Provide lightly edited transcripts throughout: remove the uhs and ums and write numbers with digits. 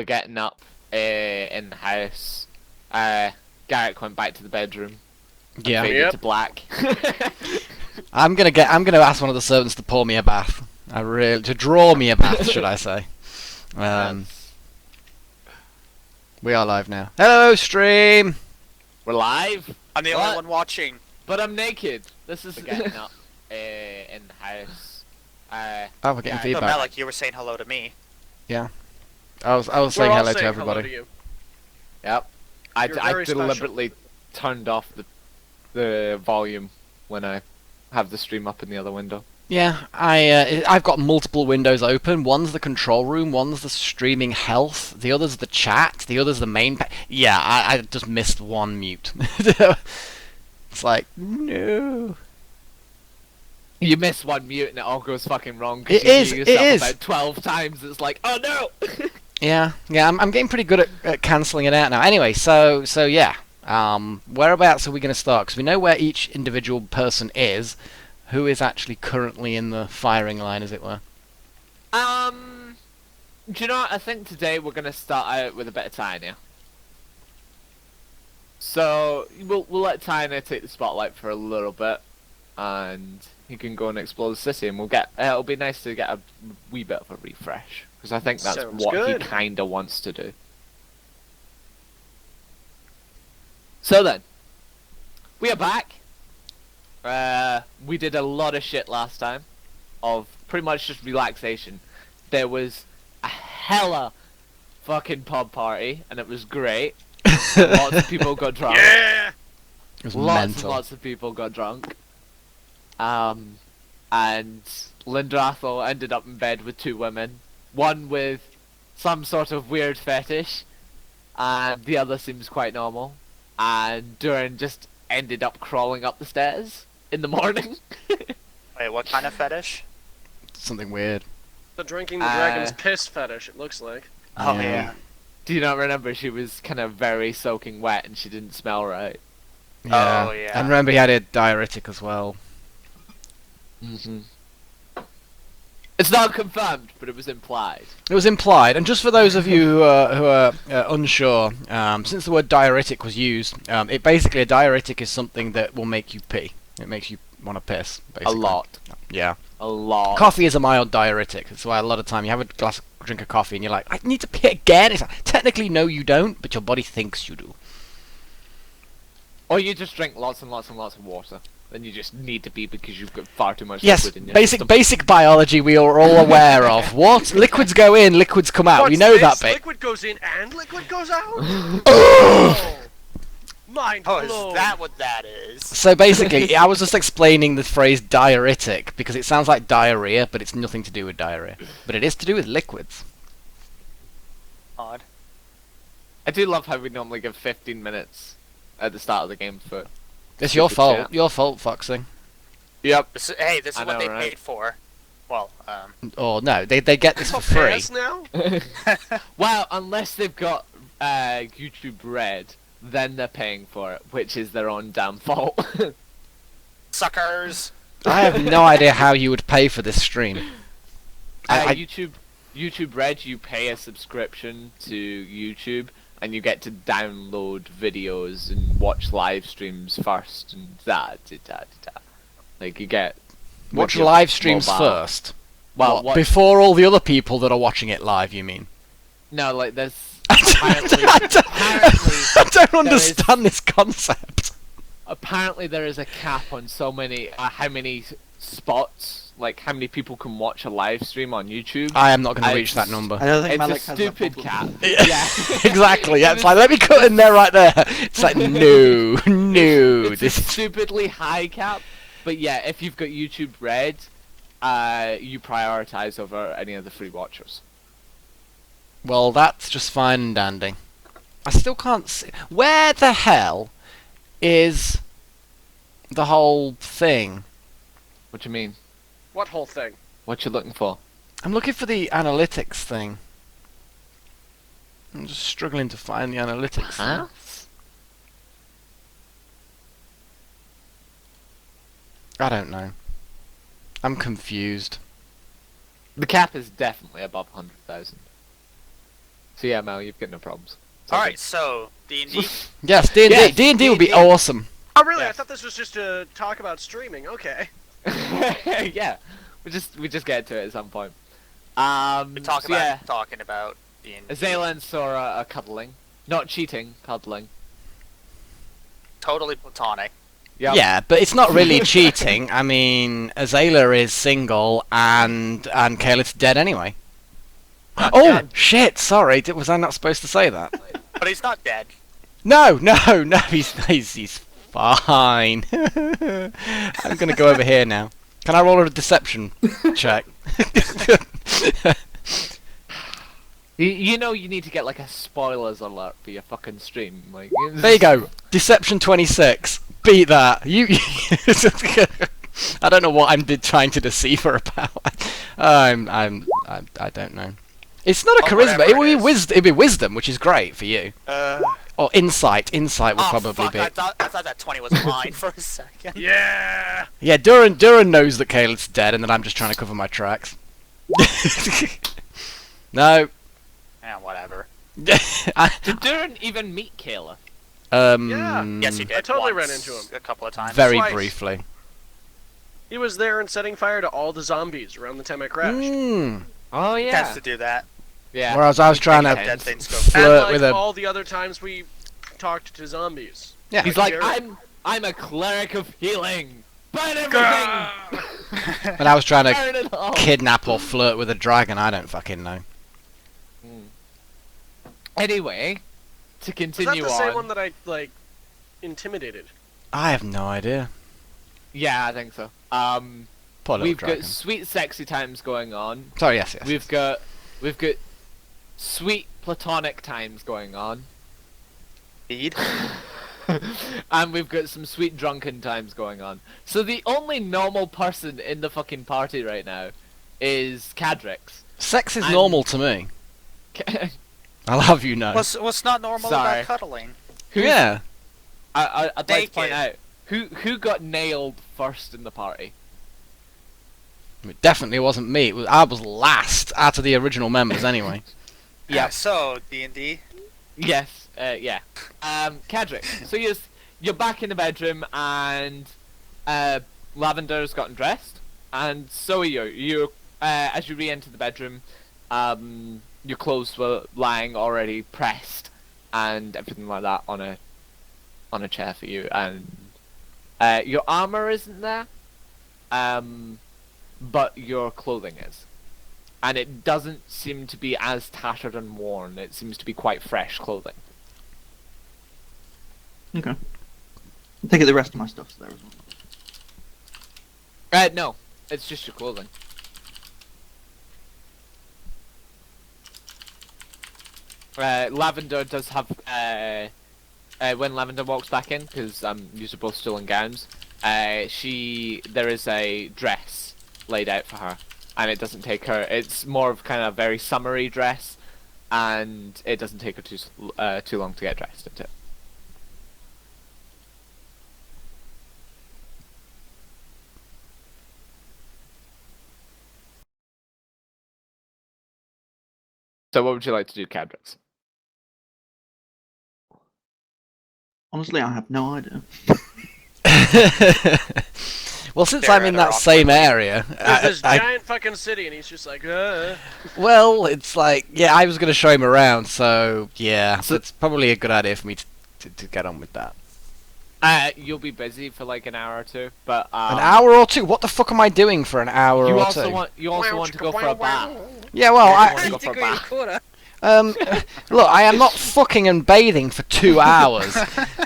We're getting up in the house. Garrick went back to the bedroom. Yeah. Faded to black. I'm gonna ask one of the servants to pour me a bath. To draw me a bath, should I say? We are live now. Hello, stream. We're live. I'm the only one watching. But I'm naked. This is getting up in the house. Oh, we're getting No, feedback. Melek, you were saying hello to me. Yeah. I was saying hello to everybody. Hello to you. Yep. I You're very deliberately turned off the volume when I have the stream up in the other window. Yeah, I've got multiple windows open. One's the control room, one's the streaming health, the other's the chat, the other's the main. Yeah, I just missed one mute. It's like no. You miss one mute and it all goes fucking wrong. It is. You It yourself is. about 12 times. It's like, oh no. Yeah. I'm getting pretty good at cancelling it out now. Anyway, so yeah. Whereabouts are we going to start? Because we know where each individual person is. Who is actually currently in the firing line, as it were? Do you know what? I think today we're gonna start out with a bit of Tanya. So we'll let Tanya take the spotlight for a little bit, and he can go and explore the city, and it'll be nice to get a wee bit of a refresh, because I think that's Sounds what good. he kinda wants to do. So then, we are back. We did a lot of shit last time, of pretty much just relaxation. There was a hella fucking pub party, and it was great. Lots of people got drunk. Yeah! It was Lots and mental. lots of people got drunk. And Lindrathel ended up in bed with two women. One with some sort of weird fetish, and the other seems quite normal. And Duran just ended up crawling up the stairs in the morning. Wait, what kind of fetish? Something weird. The drinking the dragon's piss fetish, it looks like. Oh Yeah. yeah. Do you not remember? She was kind of very soaking wet and she didn't smell right. Yeah. Oh, yeah. And remember, he had a diuretic as well. It's not confirmed, but it was implied. It was implied, and just for those of you who are unsure, since the word diuretic was used, basically a diuretic is something that will make you pee. It makes you want to piss, basically. A lot. Yeah. A lot. Coffee is a mild diuretic. That's why a lot of time you have a drink of coffee and you're like, I need to pee again. It's like, technically, no, you don't, but your body thinks you do. Or you just drink lots and lots and lots of water. Then you just need to pee because you've got far too much Yes, liquid in your system. basic biology we are all aware of. What? Liquids go in, liquids come out. We What's know this? that bit. Liquid goes in and liquid goes out? Oh! Mind Oh, blown. is that what that is? So basically, I was just explaining the phrase diuretic because it sounds like diarrhea, but it's nothing to do with diarrhea. But it is to do with liquids. Odd. I do love how we normally give 15 minutes at the start of the game for... It's your Stupid fault. chat. Your fault, Foxxy. Yep. This is I what know, they right? paid for. Well, Oh no, they get this for Oh, free. pass now? Well, unless they've got YouTube Red, then they're paying for it, which is their own damn fault. suckers. I have no idea how you would pay for this stream. I- YouTube Red, you pay a subscription to YouTube, and you get to download videos and watch live streams first, and like you get Watch with your live streams mobile. first. Well, What, before all the other people that are watching it live, you mean? no, like there's I don't understand this concept. apparently there is a cap on so many how many spots, like how many people can watch a live stream on YouTube. I am not going to I- reach that number. I don't think It's Melek a has that stupid problem. cap. Yeah, exactly. Yeah, it's like, let me cut in there right there. It's like, no. It's a This stupidly high cap, but yeah, if you've got YouTube Red, you prioritize over any of the free watchers. Well, that's just fine and dandy. I still can't see. Where the hell is the whole thing? What do you mean? What whole thing? What you looking for? I'm looking for the analytics thing. I'm just struggling to find the analytics thing. I don't know. I'm confused. The cap is definitely above 100,000. So yeah, Mel, you've got no problems. Alright, so, D&D. Yes, D&D. Yes, D&D would be D&D. awesome. Oh, really? I Yes. thought this was just to talk about streaming. Okay. Yeah, we just get to it at some point. We talk so about yeah, talking about D&D. Azalea and Sora are cuddling, not cheating, cuddling. Totally platonic. Yep. Yeah, but it's not really cheating. I mean, Azalea is single and Kayla's dead anyway. Not Oh dead. shit! Sorry, was I not supposed to say that? But he's not dead. No, he's fine. I'm gonna go over here now. Can I roll a deception check? You know you need to get like a spoilers alert for your fucking stream. Like There you go. Deception 26. Beat that. You. I don't know what I'm trying to deceive her about. I don't know. It's not a Oh, charisma. whatever It would be it is. it'd be wisdom, which is great for you. Or insight. Insight would Oh, probably fuck, be. I thought that 20 was mine for a second. Yeah. Yeah, Duran knows that Caleb's dead, and that I'm just trying to cover my tracks. No. Yeah, whatever. Did Duran even meet Kayla? Yeah. Yes, he did. I totally once, ran into him. a couple of times. Very Twice. briefly. He was there and setting fire to all the zombies around the time I crashed. Mm. Oh He yeah. tends to do that. Yeah. Whereas I was trying Make to dead things go. And flirt like with a. all the other times we talked to zombies. Yeah. He's like, Garrick. I'm a cleric of healing. Burn everything. And I was trying to Burn it all. kidnap or flirt with a dragon. I don't fucking know. Anyway, to Was that continue the on. same one that I, like, intimidated? I have no idea. Yeah, I think so. Poor little We've dragon. got sweet sexy times going on. Sorry, yes. We've got sweet platonic times going on. Indeed. And we've got some sweet drunken times going on. So the only normal person in the fucking party right now is Cadrix. Sex is I'm- normal to me. I'll have you know. What's not normal Sorry. about cuddling? Who's- Yeah. I'd like to Naked. point out who got nailed first in the party. It definitely wasn't me. I was last out of the original members anyway. Yeah. So, D&D. Yes. Yeah. Cadric. So you're back in the bedroom and Lavender's gotten dressed, and so are you. You as you re-enter the bedroom, your clothes were lying already pressed and everything like that on a chair for you, and your armor isn't there, but your clothing is, and it doesn't seem to be as tattered and worn. It seems to be quite fresh clothing. Okay. I take it the rest of my stuff's there as well. No, it's just your clothing. Lavender does have when Lavender walks back in, because you're both still in gowns. There is a dress laid out for her, and it doesn't take her. It's more of kind of a very summery dress, and it doesn't take her too long to get dressed into. So what would you like to do, Cadrix? Honestly, I have no idea. Well, since Stare I'm in at her that same awkwardly. area, There's this I- giant fucking city, and he's just like, well, it's like, yeah, I was going to show him around, so yeah, So- it's probably a good idea for me to get on with that. You'll be busy for like an hour or two, but An hour or two? What the fuck am I doing for an hour You or also two? want to go for a bath. Yeah, well, Yeah, I, you wanna go for a bath. look, I am not fucking and bathing for 2 hours.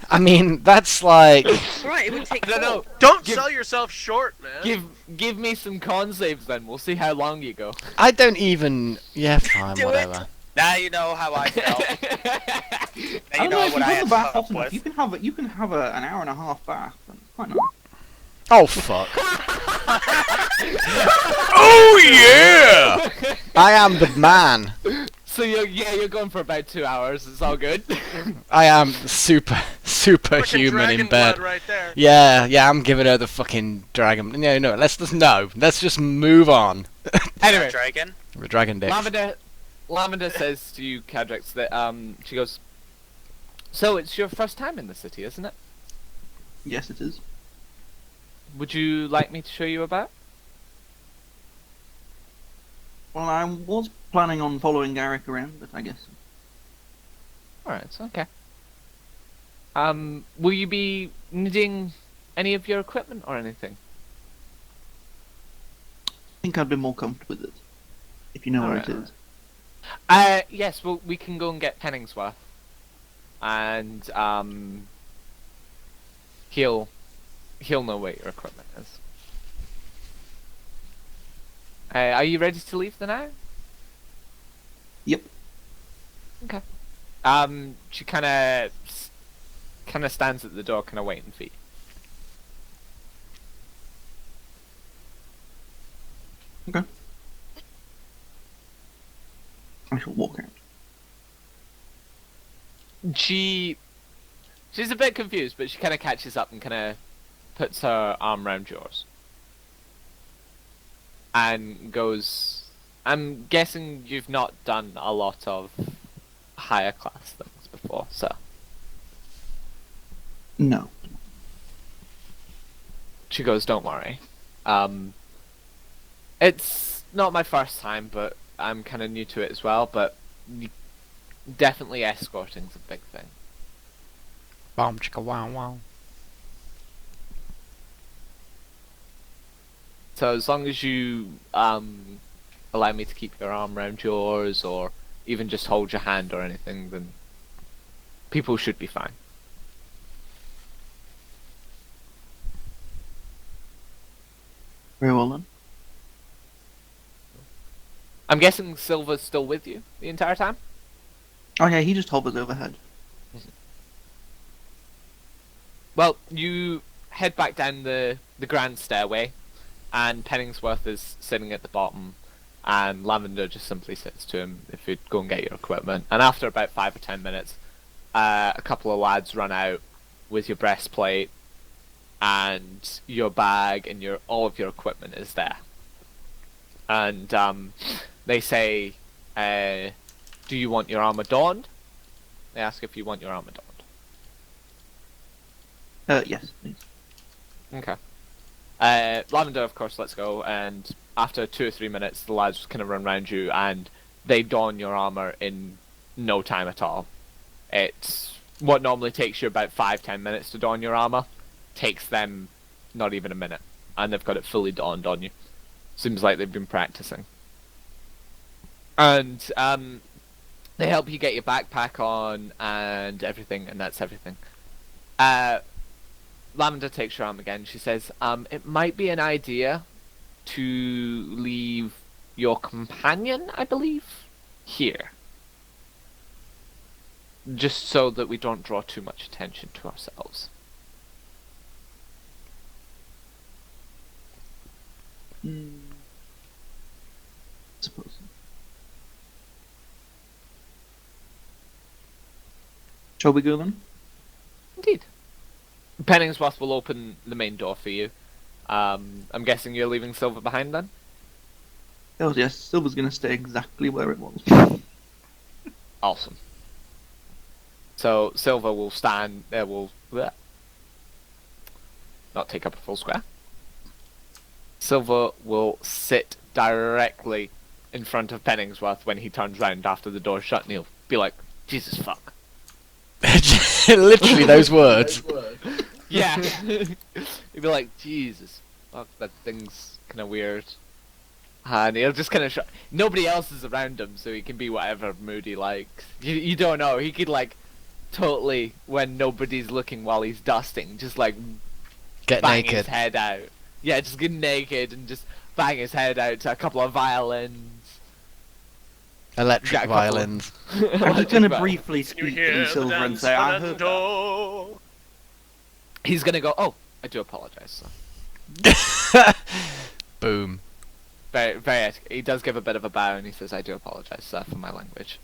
I mean, that's like, Right, it would take No, no. don't Give- sell yourself short, man. Give me some con saves then. We'll see how long you go. I don't even, yeah, fine, Do it. whatever. Now you know how I felt. Now I you don't know know if what you I run had the to bath put up often enough. with. You can have an hour and a half bath. That's quite nice. Oh, fuck. Oh, yeah! I am the man. So you're going for about 2 hours. It's all good. I am super Fucking human in dragon bed. blood right there. Yeah, I'm giving her the fucking dragon. No, let's just move on. Anyway, Dragon. The dragon dick. Lavender says to you, Cadrix, that she goes, "So it's your first time in the city, isn't it? Yes, it is. Would you like me to show you about?" Well, I was planning on following Garrick around, but I guess. Alright, so okay. Will you be needing any of your equipment or anything? I think I'd be more comfortable with it. If you know where it Alright. is. Yes, well, we can go and get Penningsworth. And, he'll know where your equipment is. Are you ready to leave the now? Yep. Okay. She kind of stands at the door, kind of waiting for you. Okay. I shall walk out. She's a bit confused, but she kind of catches up and kind of puts her arm around yours. And goes, "I'm guessing you've not done a lot of higher class things before, so." No. She goes, "Don't worry. It's not my first time, but I'm kind of new to it as well, but definitely escorting's a big thing." Boom, chicka, wow, wow. So as long as you allow me to keep your arm around yours, or even just hold your hand or anything, then people should be fine. Very well then. I'm guessing Silver's still with you the entire time? Oh yeah, he just hovers overhead. Well, you head back down the grand stairway, and Penningsworth is sitting at the bottom, and Lavender just simply sits to him if you'd go and get your equipment. And after about 5 or 10 minutes, a couple of lads run out with your breastplate, and your bag, and all of your equipment is there. And they say, "Do you want your armor donned?" They ask if you want your armor donned. Yes, please. Okay. Lavender, of course, lets go, and after 2 or 3 minutes, the lads just kind of run around you, and they don your armor in no time at all. It's what normally takes you about 5-10 minutes to don your armor, takes them not even a minute, and they've got it fully donned on you. Seems like they've been practicing. And they help you get your backpack on and everything, and that's everything. Lavender takes your arm again. She says, "It might be an idea to leave your companion, I believe, here. Just so that we don't draw too much attention to ourselves." Suppose. Shall we go then? Indeed. Penningsworth will open the main door for you. I'm guessing you're leaving Silver behind then? Oh yes, Silver's gonna stay exactly where it was. Awesome. So Silver will stand there, will not take up a full square. Silver will sit directly in front of Penningsworth when he turns round after the door's shut, and he'll be like, "Jesus fuck." Literally those words. Yeah. He'd be like, "Jesus fuck, that thing's kind of weird." And he'll just kind of nobody else is around him, so he can be whatever mood he likes. You don't know. He could like totally, when nobody's looking while he's dusting, just like Get bang naked. his head out. Yeah, just get naked and just bang his head out to a couple of violins. Electric Got a couple violins. I'm just gonna Violins. briefly You speak hear to the Silver and dance say, I heard that. Fernando. He's gonna go, "Oh, I do apologize, sir." Boom. Very, very. He does give a bit of a bow and he says, "I do apologize, sir, for my language.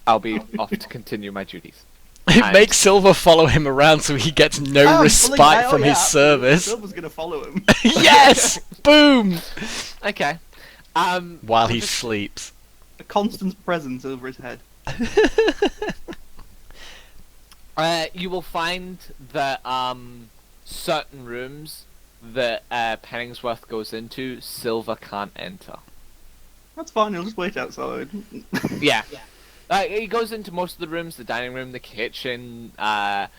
I'll be off to continue my duties." It And- makes Silver follow him around so he gets no respite from his service. Silver's gonna follow him. Yes! Boom! Okay. While he we'll just- sleeps. A constant presence over his head. You will find that certain rooms that Penningsworth goes into, Silver can't enter. That's fine, he'll just wait outside. Yeah. He goes into most of the rooms, the dining room, the kitchen, where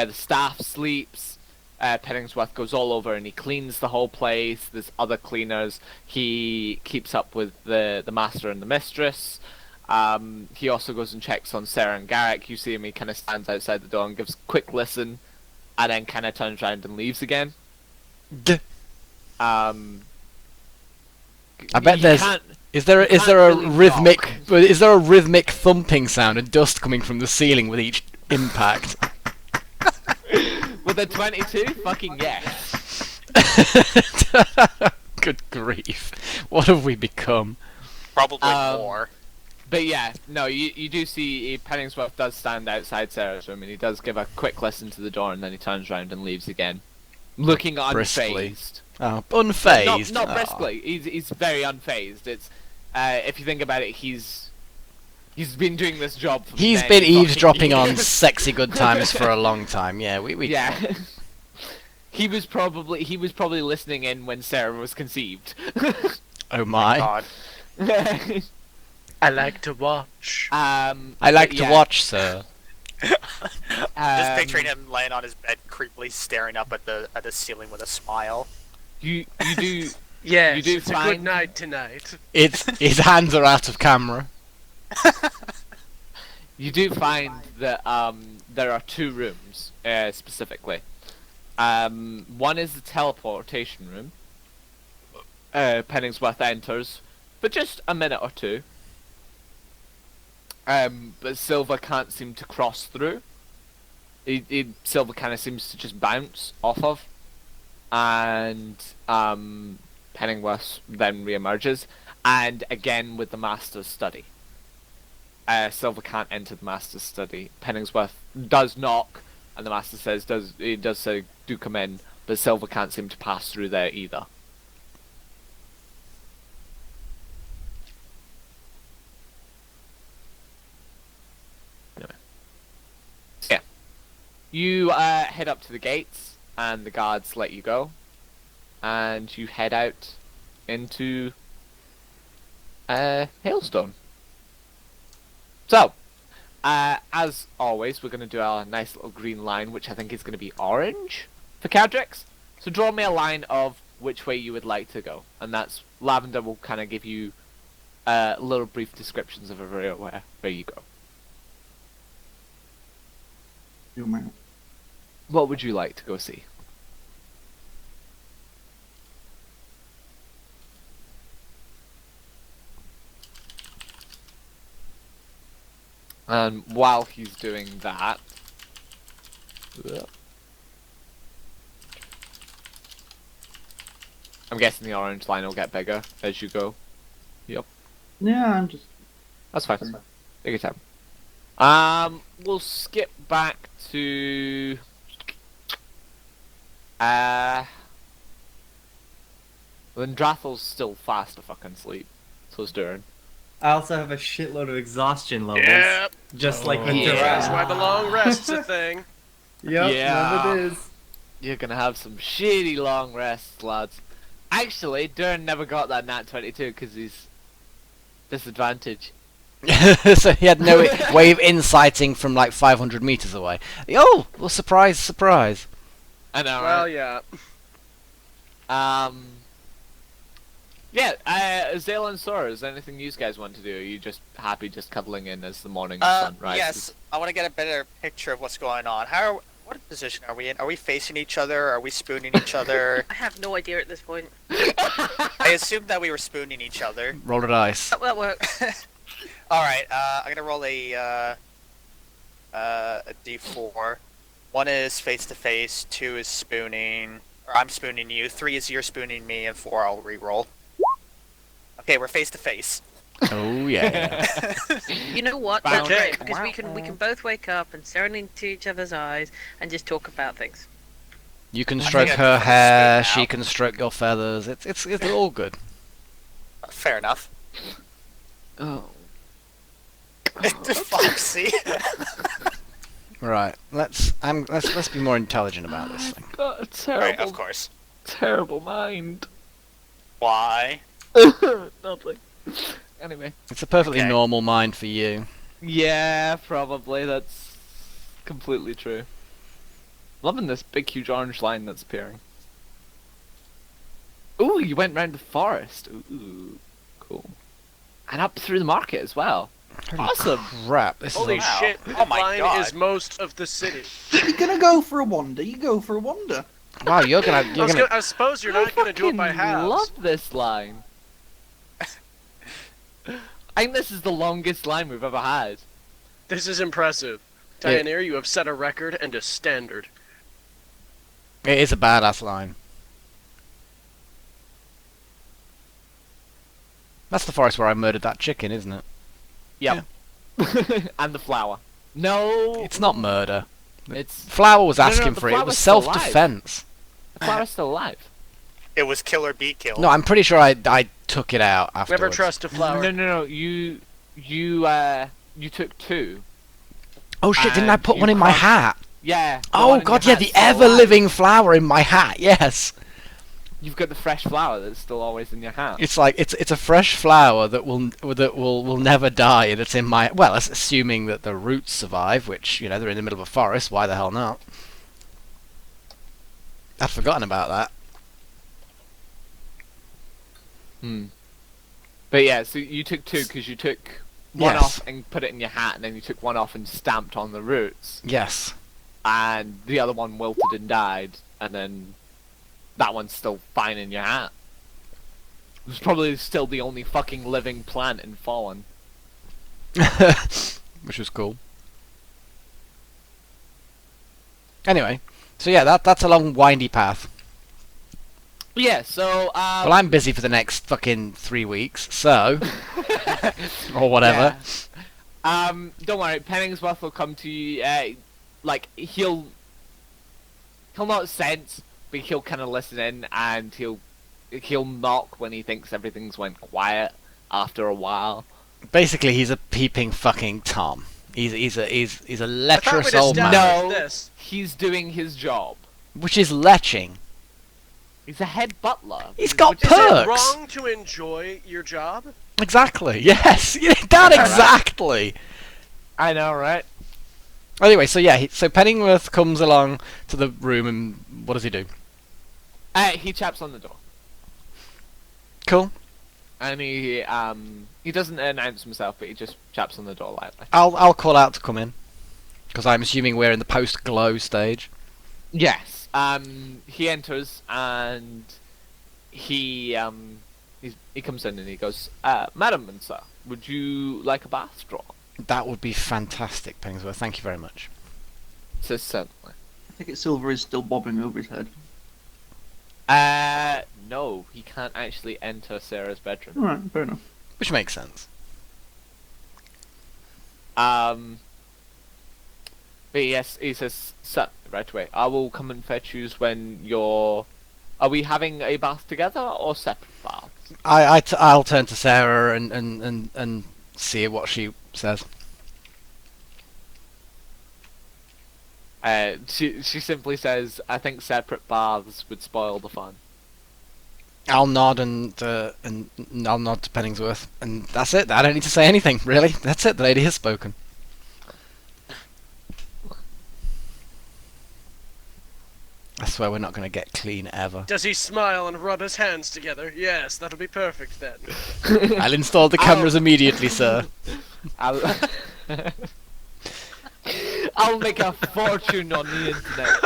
the staff sleeps. Penningsworth goes all over and he cleans the whole place. There's other cleaners. He keeps up with the master and the mistress. He also goes and checks on Sarah and Garrick. You see him, he kind of stands outside the door and gives a quick listen, and then kind of turns around and leaves again. I bet You there's. can't- Is there can't a really rhythmic? knock. Is there a rhythmic thumping sound and dust coming from the ceiling with each impact? With a 22? Fucking yes. Good grief! What have we become? Probably Um, more. But yeah, no, you do see Penningsworth does stand outside Sarah's room and he does give a quick listen to the door and then he turns around and leaves again. Looking Briskly. unfazed. Oh, unfazed. Not Oh. briskly. He's very unfazed. It's if you think about it, he's been doing this job for He's many been fucking eavesdropping on years. Sexy Good Times for a long time. Yeah, we. Yeah. He was probably listening in when Sarah was conceived. Oh my! God. I like to watch. I like but to yeah, watch, sir. Just picturing him laying on his bed, creepily staring up at the ceiling with a smile. You do Yes, You do it's a find- good night tonight. It's his hands are out of camera. You do find that there are two rooms specifically. One is the teleportation room. Penningsworth enters for just a minute or two. But Silver can't seem to cross through. Silver kind of seems to just bounce off of, and Penningsworth then reemerges, and again with the Master's study. Silver can't enter the Master's study. Penningsworth does knock, and the Master says he does say do come in, but Silver can't seem to pass through there either. Anyway. Yeah. You head up to the gates, and the guards let you go, and you head out into Hailstone. So, as always, we're going to do our nice little green line, which I think is going to be orange for Cadrix. So draw me a line of which way you would like to go, and that's lavender will kind of give you little brief descriptions of where you go. You man. What would you like to go see? And while he's doing that, I'm guessing the orange line will get bigger as you go. Yep, Yeah, I'm just. that's fine. Take your time. We'll skip back to when Drathel's still fast to fucking sleep. So's Durin. I also have a shitload of exhaustion levels. Yep. Just like the Yeah. That's Duran. why the long rest's a thing. Yep, Yeah. love it is. You're gonna have some shitty long rests, lads. Actually, Durin never got that nat 22 because he's disadvantaged. So he had no way of insighting from like 500 meters away. Oh, well, surprise, surprise. I know, Well, right? yeah. Yeah, Zale and Sora, is there anything you guys want to do? Are you just happy just cuddling in as the morning sun rises? Yes, I want to get a better picture of what's going on. What position are we in? Are we facing each other? Are we spooning each other? I have no idea at this point. I assumed that we were spooning each other. Roll a dice. That works. Alright, I'm gonna roll a d4. 1 is face to face, 2 is spooning, or I'm spooning you, 3 is you're spooning me, and 4 I'll re-roll. Okay, we're face to face. Oh yeah. You know what? That's Okay. great because we can both wake up and stare into each other's eyes and just talk about things. You can I stroke think her I'd hair. sleep She now. can stroke your feathers. It's all good. Fair enough. Oh. Foxy. Right. Let's be more intelligent about this thing. Got a Right, terrible, of course. terrible mind. Why? Nothing. Anyway. It's a perfectly Okay. normal mind for you. Yeah, probably. That's completely true. Loving this big, huge orange line that's appearing. Ooh, you went round the forest. Ooh, cool. And up through the market as well. Holy Awesome. crap! This Holy is Wow. shit! Oh my Line God. is most of the city. You're gonna go for a wander. You go for a wander. wow. You're gonna. I suppose you're not gonna do it by I halves. love this line. I think this is the longest line we've ever had. This is impressive. Dianeer, you have set a record and a standard. It is a badass line. That's the forest where I murdered that chicken, isn't it? Yep. And the flower. No, It's not murder. it's Flower was No, no, asking the for it. It flower's was still alive. self-defense. the flower's still alive. It was kill or be killed. No, I'm pretty sure I took it out afterwards. Never trust a flower. No. You took two. Oh shit! Didn't I and put you one in my crushed- hat? Yeah. the Oh one in god, your yeah, the hat's still alive. ever-living flower in my hat. Yes. You've got the fresh flower that's still always in your hat. It's like it's a fresh flower that will never die, and it's in my well, that's assuming that the roots survive, which you know they're in the middle of a forest. Why the hell not? I'd forgotten about that. Hmm. But yeah, so you took two because you took one Yes. off and put it in your hat, and then you took one off and stamped on the roots, Yes. and the other one wilted and died, and then that one's still fine in your hat. It's probably still the only fucking living plant in Fallen. Which was cool. Anyway, so yeah, that's a long windy path. Yeah, so Well, I'm busy for the next fucking 3 weeks, so or whatever. yeah. Don't worry, Penningsworth will come to you. Like he'll not sense, but he'll kind of listen in, and he'll knock when he thinks everything's went quiet after a while. Basically, he's a peeping fucking Tom. He's a I thought lecherous we'd old man, established No. this. He's doing his job. which is leching. He's a head butler. He's got which is- Is it perks. wrong to enjoy your job? Exactly. Yes. That exactly. I know, right? Anyway, so yeah, so Penningworth comes along to the room, and what does he do? He chaps on the door, Cool. and he doesn't announce himself, but he just chaps on the door lightly. I'll call out to come in, because I'm assuming we're in the post-glow stage. Yes. He enters, and he comes in and he goes, "Madam and sir, would you like a bath straw?" That would be fantastic, Penningsworth. Thank you very much. Says certainly. I think Silver is still bobbing over his head. No, he can't actually enter Sarah's bedroom. Alright, fair enough. Which makes sense. But yes, he says, "Sir, right away. I will come and fetch you when you're. Are we having a bath together or separate baths?" I'll turn to Sarah and see what she says. She simply says, "I think separate baths would spoil the fun." I'll nod and I'll nod to Penningsworth, and that's it. I don't need to say anything, really. That's it. The lady has spoken. I swear we're not going to get clean ever. Does he smile and rub his hands together? Yes, that'll be perfect then. I'll install the cameras immediately, sir. I'll, I'll make a fortune on the internet.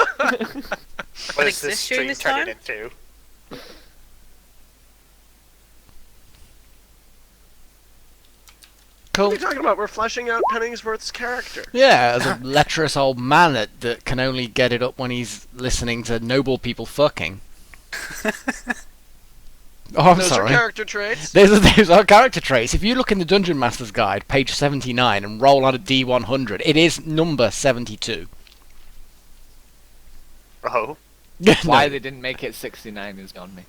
What is this exists during stream this turning time? into? What Cool. are you talking about? We're fleshing out Penningsworth's character. Yeah, as a lecherous old man that can only get it up when he's listening to noble people fucking. Oh, I'm Those sorry. are character traits. Those are character traits. If you look in the Dungeon Master's Guide, page 79, and roll on a D100, it is number 72. Oh. Why No. they didn't make it 69 is on me.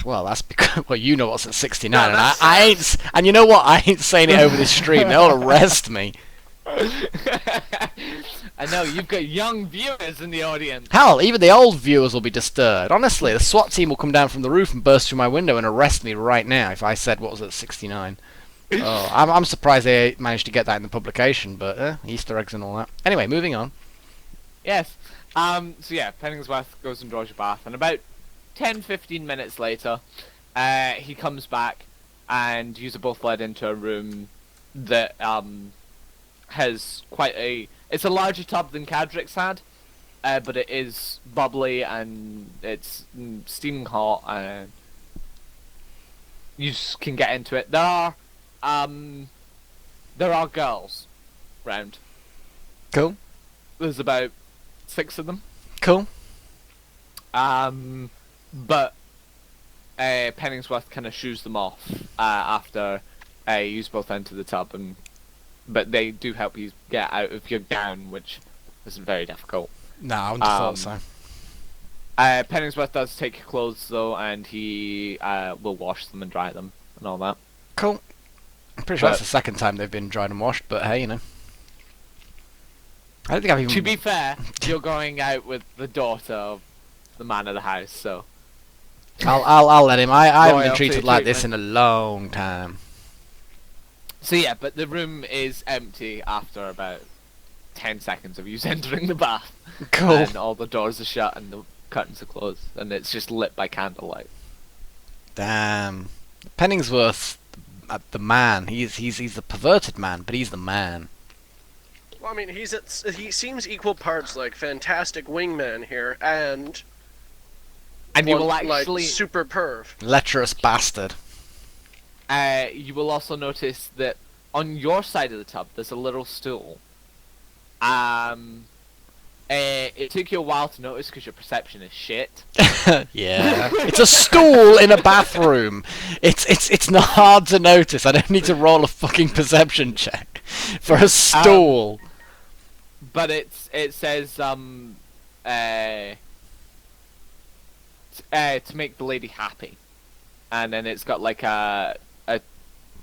Well, that's because you know what's at 69, No, and that's- I ain't. And you know what? I ain't saying it over this stream. They'll arrest me. I know, you've got young viewers in the audience. Hell, even the old viewers will be disturbed. Honestly, the SWAT team will come down from the roof and burst through my window and arrest me right now if I said what was at 69. Oh, I'm surprised they managed to get that in the publication, but Easter eggs and all that. Anyway, moving on. Yes. So yeah, Penningsworth goes and draws your bath, and about 10-15 minutes later, he comes back, and you are both led into a room that has quite a... It's a larger tub than Cadrick's had, but it is bubbly and it's steaming hot, and you just can get into it. There are girls round. Cool. There's about 6 of them. Cool. But Penningsworth kind of shoos them off after you both enter the tub, but they do help you get out of your gown, which isn't very difficult. No, I wouldn't have thought so. Penningsworth does take your clothes though, and he will wash them and dry them and all that. Cool. I'm pretty sure that's the second time they've been dried and washed, but hey, you know. I don't think I've even... To be fair, you're going out with the daughter of the man of the house, so... I'll let him. I haven't been Royalty treated like this treatment. in a long time. So yeah, but the room is empty after about 10 seconds of you entering the bath. Cool. And all the doors are shut and the curtains are closed, and it's just lit by candlelight. Damn. Penningsworth, the man. He's the perverted man, but he's the man. Well, I mean, he seems equal parts like fantastic wingman here and And you will like actually... super perv. Lecherous bastard. You will also notice that on your side of the tub, there's a little stool. It took you a while to notice because your perception is shit. Yeah. It's a stool in a bathroom. It's not hard to notice. I don't need to roll a fucking perception check for a stool. But it says to make the lady happy, and then it's got like a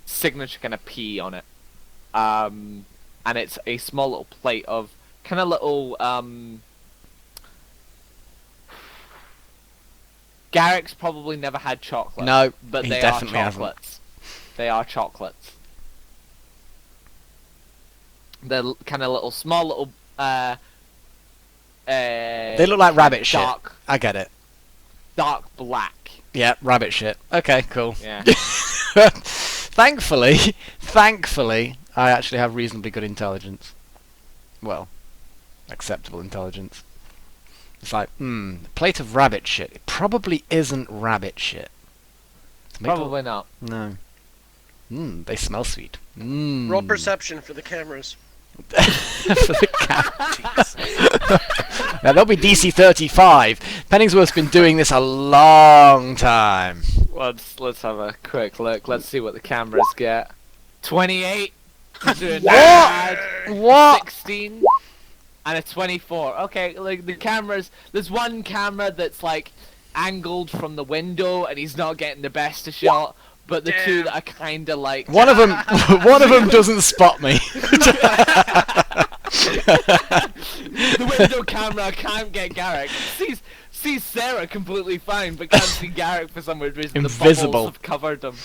signature kind of P on it, and it's a small little plate of kind of little Garrick's probably never had chocolate. No, but he they definitely are hasn't. chocolates. They are chocolates. They're kind of little, small little. They look like rabbit shit. Dark, I get it. dark black. Yeah, rabbit shit. Okay, cool. Yeah. Thankfully, I actually have reasonably good intelligence. Well, acceptable intelligence. It's like, a plate of rabbit shit. It probably isn't rabbit shit. Probably not. No. They smell sweet. Mm. Roll perception for the cameras. For the cat. Now that'll be DC 35. Penningsworth's been doing this a long time. Let's have a quick look. Let's see what the cameras get. 28. Doing What? bad. What? 16. And a 24. Okay, like the cameras. There's one camera that's like angled from the window, and he's not getting the best of shot. But the two that are kind of like One of them doesn't spot me. the window camera can't get Garrick. Sees Sarah completely fine, but can't see Garrick for some weird reason. Invisible. The bubbles have covered him.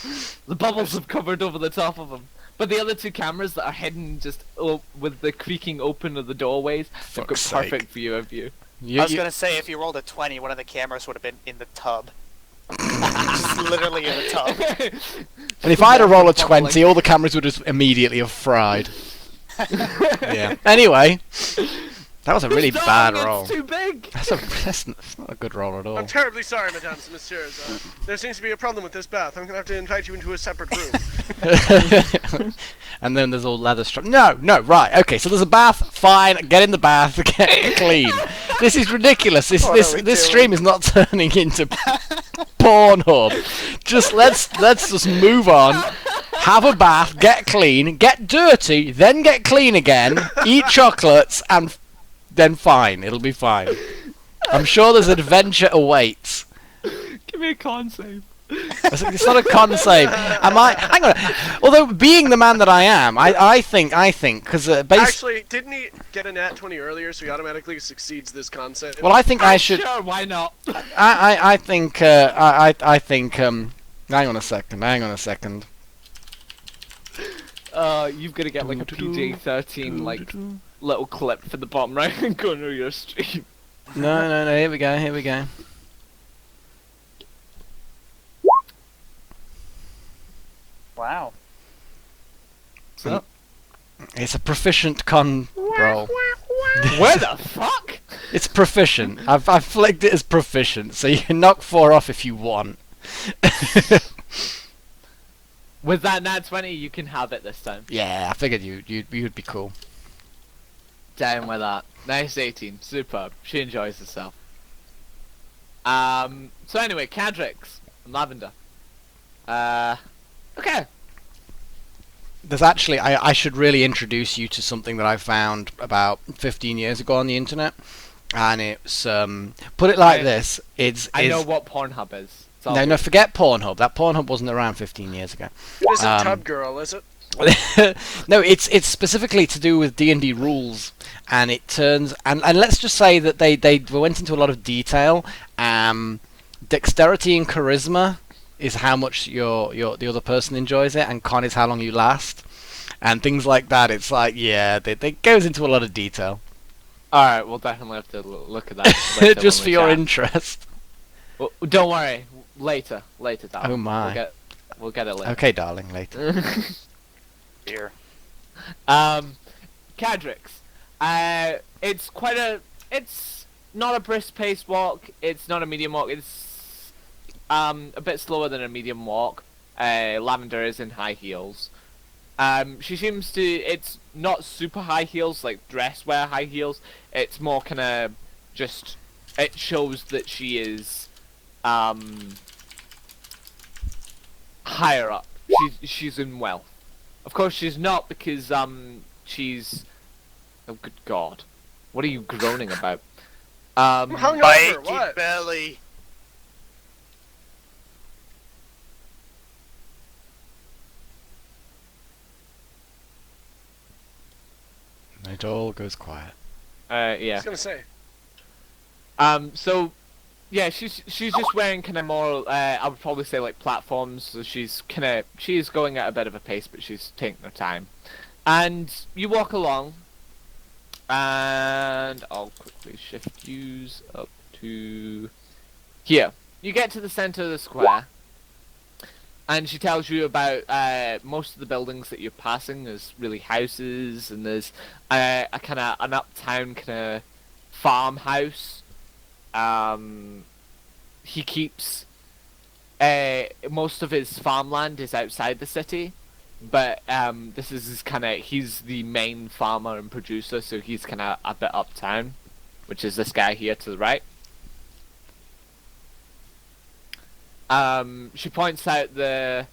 The bubbles have covered over the top of him. But the other two cameras that are hidden just with the creaking open of the doorways, they've got Fuck's perfect sake. view of you. I was gonna say, if you rolled a 20, one of the cameras would have been in the tub. Just literally in the tub. And if I had to roll a 20, all the cameras would just immediately have fried. Yeah. Anyway, that was a really Stop, bad it's roll. too big. That's not a good roll at all. I'm terribly sorry, mesdames and messieurs. There seems to be a problem with this bath. I'm going to have to invite you into a separate room. And then there's all leather strap. No, right. Okay, so there's a bath. Fine, get in the bath, get clean. This is ridiculous. This stream is not turning into Pornhub. Just let's just move on. Have a bath, get clean, get dirty, then get clean again. Eat chocolates, and then fine. It'll be fine. I'm sure there's adventure awaits. Give me a con save. It's not a con save. Am I? Hang on. Although being the man that I am, I think, because Actually, didn't he get a nat 20 earlier, so he automatically succeeds this concept? well, I think I should. Sure, why not? I think. I think. Hang on a second. You've got to get like a PG-13 like little clip for the bottom right hand corner of your stream. No. Here we go. Wow. So, It's a proficient con roll. where the fuck? It's proficient. I've flagged it as proficient, so you can knock 4 off if you want. With that nat 20, you can have it this time. Yeah, I figured you'd be cool. Down with that. Nice 18. Superb. She enjoys herself. So anyway, Cadrix and Lavender. Okay. There's actually, I should really introduce you to something that I found about 15 years ago on the internet, and it's put it like this: I know what Pornhub is. It's no, forget Pornhub. That Pornhub wasn't around 15 years ago. It isn't Tub Girl, is it? No, it's specifically to do with D&D rules, and it turns and let's just say that they went into a lot of detail. Dexterity and charisma is how much the other person enjoys it, and con is how long you last, and things like that. It's like, yeah, they goes into a lot of detail. Alright, we'll definitely have to look at that later Just when for we your chat. interest. Well, don't worry, later, darling. Oh my. We'll get it later. Okay, darling, later. Dear. Cadrix. It's not a brisk pace walk, it's not a medium walk, it's a bit slower than a medium walk. Lavender is in high heels. She seems to, it's not super high heels, like dress wear high heels, it's more kinda just, it shows that she is, higher up. She's in wealth. Of course she's not, because, she's, oh good god. What are you groaning about? I'm hungover, Bite what? belly. It all goes quiet. I Yeah. was gonna say. So, yeah, she's just wearing kind of more, I would probably say like platforms, so she's going at a bit of a pace, but she's taking her time. And you walk along, and I'll quickly shift yous up to here. You get to the center of the square, and she tells you about most of the buildings that you're passing. There's really houses, and there's a kind of an uptown kind of farmhouse. He keeps most of his farmland is outside the city, but this is his he's the main farmer and producer, so he's kind of a bit uptown, which is this guy here to the right. She points out the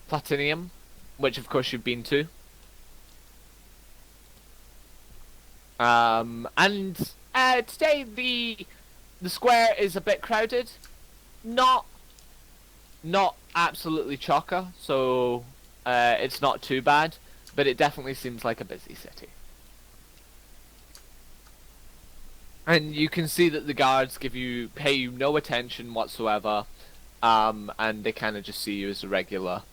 Platinum, which of course you've been to. And today the square is a bit crowded. Not absolutely chocker, so it's not too bad, but it definitely seems like a busy city. And you can see that the guards pay you no attention whatsoever, and they kind of just see you as a regular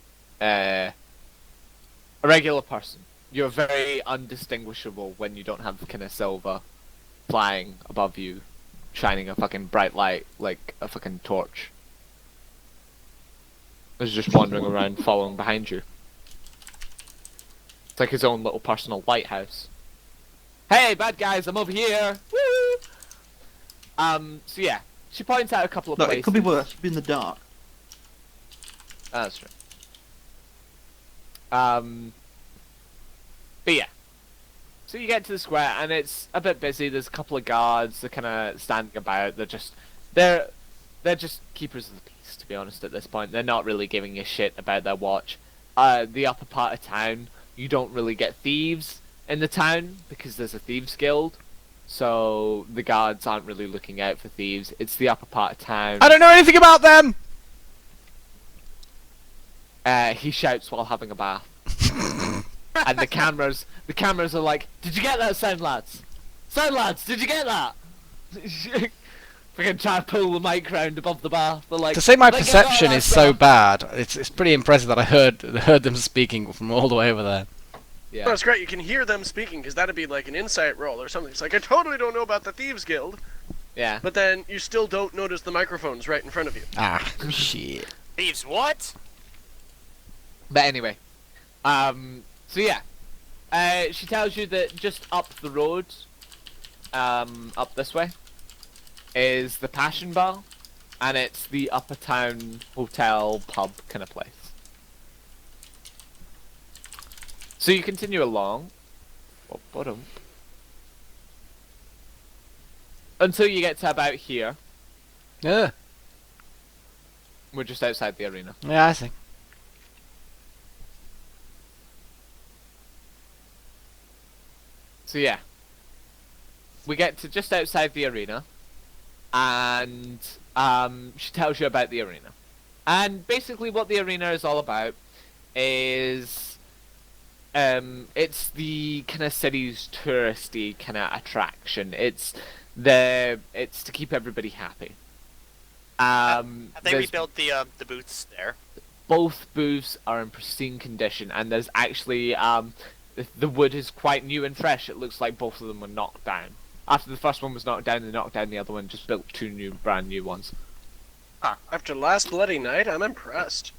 person. You're very undistinguishable when you don't have kind of silver flying above you, shining a fucking bright light like a fucking torch. He's just wandering around following behind you. It's like his own little personal lighthouse. Hey, bad guys, I'm over here! Woo! So yeah, she points out a couple of Look, places. it could be worse. It'd be in the dark. That's true. But yeah. So you get to the square, and it's a bit busy. There's a couple of guards. They're kind of standing about. They're just keepers of the peace, to be honest. At this point, they're not really giving a shit about their watch. The upper part of town, you don't really get thieves in the town because there's a thieves guild. So the guards aren't really looking out for thieves. It's the upper part of town. I don't know anything about them. he shouts while having a bath. And the cameras are like, "Did you get that, sound lads? Sound lads, did you get that?" Freaking try to pull the mic round above the bath. They're like, To say my "Let go of perception that is so stuff." bad, it's pretty impressive that I heard them speaking from all the way over there. Yeah. Well, it's great. You can hear them speaking because that'd be like an insight roll or something. It's like I totally don't know about the Thieves Guild, Yeah. but then you still don't notice the microphones right in front of you. Ah, shit. Thieves, what? But anyway, so yeah, she tells you that just up the road, up this way, is the Passion Bar, and it's the upper town hotel pub kind of place. So you continue along, until you get to about here. Yeah, We're just outside the arena. yeah, I see. So yeah, we get to just outside the arena, and she tells you about the arena. And basically what the arena is all about is it's the kind of city's touristy kind of attraction. It's to keep everybody happy. Have they There's- rebuilt the booths there? both booths are in pristine condition, and there's actually the wood is quite new and fresh. It looks like both of them were knocked down. After the first one was knocked down, they knocked down the other one, just built two brand new ones. After last bloody night, I'm impressed.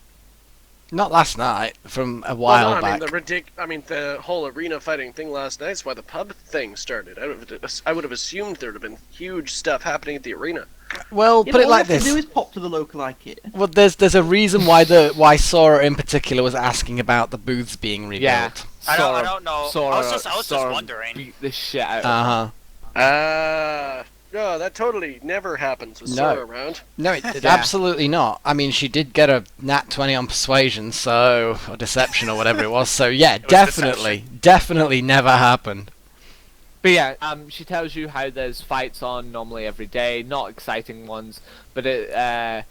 Not last night, from a Well, while no, I back. mean the whole arena fighting thing last night is why the pub thing started. I would have assumed there'd have been huge stuff happening at the arena. Well, Yeah, put but it all like you have to this. do is pop to the local IKEA. Well, there's a reason why Sora in particular was asking about the booths being rebuilt. Yeah, I Sora- don't know. I was Sora- just Sora wondering. beat the shit out. Uh huh. No, that totally never happens with No. Sora around. No, it Yeah. absolutely not. I mean, she did get a nat 20 on persuasion, so or deception or whatever it was. So yeah, was definitely never happened. But yeah, she tells you how there's fights on normally every day, not exciting ones, but near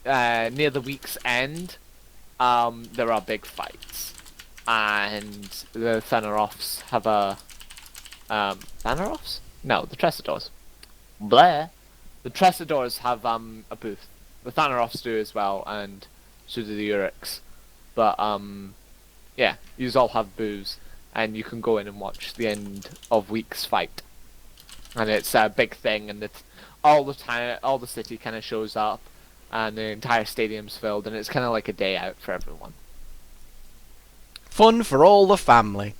the week's end, there are big fights, and the Thaneroffs have a Thaneroffs? No, the Tressadors. Blair. The Tressadors have a booth. The Thaneroffs do as well, and so do the Uriks. But yeah, you all have booths, and you can go in and watch the end of week's fight. And it's a big thing, and it's all the city kind of shows up, and the entire stadium's filled, and it's kind of like a day out for everyone. Fun for all the family.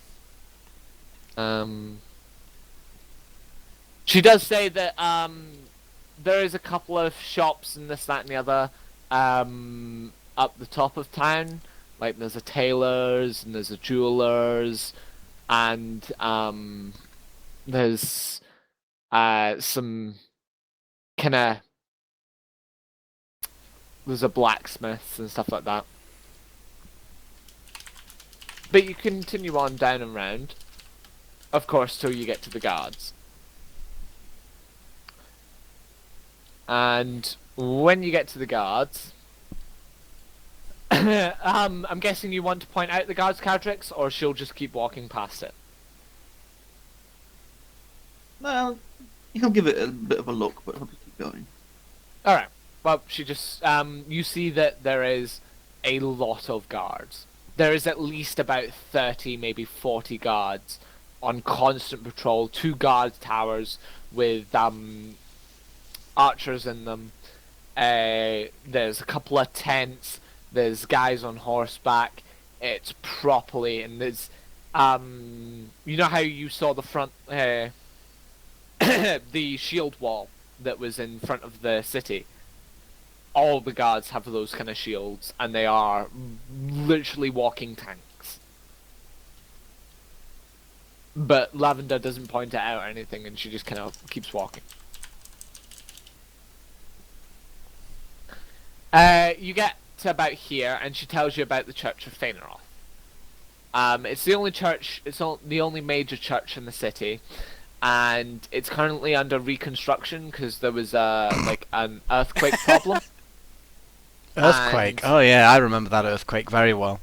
She does say that there is a couple of shops and this, that, and the other up the top of town. Like there's a tailor's and there's a jeweler's, and there's some kind of there's a blacksmith and stuff like that. But you continue on down and round, of course, till you get to the guards. And when you get to the guards, I'm guessing you want to point out the guards' Cadrix, or she'll just keep walking past it. Well, he'll give it a bit of a look, but he'll just keep going. Alright, well, she just, you see that there is a lot of guards. There is at least about 30, maybe 40 guards on constant patrol, 2 guard towers with, archers in them. There's a couple of tents. There's guys on horseback. It's properly, and there's you know how you saw the front the shield wall that was in front of the city. All the guards have those kind of shields, and they are literally walking tanks. But Lavender doesn't point it out or anything, and she just kind of keeps walking. You get to about here, and she tells you about the Church of Fainaroth. It's the only church. It's the only major church in the city, and it's currently under reconstruction because there was like an earthquake problem. Earthquake. And- Oh yeah, I remember that earthquake very well.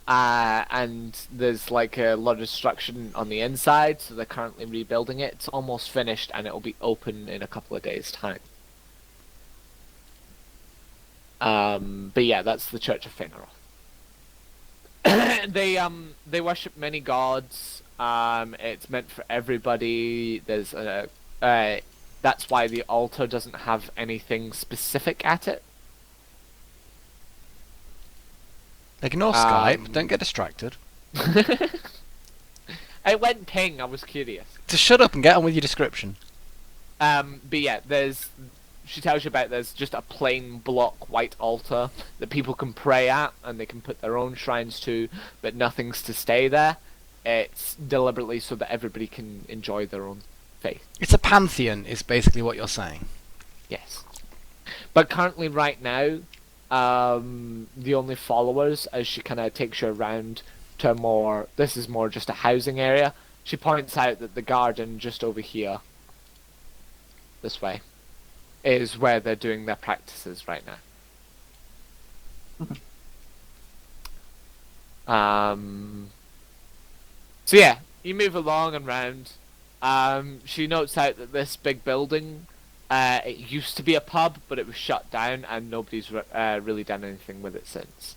and there's like a lot of destruction on the inside, so they're currently rebuilding it. It's almost finished, and it'll be open in a couple of days' time. But yeah, that's the Church of Finneroth. They worship many gods. It's meant for everybody. There's a that's why the altar doesn't have anything specific at it. Ignore Skype. Don't get distracted. It went ping. I was curious. Just shut up and get on with your description. But yeah, she tells you about there's just a plain block white altar that people can pray at, and they can put their own shrines to, but nothing's to stay there. It's deliberately so that everybody can enjoy their own faith. It's a pantheon, is basically what you're saying. Yes. But currently, right now, the only followers, as she kind of takes you around to this is more just a housing area. She points out that the garden just over here, this way, is where they're doing their practices right now. So yeah, you move along and round. She notes out that this big building, it used to be a pub, but it was shut down, and nobody's really done anything with it since.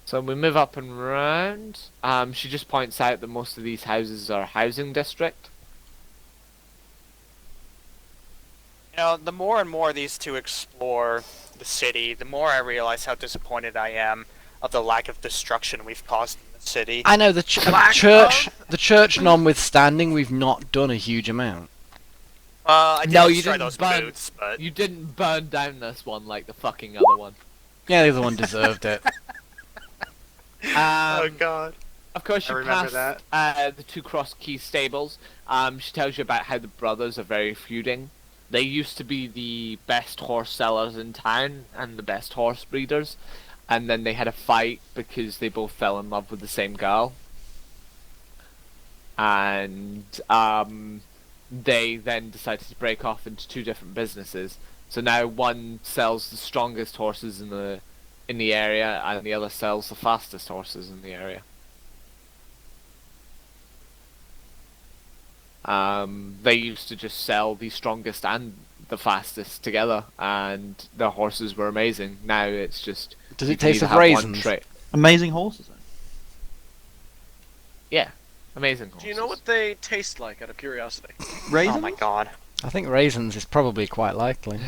So we move up and round. She just points out that most of these houses are a housing district. You know, the more and more these two explore the city, the more I realize how disappointed I am of the lack of destruction we've caused in the city. I know the church notwithstanding, we've not done a huge amount. I did No, you destroy didn't those burn. boots, but You didn't burn down this one like the fucking other one. Yeah, the other one deserved it. oh god. Of course, I you remember pass the two Cross Key stables. She tells you about how the brothers are very feuding. They used to be the best horse sellers in town and the best horse breeders, and then they had a fight because they both fell in love with the same girl. And they then decided to break off into two different businesses. So now one sells the strongest horses in the area, and the other sells the fastest horses in the area. They used to just sell the strongest and the fastest together, and their horses were amazing. Now it's just... Does you it can taste either of have one raisins? trait- Amazing horses. Then. Yeah, amazing horses. Do you know what they taste like, out of curiosity? Raisins? Oh my god. I think raisins is probably quite likely.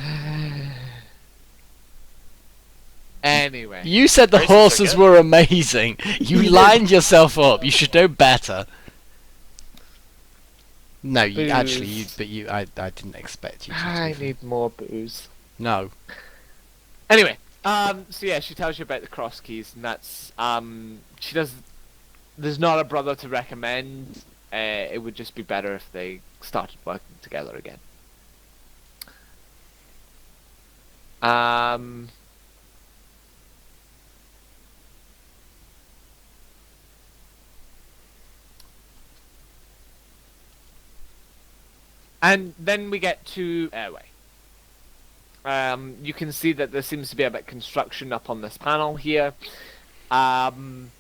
Anyway. You said the Raisins are horses good. were amazing. You lined yourself up. You should know better. No, you Booze. actually, I didn't expect you to. I need more booze. No. Anyway, so yeah, she tells you about the Cross Keys, and that's, there's not a brother to recommend. It would just be better if they started working together again. And then we get to Airway. You can see that there seems to be a bit of construction up on this panel here. And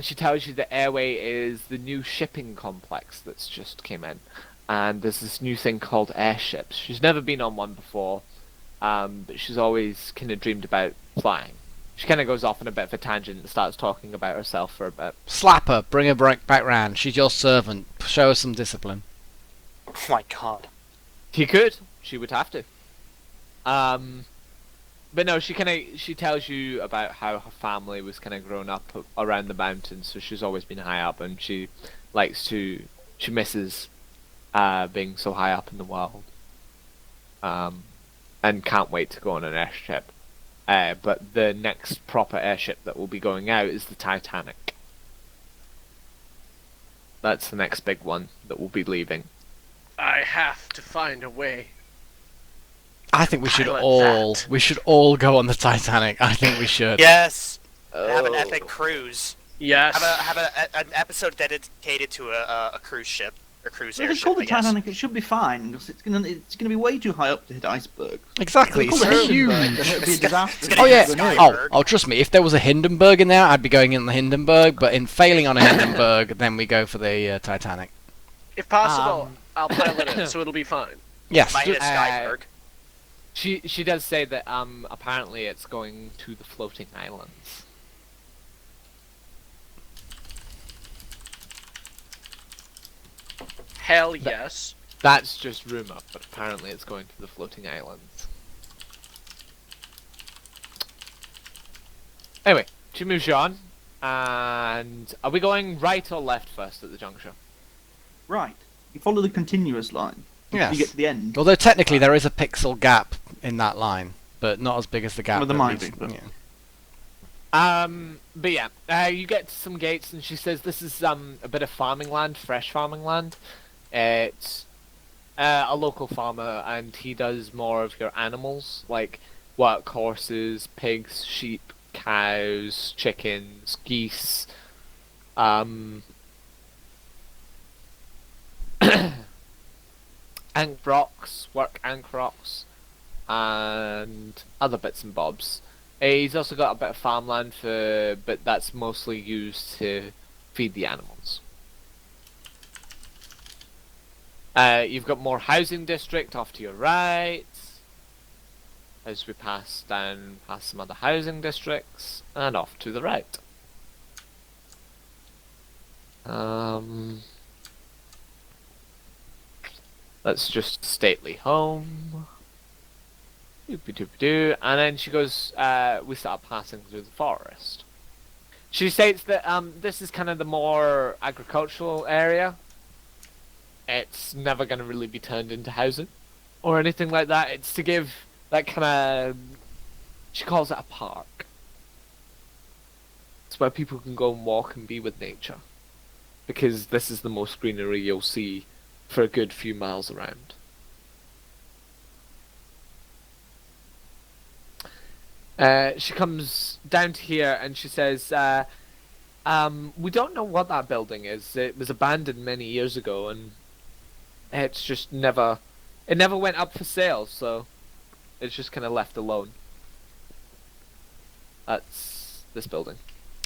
she tells you that Airway is the new shipping complex that's just came in. And there's this new thing called airships. She's never been on one before, but she's always kind of dreamed about flying. She kind of goes off on a bit of a tangent and starts talking about herself for a bit. Slap her. Bring her back round. She's your servant. Show her some discipline. Oh my god. She could. She would have to. But no, she tells you about how her family was kind of grown up around the mountains, so she's always been high up, and she misses being so high up in the world, and can't wait to go on an airship. But the next proper airship that will be going out is the Titanic. That's the next big one that will be leaving. I have to find a way. I think we should Pilot we should all go on the Titanic. I think we should. Yes! Have an epic cruise. Yes. Have an episode dedicated to a cruise ship. Or cruise If they airship, call I the guess. Titanic, it should be fine because it's gonna be way too high up to hit icebergs. Exactly, If they call it's it Hindenburg, huge. then it would be a It's gonna- disaster. it's gonna Oh yeah. hit Go near it. Skyberg. Oh, trust me. If there was a Hindenburg in there, I'd be going in the Hindenburg. But in failing on a Hindenburg, then we go for the Titanic. If possible, Um, I'll pilot it, so it'll be fine. Yes. Might hit a Skyberg. She does say that apparently it's going to the floating islands. Hell yes. That's just rumor, but apparently it's going to the floating islands. Anyway, she moves you on, and are we going right or left first at the juncture? Right. You follow the continuous line. Yes. You get to the end. Although technically there is a pixel gap in that line, but not as big as the gap. Well, there that might leads- be, but- yeah. But yeah, you get to some gates, and she says this is a bit of farming land, fresh farming land. It's a local farmer, and he does more of your animals, like work horses, pigs, sheep, cows, chickens, geese, ankh-rocks, work ankh-rocks, and other bits and bobs. He's also got a bit of farmland but that's mostly used to feed the animals. You've got more housing district off to your right, as we pass down past some other housing districts, and off to the right. That's just stately home. Doopy-doopy-doo. And then she goes, we start passing through the forest. She states that this is kind of the more agricultural area. It's never going to really be turned into housing or anything like that. It's to give that kind of... She calls it a park. It's where people can go and walk and be with nature. Because this is the most greenery you'll see for a good few miles around. She comes down to here and she says, we don't know what that building is. It was abandoned many years ago and it's just never went up for sale, so it's just kind of left alone. That's this building.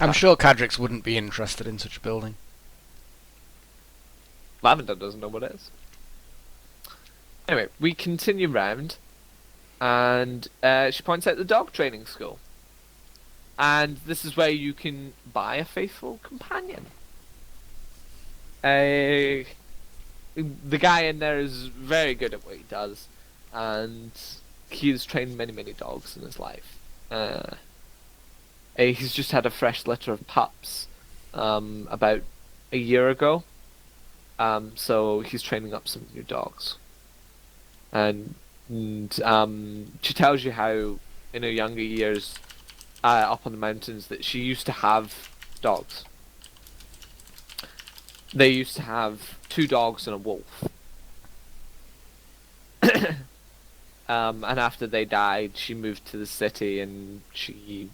I'm sure Cadrix wouldn't be interested in such a building. Lavender doesn't know what it is. Anyway, we continue round, and she points out the dog training school. And this is where you can buy a faithful companion. The guy in there is very good at what he does, and he's trained many, many dogs in his life. He's just had a fresh litter of pups about a year ago. So he's training up some new dogs. And she tells you how in her younger years up on the mountains that she used to have dogs. They used to have 2 dogs and a wolf. And after they died, she moved to the city and she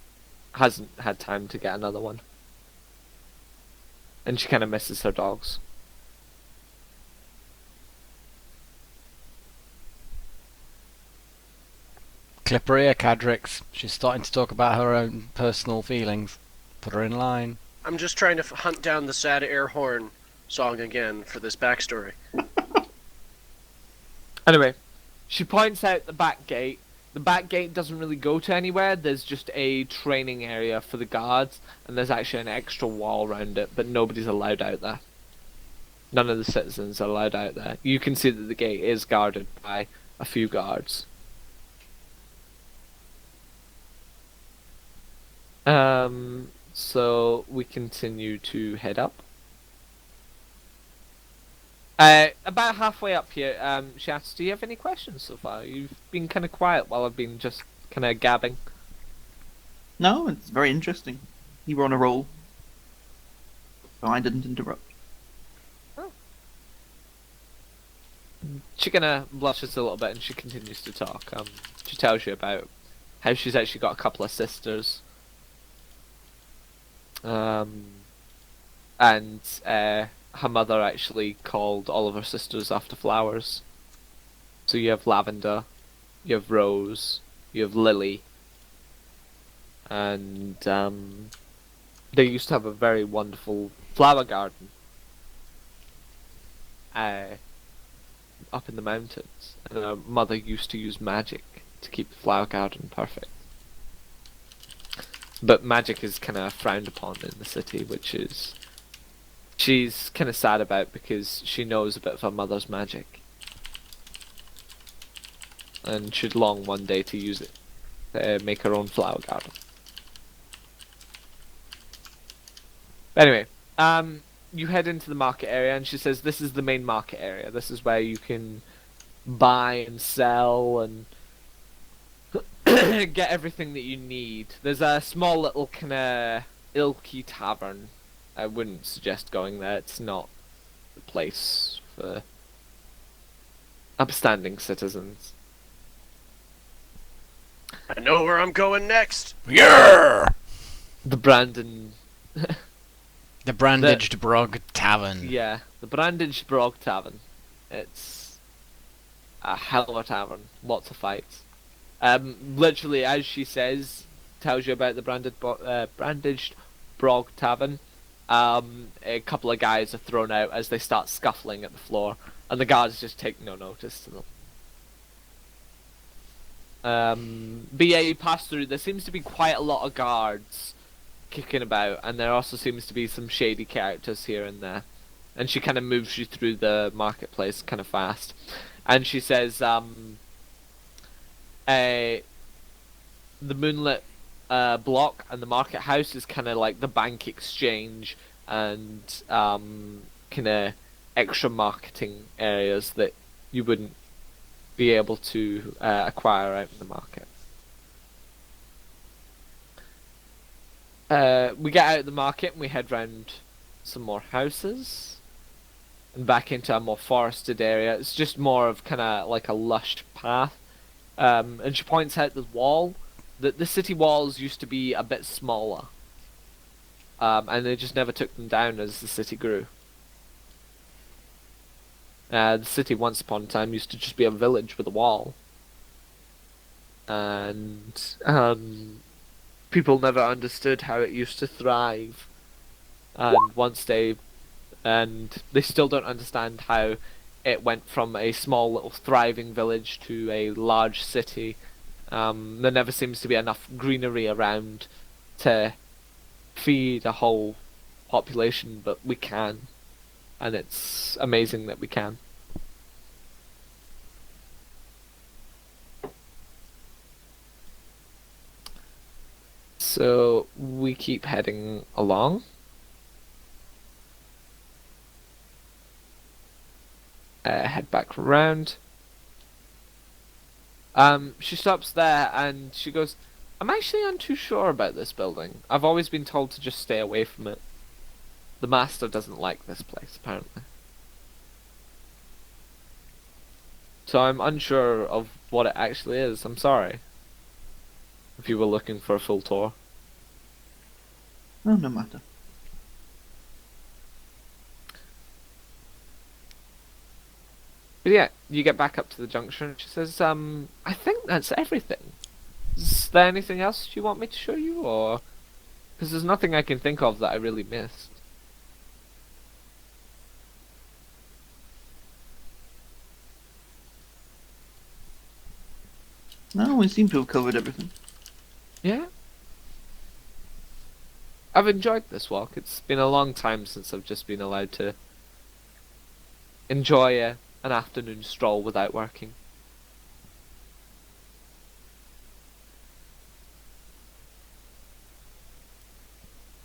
hasn't had time to get another one. And she kind of misses her dogs. Clipperia Cadrix. She's starting to talk about her own personal feelings. Put her in line. I'm just trying to hunt down the sad air horn song again for this backstory. Anyway, she points out the back gate. The back gate doesn't really go to anywhere. There's just a training area for the guards, and there's actually an extra wall around it, but nobody's allowed out there. None of the citizens are allowed out there. You can see that the gate is guarded by a few guards. So we continue to head up. About halfway up here, she asks, do you have any questions so far? You've been kind of quiet while I've been just kind of gabbing. No, it's very interesting. You were on a roll. So I didn't interrupt. She kind of blushes a little bit and she continues to talk. She tells you about how she's actually got a couple of sisters. And her mother actually called all of her sisters after flowers. So you have Lavender, you have Rose, you have Lily, and they used to have a very wonderful flower garden up in the mountains. And her mother used to use magic to keep the flower garden perfect. But magic is kind of frowned upon in the city, which is she's kind of sad about because she knows a bit of her mother's magic. And she'd long one day to use it to make her own flower garden. Anyway, you head into the market area, and she says this is the main market area. This is where you can buy and sell and get everything that you need. There's a small little kind of ilky tavern. I wouldn't suggest going there. It's not the place for upstanding citizens. I know where I'm going next. Yeah! The Brandon... The Brandaged Brog Tavern. Yeah, the Brandaged Brog Tavern. It's a hell of a tavern. Lots of fights. Literally, as she says, tells you about the Brandaged Brog Tavern. A couple of guys are thrown out as they start scuffling at the floor, and the guards just take no notice to them. But yeah, you pass through. There seems to be quite a lot of guards kicking about, and there also seems to be some shady characters here and there. And she kind of moves you through the marketplace kind of fast. And she says, the Moonlit block and the market house is kind of like the bank exchange and kind of extra marketing areas that you wouldn't be able to acquire out in the market. We get out of the market and we head round some more houses and back into a more forested area. It's just more of kind of like a lush path. And she points out the wall. The city walls used to be a bit smaller. And they just never took them down as the city grew. The city once upon a time used to just be a village with a wall. And people never understood how it used to thrive. And they still don't understand how it went from a small little thriving village to a large city. There never seems to be enough greenery around to feed a whole population, but we can. And it's amazing that we can. So we keep heading along. Head back round. She stops there and she goes, I'm actually too sure about this building. I've always been told to just stay away from it. The master doesn't like this place, apparently. So I'm unsure of what it actually is. I'm sorry. If you were looking for a full tour. Oh, no matter. But yeah, you get back up to the junction. She says, I think that's everything. Is there anything else you want me to show you, or... Because there's nothing I can think of that I really missed. No, we seem to have covered everything. Yeah? I've enjoyed this walk. It's been a long time since I've just been allowed to enjoy an afternoon stroll without working.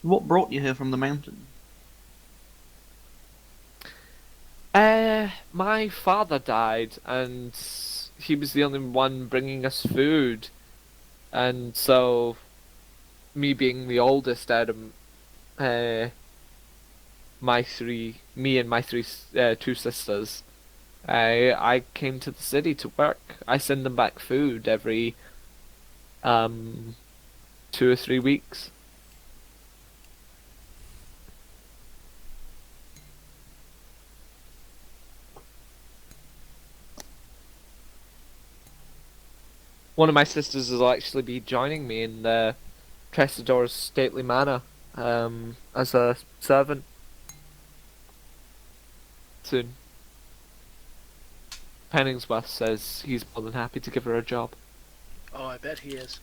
What brought you here from the mountain? My father died, and he was the only one bringing us food. And so, me being the oldest out of me and my two sisters, I came to the city to work. I send them back food every 2 or 3 weeks. One of my sisters will actually be joining me in the Tressador's stately manor as a servant soon. Penningsworth says he's more than happy to give her a job. Oh, I bet he is.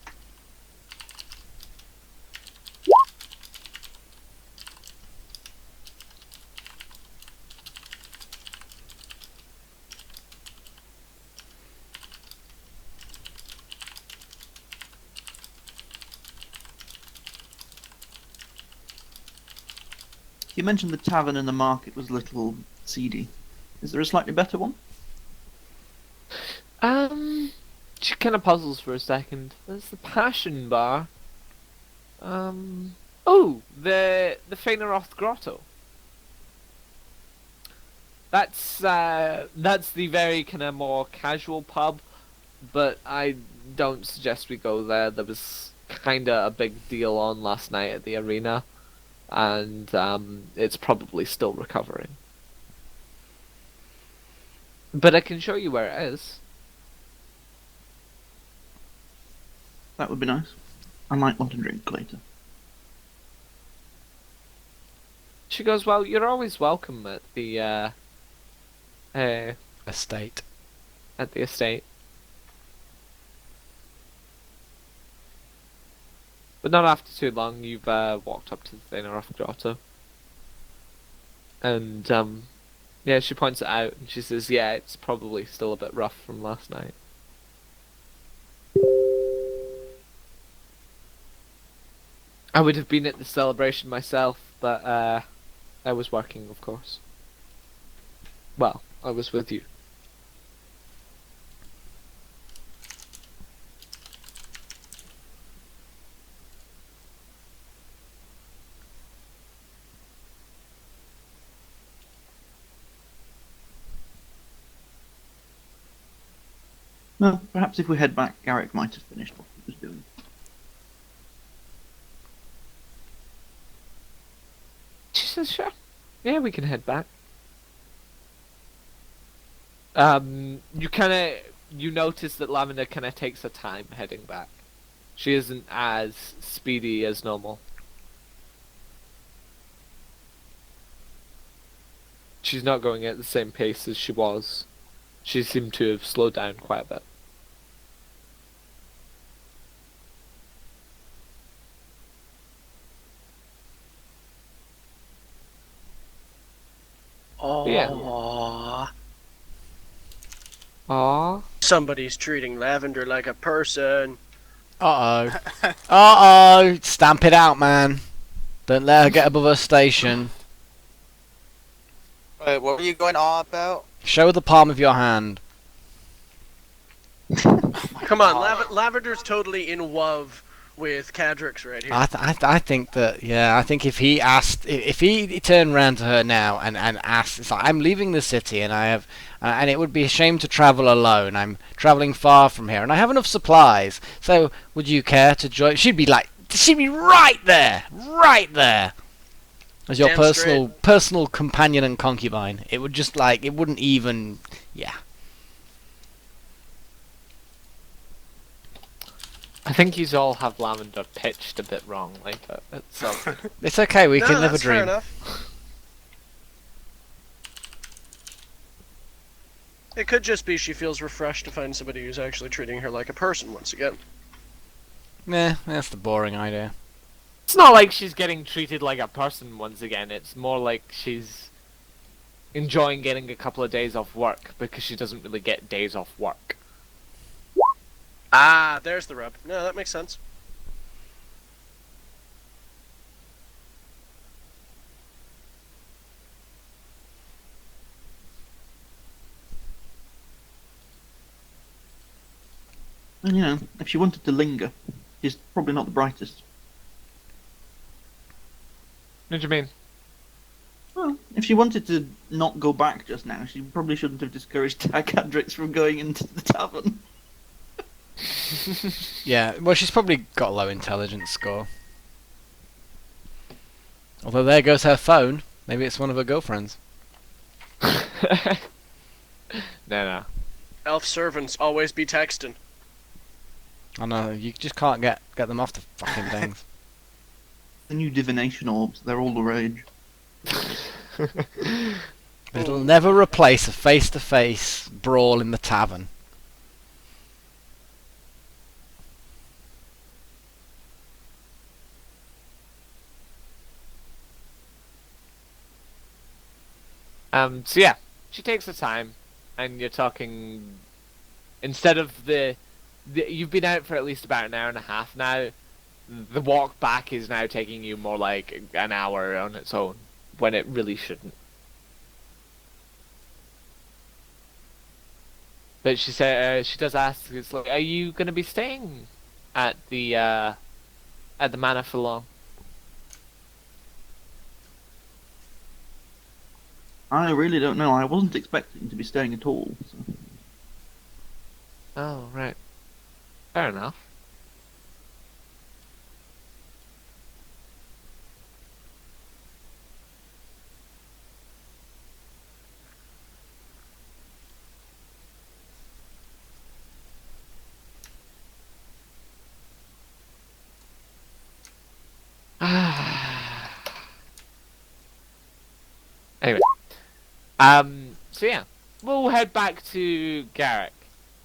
You mentioned the tavern and the market was a little seedy. Is there a slightly better one? She kind of puzzles for a second. There's the Passion Bar. Oh, the Fainaroth Grotto. That's the very kind of more casual pub, but I don't suggest we go there. There was kind of a big deal on last night at the arena, and it's probably still recovering. But I can show you where it is. That would be nice. I might want a drink later. She goes, well, you're always welcome at the Estate. at the estate. But not after too long, you've walked up to the Fainaroth Grotto. And, yeah, she points it out, and she says, yeah, it's probably still a bit rough from last night. I would have been at the celebration myself, but, I was working, of course. Well, I was with you. Well, perhaps if we head back, Garrick might have finished what he was doing. She says, sure. Yeah, we can head back. You notice that Lavender kind of takes her time heading back. She isn't as speedy as normal. She's not going at the same pace as she was. She seemed to have slowed down quite a bit. Oh, Yeah. Aww. Somebody's treating Lavender like a person. Uh-oh. Uh-oh! Stamp it out, man. Don't let her get above her station. Wait, what were you going on about? Show the palm of your hand. Come on, Lavender's totally in love with Cadrix right here. I think that, yeah, I think if he asked, if he turned around to her now and asked, it's like, I'm leaving the city and I have, and it would be a shame to travel alone. I'm traveling far from here and I have enough supplies. So, would you care to join? She'd be right there, as your Damn personal companion and concubine. It would just like, it wouldn't even, yeah. I think you all have Lavender pitched a bit wrongly, but it's It's okay, we can live a that's fair dream. enough. It could just be she feels refreshed to find somebody who's actually treating her like a person once again. Nah, that's the boring idea. It's not like she's getting treated like a person once again. It's more like she's enjoying getting a couple of days off work because she doesn't really get days off work. Ah, there's the rub. No, that makes sense. And, you know, if she wanted to linger, she's probably not the brightest. What do you mean? Well, if she wanted to not go back just now, she probably shouldn't have discouraged Cadrix from going into the tavern. Yeah, well, she's probably got a low intelligence score. Although there goes her phone. Maybe it's one of her girlfriends. No. Elf servants always be texting. I know, you just can't get them off the fucking things. The new divination orbs, they're all the rage. But it'll never replace a face-to-face brawl in the tavern. So yeah, she takes the time, and you're talking. Instead of you've been out for at least about an hour and a half now. The walk back is now taking you more like an hour on its own, when it really shouldn't. But she said she does ask, it's like, are you going to be staying at the manor for long? I really don't know. I wasn't expecting to be staying at all. So. Oh right, fair enough. Anyway, so yeah, we'll head back to Garrick.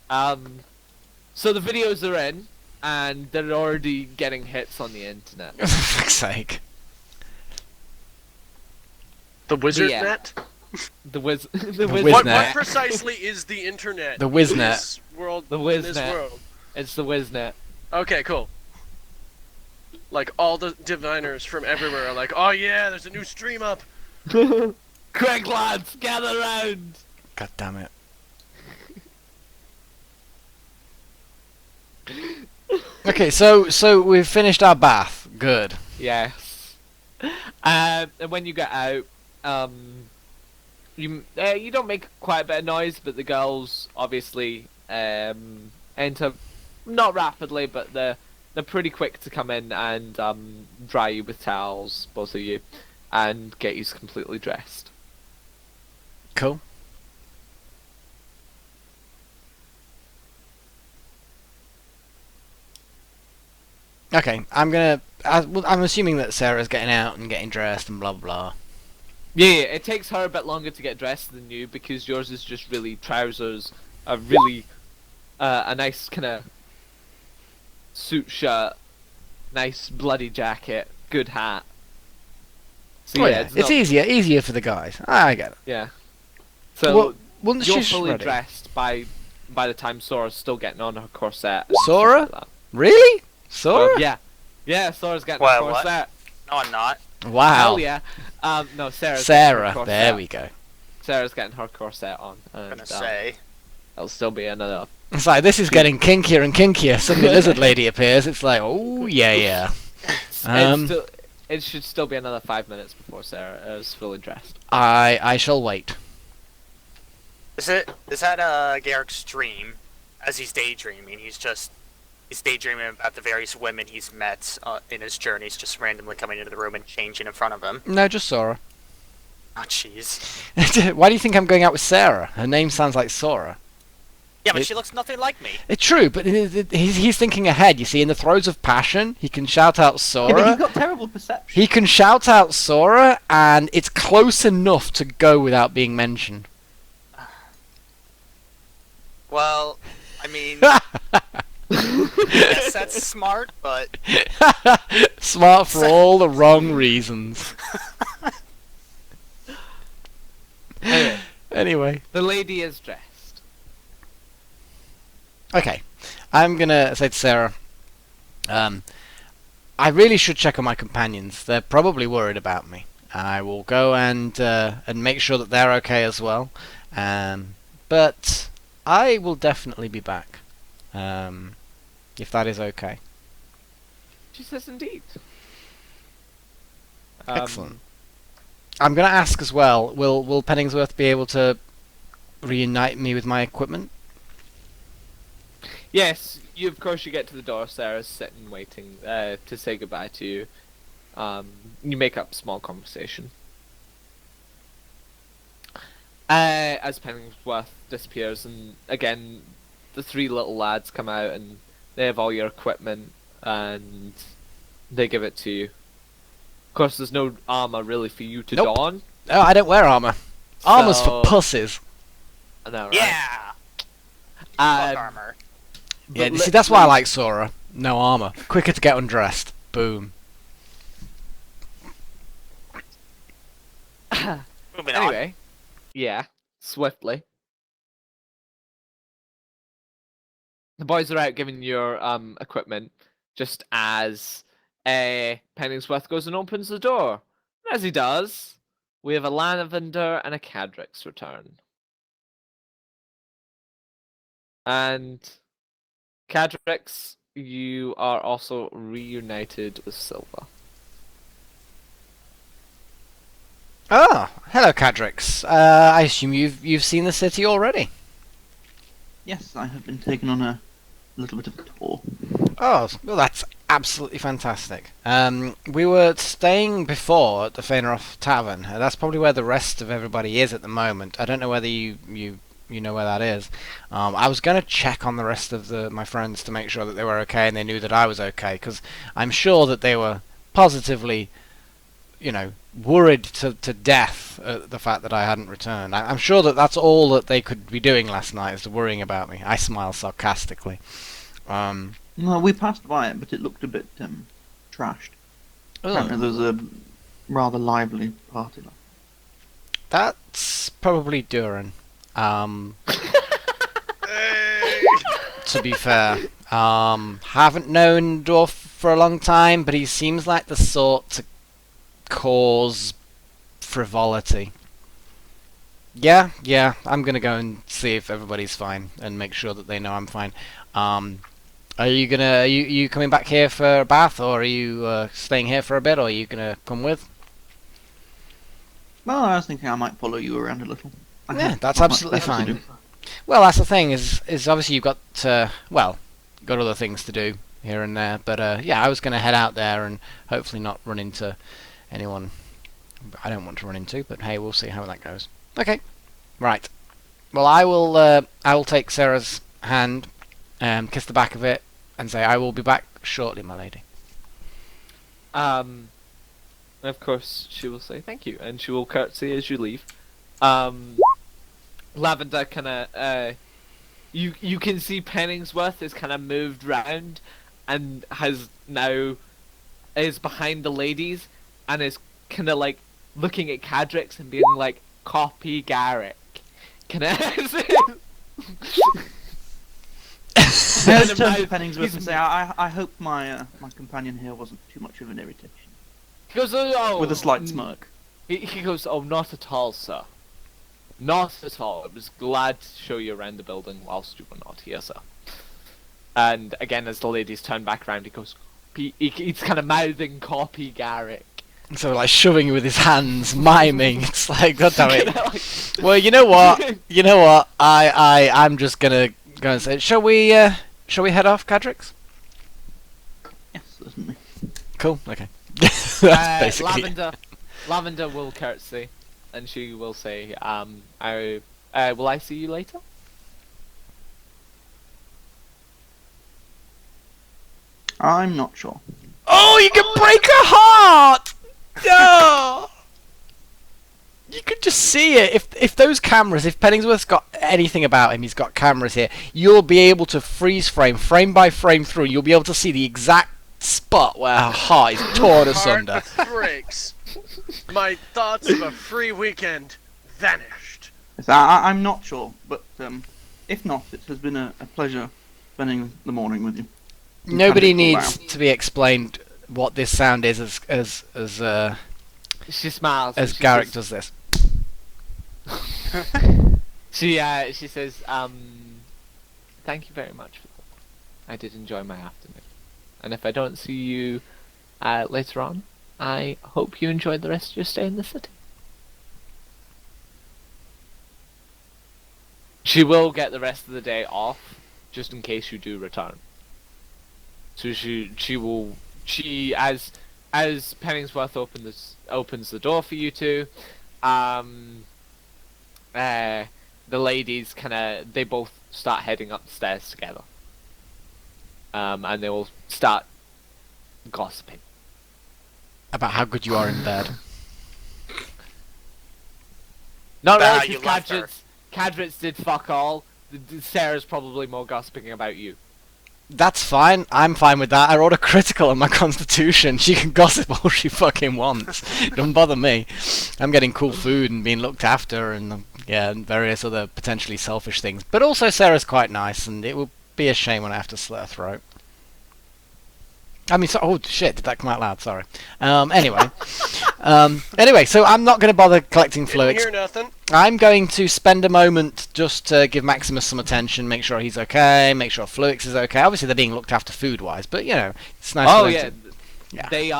So the videos are in, and they're already getting hits on the internet. For fuck's sake. The wizard Yeah. net? The Wiznet. What Wiznet. precisely is the internet? The in Wiznet. this world, The in this Wiznet. world? It's the Wiznet. Okay, cool. Like, all the diviners from everywhere are like, oh yeah, there's a new stream up! Quick lads, gather round! God damn it. Okay, so we've finished our bath. Good. Yes. And when you get out, you don't make quite a bit of noise, but the girls obviously enter not rapidly, but they're pretty quick to come in and dry you with towels, both of you, and get you completely dressed. Cool. Okay, I'm assuming that Sarah's getting out and getting dressed and blah blah blah. Yeah, it takes her a bit longer to get dressed than you because yours is just really trousers, a really a nice kind of suit shirt, nice bloody jacket, good hat. So Oh, yeah, yeah, it's not- easier for the guys. I get it. Yeah. So Well, once you're she's fully ready. dressed by the time Sora's still getting on her corset. and stuff Sora? like that. Really? So, Sora? yeah, Sora's getting What, her what? corset. No, I'm not. Wow. Hell yeah. No, Sarah's getting her Sarah, corset. there we go. Sarah's getting her corset on. I'm And, gonna say. it'll still be another. It's like, this is getting kinkier and kinkier. Suddenly Lizard Lady appears. It's like, oh, yeah. It should still be another 5 minutes before Sarah is fully dressed. I shall wait. Is that Garrick's dream? As he's daydreaming, he's daydreaming about the various women he's met in his journeys, just randomly coming into the room and changing in front of him. No, just Sora. Oh, jeez. Why do you think I'm going out with Sarah? Her name sounds like Sora. Yeah, but It- she looks nothing like me. It's true, but he's thinking ahead. You see, in the throes of passion, he can shout out Yeah, but Sora. he's got terrible perception. He can shout out Sora, and it's close enough to go without being mentioned. Well, I mean, yes, that's smart, but Smart for all the wrong reasons. Anyway. The lady is dressed. Okay, I'm gonna say to Sarah, I really should check on my companions. They're probably worried about me. I will go and make sure that they're okay as well. But I will definitely be back, if that is okay. She says indeed. Excellent. I'm gonna ask as well. Will Penningsworth be able to reunite me with my equipment? Yes, of course you get to the door. Sarah's sitting waiting to say goodbye to you. You make up small conversation. As Penningsworth disappears, and again, the three little lads come out and They have all your equipment, and they give it to you. Of course, there's no armor really for you to Nope. don. Oh, I don't wear armor. Armor's So- for pussies. I know, right? Yeah. Fuck Um, armor. Yeah, but see, that's why I like Sora. No armor. Quicker to get undressed. Boom. Moving on. Anyway, yeah, swiftly. The boys are out giving your equipment just as Penningsworth goes and opens the door. And as he does, we have a Lavender and a Cadrix return. And Cadrix, you are also reunited with Silva. Oh, hello, Cadrix. I assume you've seen the city already. Yes, I have been taken on a little bit of a tour. Oh, well, that's absolutely fantastic. We were staying before at the Fainroff Tavern. That's probably where the rest of everybody is at the moment. I don't know whether you know where that is. I was going to check on the rest of my friends to make sure that they were okay and they knew that I was okay, because I'm sure that they were positively, worried to death at the fact that I hadn't returned. I'm sure that that's all that they could be doing last night, is worrying about me. I smile sarcastically. Well, we passed by it, but it looked a bit trashed. Apparently there was a rather lively party. That's probably Duran. To be fair, haven't known Dwarf for a long time, but he seems like the sort to cause frivolity. Yeah, I'm gonna go and see if everybody's fine and make sure that they know I'm fine. Are you coming back here for a bath, or are you staying here for a bit, or are you gonna come with? Well, I was thinking I might follow you around a little. I Yeah, have that's not much absolutely better to fine. do. Well, that's the thing, is obviously you've got got other things to do here and there, but yeah, I was going to head out there and hopefully not run into anyone I don't want to run into, but hey, we'll see how that goes. Okay, right. Well, I will take Sarah's hand, kiss the back of it, and say, I will be back shortly, my lady. Of course, she will say thank you, and she will curtsy as you leave. Lavender kind of, you can see Penningsworth is kind of moved round, and is behind the ladies, and is kind of like looking at Cadrix and being like, copy Garrick. Can I? I just turned to Penningsworth and say, I hope my companion here wasn't too much of an irritation. He goes, oh, With a slight smirk. He goes, oh, not at all, sir. Not at all. I was glad to show you around the building whilst you were not here, sir. And again, as the ladies turn back around, he goes, he's kind of mouthing copy Garrick. So, like, shoving you with his hands, miming. It's like, God damn it. Well, you know what? I'm just gonna go and say, shall we head off, Cadrix? Yes, certainly. Cool, okay. That's basically it. Lavender will curtsy, and she will say, will I see you later? I'm not sure. Oh, you can break her heart! No! You could just see it. If those cameras, if Penningsworth's got anything about him, he's got cameras here, you'll be able to freeze frame by frame through, you'll be able to see the exact spot where her heart is torn asunder. Heart breaks. My thoughts of a free weekend vanished. Yes, I'm not sure, but if not, it has been a pleasure spending the morning with you. Nobody Kind of cool needs to be explained what this sound is as She smiles. and she Garrick says- does this. She says, thank you very much for that. I did enjoy my afternoon. And if I don't see you later on, I hope you enjoyed the rest of your stay in the city. She will get the rest of the day off, just in case you do return. So as Penningsworth opens the door for you two, the ladies they both start heading up the stairs together. and they will start gossiping. About how good you are in bed. Not About how really, you left her. because Cadrits did fuck all. Sarah's probably more gossiping about you. That's fine. I'm fine with that. I rolled a critical on my constitution. She can gossip all she fucking wants. Don't bother me. I'm getting cool food and being looked after and and various other potentially selfish things. But also Sarah's quite nice and it will be a shame when I have to slit her throat. I mean, oh shit, did that come out loud? Sorry. Anyway. Anyway, so I'm not going to bother collecting Didn't fluids. hear nothing. I'm going to spend a moment just to give Maximus some attention, make sure he's okay, make sure Fluix is okay. Obviously, they're being looked after food-wise, but you know, it's nice. Oh for yeah. them Yeah. They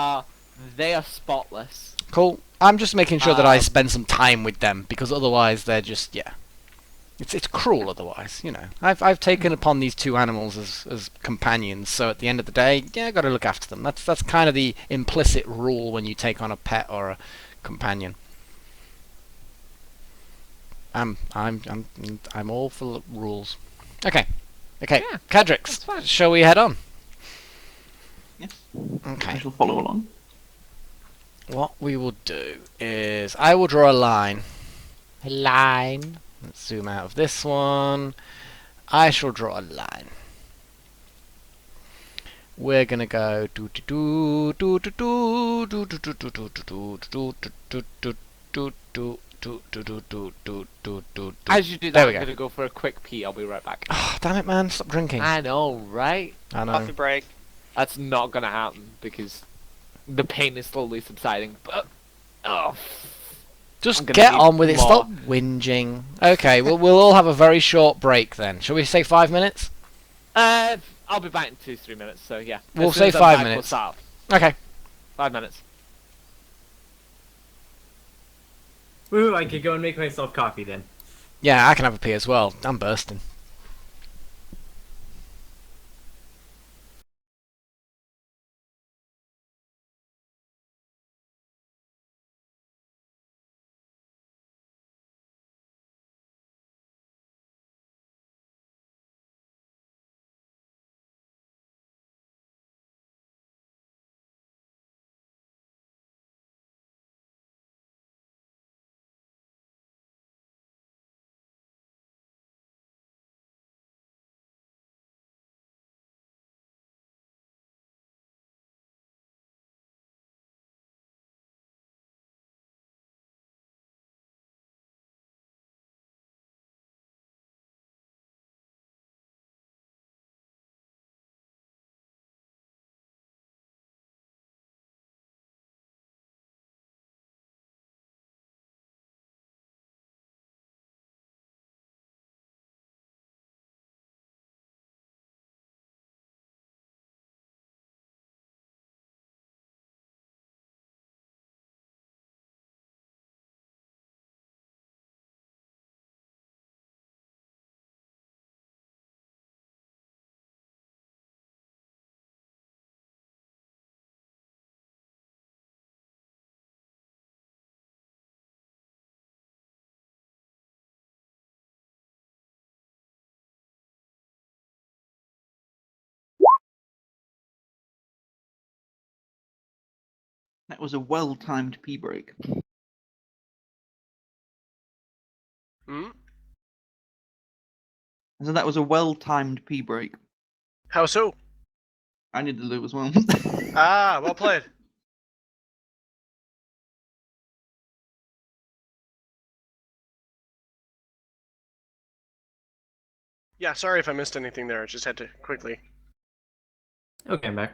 are spotless. Cool. I'm just making sure that I spend some time with them because otherwise they're just it's cruel otherwise. You know, I've taken upon these two animals as companions, so at the end of the day, I got to look after them. That's kind of the implicit rule when you take on a pet or a companion. I'm all for rules. Okay. Yeah, Cadrix, that's fine. shall we head on? Yes. I Okay. shall follow along. What we will do is I will draw a line. A line. Let's zoom out of this one. I shall draw a line. We're gonna go do do do do do do do do do do do do do do do do. As you do There that, we I'm go. gonna go for a quick pee. I'll be right back. Oh, damn it, man! Stop drinking. I know, right? I know. Coffee break. That's not gonna happen because the pain is slowly subsiding. But I'm Just gonna get need on with it. more. Stop whinging. Okay, we'll all have a very short break then. Shall we say 5 minutes? I'll be back in 2-3 minutes. So yeah, We'll As soon say as I'm 5 back, We'll minutes. start. Okay. 5 minutes. Woo, I could go and make myself coffee then. Yeah, I can have a pee as well. I'm bursting. That was a well-timed pee break. Hmm? So that was a well-timed pee break. How so? I need to do as well. Ah, well played. Yeah, sorry if I missed anything there. I just had to quickly. Okay, I'm back.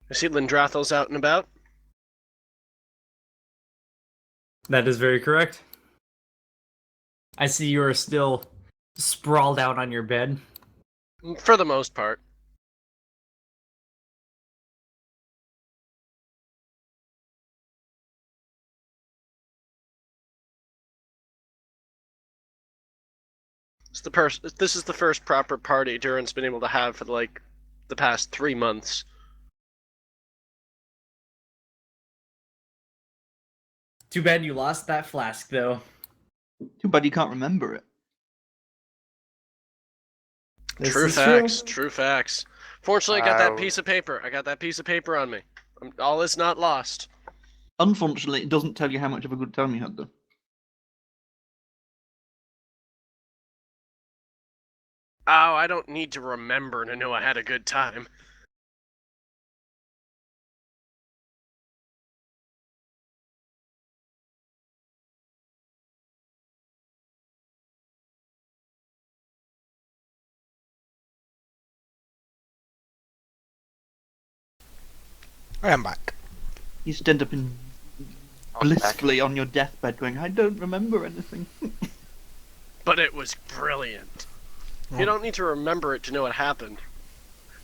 I see Lindrathel's out and about. That is very correct. I see you are still sprawled out on your bed. For the most part. This is the first proper party Duran's been able to have for like the past 3 months. Too bad you lost that flask, though. Too bad you can't remember it. This True is facts. true. True facts. Fortunately, I got that Uh, piece of paper. I got that piece of paper on me. All is not lost. Unfortunately, it doesn't tell you how much of a good time you had, though. Oh, I don't need to remember to know I had a good time. I am back. You just end up in blissfully on your deathbed going, I don't remember anything. But it was brilliant. You don't need to remember it to know what happened.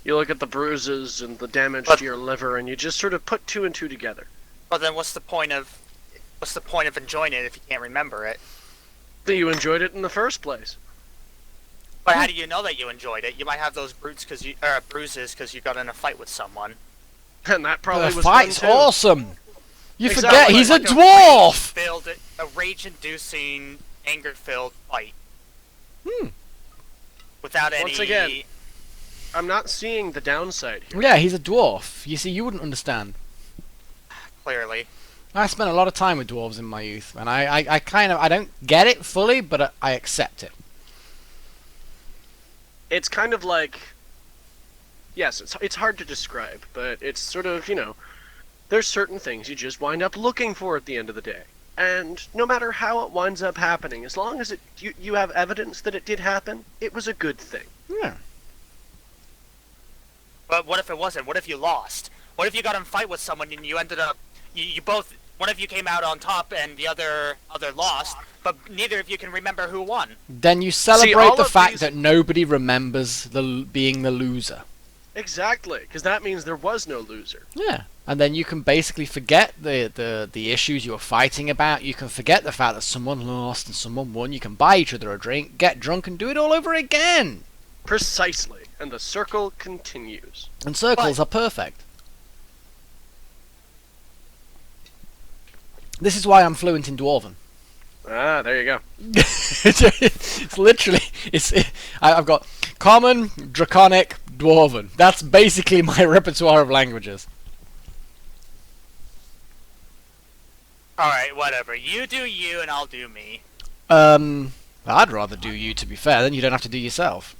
You look at the bruises and the damage But- to your liver, and you just sort of put two and two together. But then what's the point of enjoying it if you can't remember it? That you enjoyed it in the first place. But how do you know that you enjoyed it? You might have those bruises because you got in a fight with someone. And that probably The was fight's fun too. awesome! You Exactly. forget he's a Like dwarf! A rage-inducing, anger-filled fight. Without any. Once again, I'm not seeing the downside here. Yeah, he's a dwarf. You see, you wouldn't understand. Clearly. I spent a lot of time with dwarves in my youth, and I kind of, I don't get it fully, but I accept it. It's kind of like, yes, it's hard to describe, but it's sort of, there's certain things you just wind up looking for at the end of the day. And no matter how it winds up happening, as long as you have evidence that it did happen, it was a good thing. Yeah. But what if it wasn't? What if you lost? What if you got in a fight with someone and you ended up, you both, one of you came out on top and the other lost, but neither of you can remember who won. Then you celebrate all the of fact these- that nobody remembers being the loser. Exactly, because that means there was no loser. Yeah. And then you can basically forget the issues you were fighting about. You can forget the fact that someone lost and someone won. You can buy each other a drink, get drunk, and do it all over again. Precisely, and the circle continues. And circles are perfect. This is why I'm fluent in Dwarven. Ah, there you go. It's literally, I've got Common, Draconic, Dwarven. That's basically my repertoire of languages. Alright, whatever. You do you and I'll do me. I'd rather do you, to be fair, then you don't have to do yourself.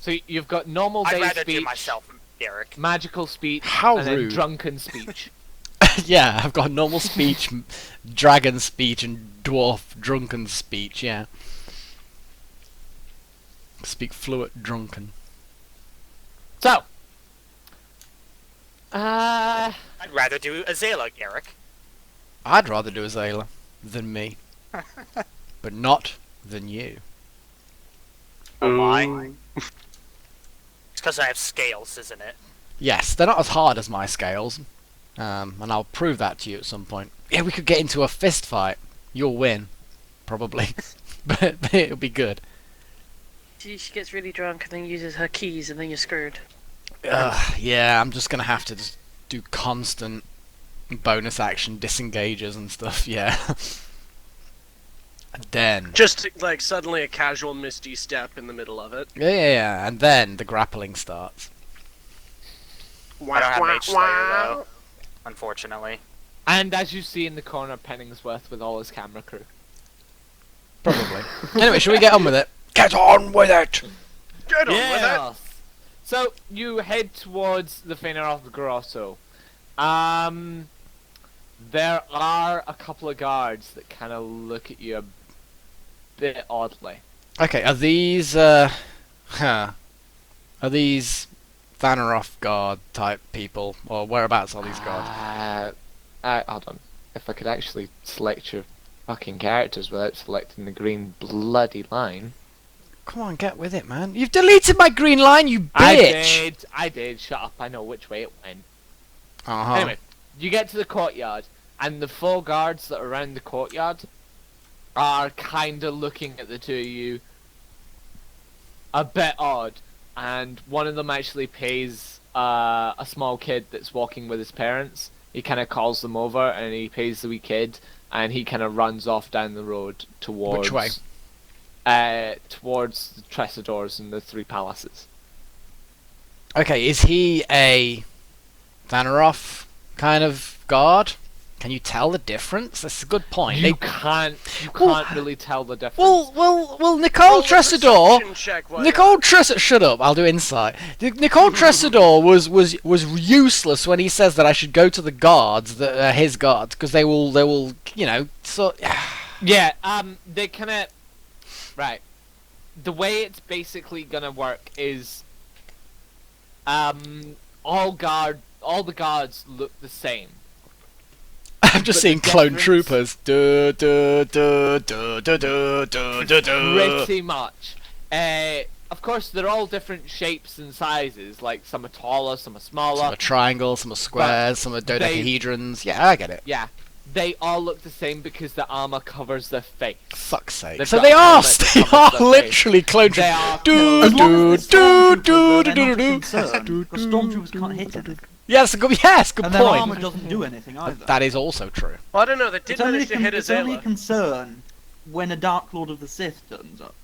So you've got normal I'd day rather speech, do myself, Garrick. magical speech, How and then rude. drunken speech. Yeah, I've got normal speech, dragon speech, and dwarf drunken speech, yeah. Speak fluent drunken. So, I'd rather do Azela, Garrick. I'd rather do Azala than me. But not than you. Oh my. It's because I have scales, isn't it? Yes, they're not as hard as my scales. And I'll prove that to you at some point. Yeah, we could get into a fist fight. You'll win. Probably. But it'll be good. She gets really drunk and then uses her keys and then you're screwed. Yeah, I'm just gonna have to just do constant bonus action disengages and stuff, yeah. And then... Just like suddenly a casual misty step in the middle of it. Yeah, and then the grappling starts. I don't have Mage Slayer, though. Unfortunately. and as you see in the corner, Penningsworth with all his camera crew. Probably. Anyway, shall we get on with it? Get on with it! Get on with it! So you head towards the Fener of the Grosso. There are a couple of guards that kind of look at you a bit oddly. Okay, are these, Are these Thanaroth guard type people? Or whereabouts are these guards? Hold on. If I could actually select your fucking characters without selecting the green bloody line. Come on, get with it, man. You've deleted my green line, you bitch! I did. Shut up. I know which way it went. Uh-huh. Anyway, you get to the courtyard, and the 4 guards that are around the courtyard are kind of looking at the two of you a bit odd. And one of them actually pays a small kid that's walking with his parents. He kind of calls them over, and he pays the wee kid and he kind of runs off down the road towards. Which way? Towards the Tressadors and the Three Palaces. Okay, is he a Vanaroff kind of guard? Can you tell the difference? That's a good point. You can't really tell the difference. Well, Nicole Tressador. Perception check, why Nicole not? Tressador, shut up! I'll do insight. Nicole Tressador was useless when he says that I should go to the guards, his guards, because they will, so. Yeah, they kind of. Right. The way it's basically gonna work is, all the guards look the same. I'm just But seeing the clone difference- troopers. Pretty Pretty much. Of course, they're all different shapes and sizes. Like some are taller, some are smaller. Some are triangles, some are squares, some are they- dodecahedrons. Yeah, I get it. Yeah, they all look the same because the armor covers their face. Fuck's sake. They've So got they are, helmets that they covers are their face. literally clone They are troopers. As long as they're stormtroopers, Do, they're do, not a do, concern, do, because stormtroopers can't hit anything. Yes, good And their armor point. doesn't do anything either. That is also true. Well, I don't know. They did It's only, manage to hit it's only a Azela. concern when a Dark Lord of the Sith turns up.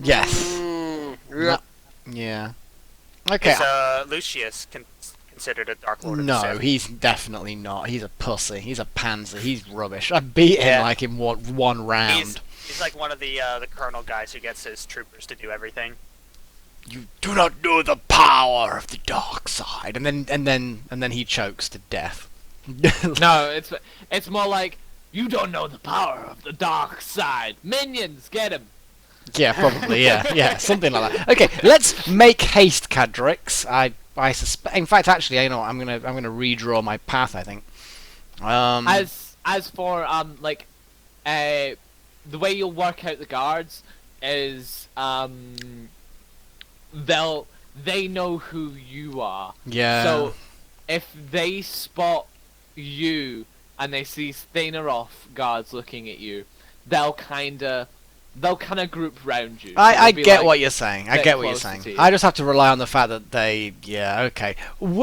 Yes. Yeah. Yeah. Okay. Is Lucius considered a Dark Lord of the No, Sith? he's definitely not. He's a pussy. He's a pansy. He's rubbish. I beat him Yeah. like in one round. He's like one of the colonel guys who gets his troopers to do everything. You do not know the power of the dark side, and then he chokes to death. No, it's more like you don't know the power of the dark side. Minions, get him. Yeah, probably. Yeah, something like that. Okay, let's make haste, Cadrix. I suspect. In fact, actually, you know what? I'm gonna redraw my path. I think. As for the way you'll work out the guards is they know who you are. Yeah. So if they spot you and they see Sthaneroff guards looking at you, they'll kind of group round you. I They'll be get like, what you're saying. I bit get what you're closer saying. to you. I just have to rely on the fact that they. Yeah. Okay.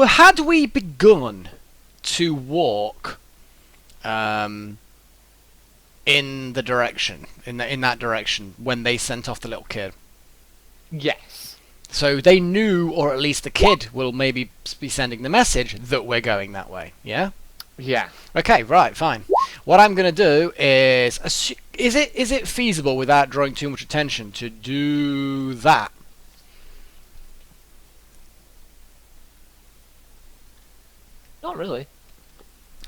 Had we begun to walk, in the direction in that direction when they sent off the little kid? Yes. So they knew, or at least the kid will maybe be sending the message that we're going that way. Yeah. Yeah. Okay. Right. Fine. What I'm gonna do is is it feasible without drawing too much attention to do that? Not really.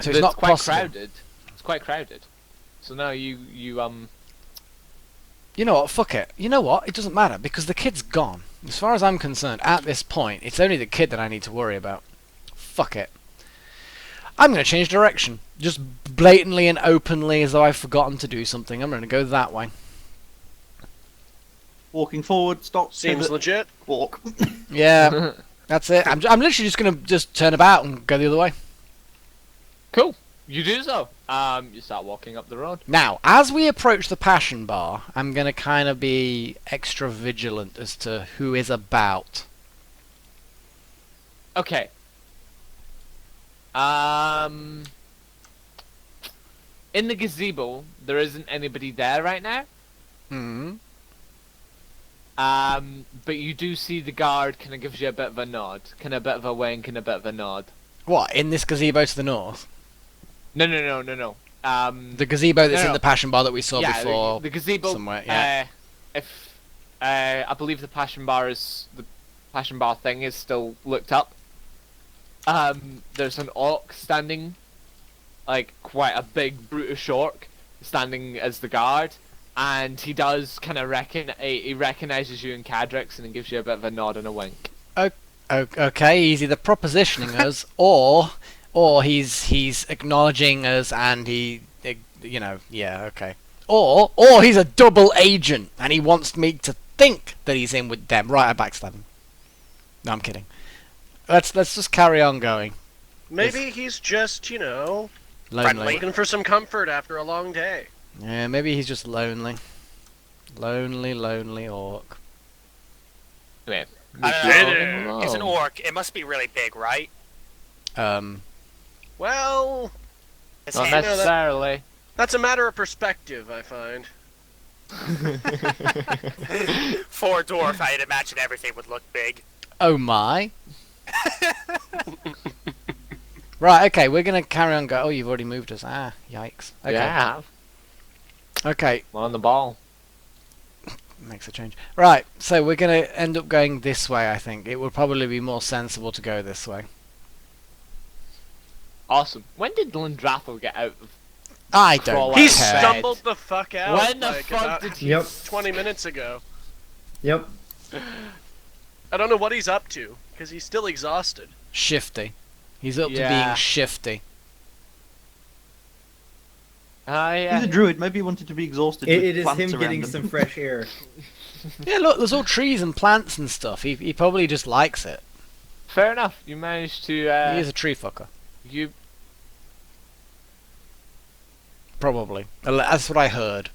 So it's not quite possible. crowded. It's quite crowded. So now you You know what? Fuck it. You know what? It doesn't matter because the kid's gone. As far as I'm concerned, at this point, it's only the kid that I need to worry about. Fuck it. I'm going to change direction. Just blatantly and openly as though I've forgotten to do something. I'm going to go that way. Walking forward, stop, Seems pivot, legit. walk. Yeah, that's it. I'm literally just going to just turn about and go the other way. cool. You do so. You start walking up the road. Now, as we approach the Passion Bar, I'm going to kind of be extra vigilant as to who is about. Okay. In the gazebo, there isn't anybody there right now. Hmm. But you do see the guard kind of gives you a bit of a nod, kind of a bit of a wink and a bit of a nod. What, in this gazebo to the north? No. The gazebo that's No, in no. the Passion Bar that we saw Yeah, before. the gazebo. somewhere, yeah. If I believe the Passion Bar thing is still looked up. There's an orc standing, like quite a big brutish orc, standing as the guard, and he does kind of he recognizes you in Cadrix and he gives you a bit of a nod and a wink. Okay, he's either propositioning us or he's acknowledging us and okay. Or he's a double agent and he wants me to think that he's in with them. Right, I backstab him. No, I'm kidding. Let's just carry on going. Maybe he's just, Lonely. Friendly. looking for some comfort after a long day. Yeah, maybe he's just lonely. Lonely orc. Anyway, It's an orc. It must be really big, right? Well, His not hand- know that- necessarily. That's a matter of perspective, I find. For a dwarf, I'd imagine everything would look big. Oh my. Right, okay, we're gonna carry on go. Oh, you've already moved us. Ah, yikes. Okay. Yeah. Okay, I'm on the ball. makes a change. Right, so we're gonna end up going this way, I think. It would probably be more sensible to go this way. Awesome. When did Lindrathel get out of... I don't Crawl care. He out of bed? stumbled the fuck out When the like fuck about did he... Yep. 20 minutes ago. Yep. I don't know what he's up to, because he's still exhausted. Shifty. He's up to being Yeah. shifty. Yeah. He's a druid. Maybe he wanted to be exhausted. It, with it is plants him around getting him. some fresh air. Yeah, look, there's all trees and plants and stuff. He probably just likes it. Fair enough. You managed to... He is a tree fucker. You... Probably. That's what I heard.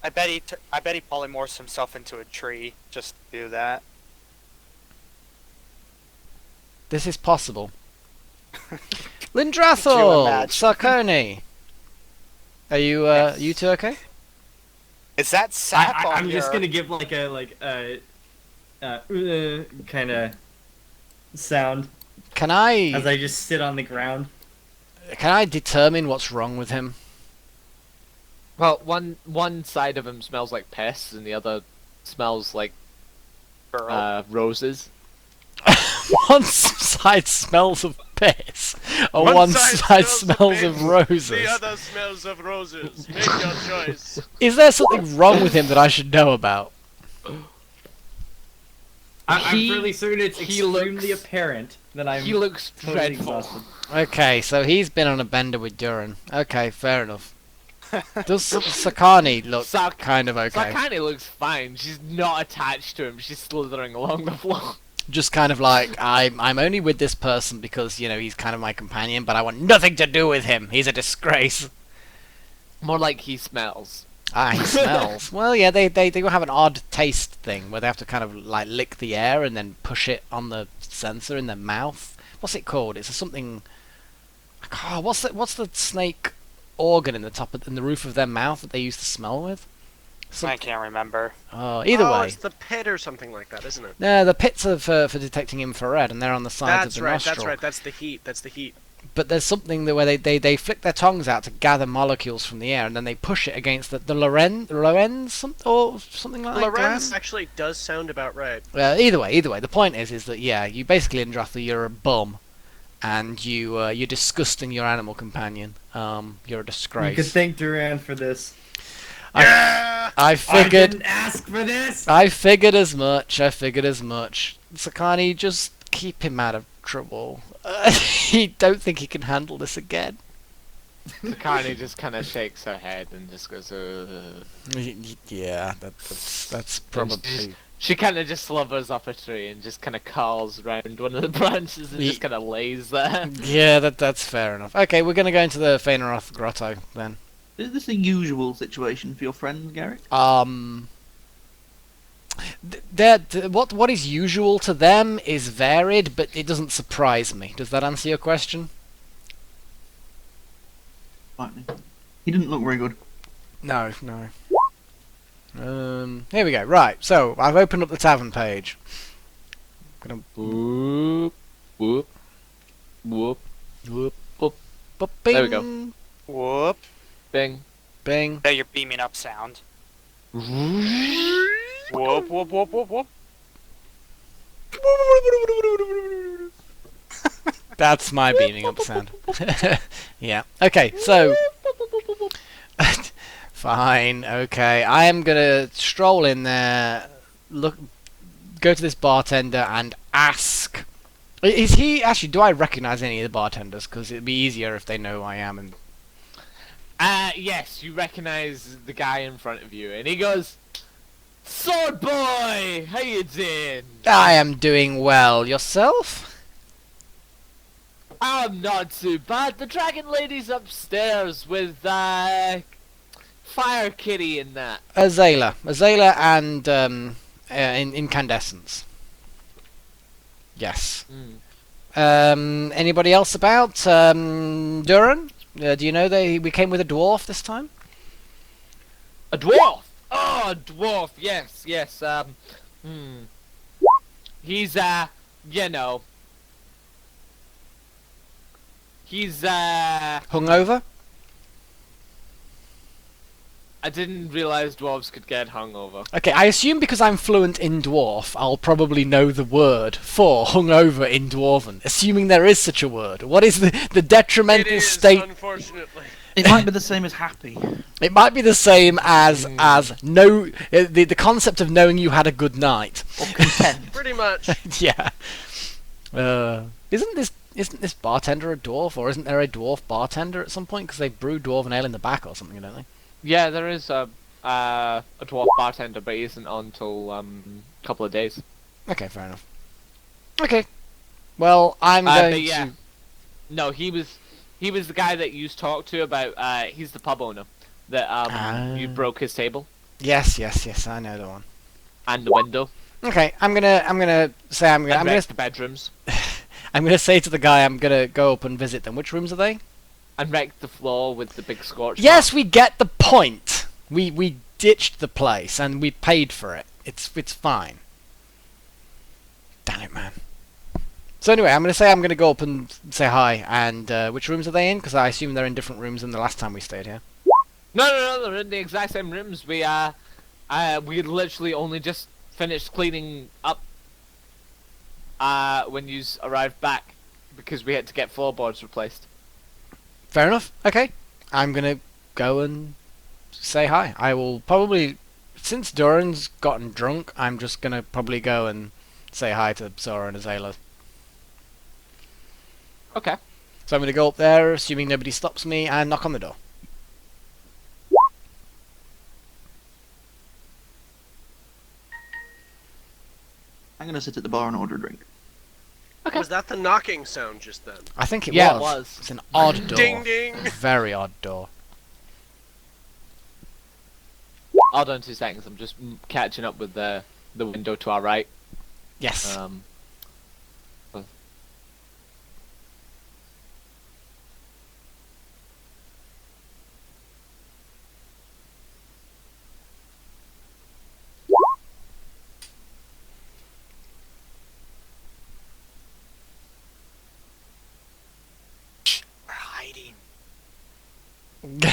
I bet he polymorphs himself into a tree just to do that. This is possible. Could you Lindrathel! imagine? Sarkoni! Are you, you two okay? Is that sap on I'm just your- gonna give like a kind of sound Can as I I just sit on the ground. determine what's wrong with him? Well, one side of him smells like piss, and the other smells like Burrow? roses. One side smells of piss, or one side smells of roses. The other smells of roses. Make your choice. Is there something wrong with him that I should know about? I'm He- fairly certain it's he extremely looks- apparent that I'm He looks totally dreadful. exhausted. Okay, so he's been on a bender with Duran. Okay, fair enough. Does Sakani look Sak- kind of okay? Sakani looks fine. She's not attached to him. She's slithering along the floor. Just kind of like, I'm only with this person because, you know, he's kind of my companion, but I want nothing to do with him. He's a disgrace. More like he smells. Ah, he smells. Well, yeah, they have an odd taste thing where they have to kind of like lick the air and then push it on the sensor in their mouth. What's it called? It's something. Oh, what's the snake organ in the roof of their mouth that they use to smell with? I can't remember. Oh, either Oh, way. it's the pit or something like that, isn't it? No, the pits are for detecting infrared, and they're on the sides That's of the right. nostril. That's right. That's the heat. That's the heat. But there's something that where they flick their tongues out to gather molecules from the air, and then they push it against the Lorenz or something like that. Lorenz actually does sound about right. Either way, the point is that yeah, you basically in Drathel you're a bum, and you're disgusting your animal companion. You're a You disgrace. could thank Duran for this. I I figured. didn't ask for this. I figured as much. Sakani, just keep him out of trouble. He don't think he can handle this again. Sakani just kind of shakes her head and just goes, Yeah, that's probably. She kind of just slobbers off a tree and just kind of curls around one of the branches and just kind of lays there. Yeah, that's fair enough. Okay, we're gonna go into the Fainaroth Grotto then. Is this a usual situation for your friends, Garrick? What is usual to them is varied, but it doesn't surprise me. Does that answer your question? Slightly. He didn't look very good. No. Here we go. Right, so I've opened up the tavern page. Gonna Whoop, whoop, whoop, whoop, whoop, boop, There we go. bing, Whoop. bing. Bing. Now you're beaming up sound. Whoop, whoop, whoop, whoop, whoop. That's my beaming up sound. Yeah. Okay, so fine. Okay, I am gonna stroll in there, go to this bartender and ask. Is he actually? Do I recognise any of the bartenders? Because it'd be easier if they know who I am. And Yes, you recognize the guy in front of you, and he goes, "Sword boy, how you doing?" I am doing well. Yourself? I'm not too bad. The dragon lady's upstairs with Fire Kitty and that. Azala and incandescence. Yes. Mm. Anybody else about? Duran? Do you know we came with a dwarf this time? A dwarf. Oh, a dwarf. Yes, yes. He's you know, he's Hungover? I didn't realize dwarves could get hungover. Okay, I assume because I'm fluent in dwarf, I'll probably know the word for hungover in dwarven, assuming there is such a word. What is the detrimental It is, state? unfortunately. It might be the same as happy. It might be the same as no the concept of knowing you had a good night. Or content. Pretty much. Yeah. Isn't this bartender a dwarf, or isn't there a dwarf bartender at some point? Because they brew dwarven ale in the back or something, don't they? Yeah, there is a dwarf bartender, but he isn't on until a couple of days. Okay, fair enough. Okay. Well, I'm going but yeah. to. No, he was the guy that you talked to about. He's the pub owner that you broke his table Yes, I know the one. and the window Okay, I'm gonna say and wrecked the bedrooms I'm gonna say to the guy I'm gonna go up and visit them. Which rooms are they? and wrecked the floor with the big scorch. Yes, we get the point. We ditched the place and we paid for it. It's fine. Damn it, man. So anyway, I'm gonna go up and say hi. And which rooms are they in? Because I assume they're in different rooms than the last time we stayed here. No, they're in the exact same rooms. We literally only just finished cleaning up when you arrived back because we had to get floorboards replaced. Fair enough. Okay, I'm gonna go and say hi. I will probably, since Duran's gotten drunk, I'm just gonna probably go and say hi to Sora and Azayla. Okay. So I'm gonna go up there, assuming nobody stops me, and knock on the door. I'm gonna sit at the bar and order a drink. Okay. Was that the knocking sound just then? I think it Yeah, was. it was. It's an odd door. Ding ding! Very odd door. Hold on 2 seconds. I'm just catching up with the window to our right. Yes. We're hiding. Do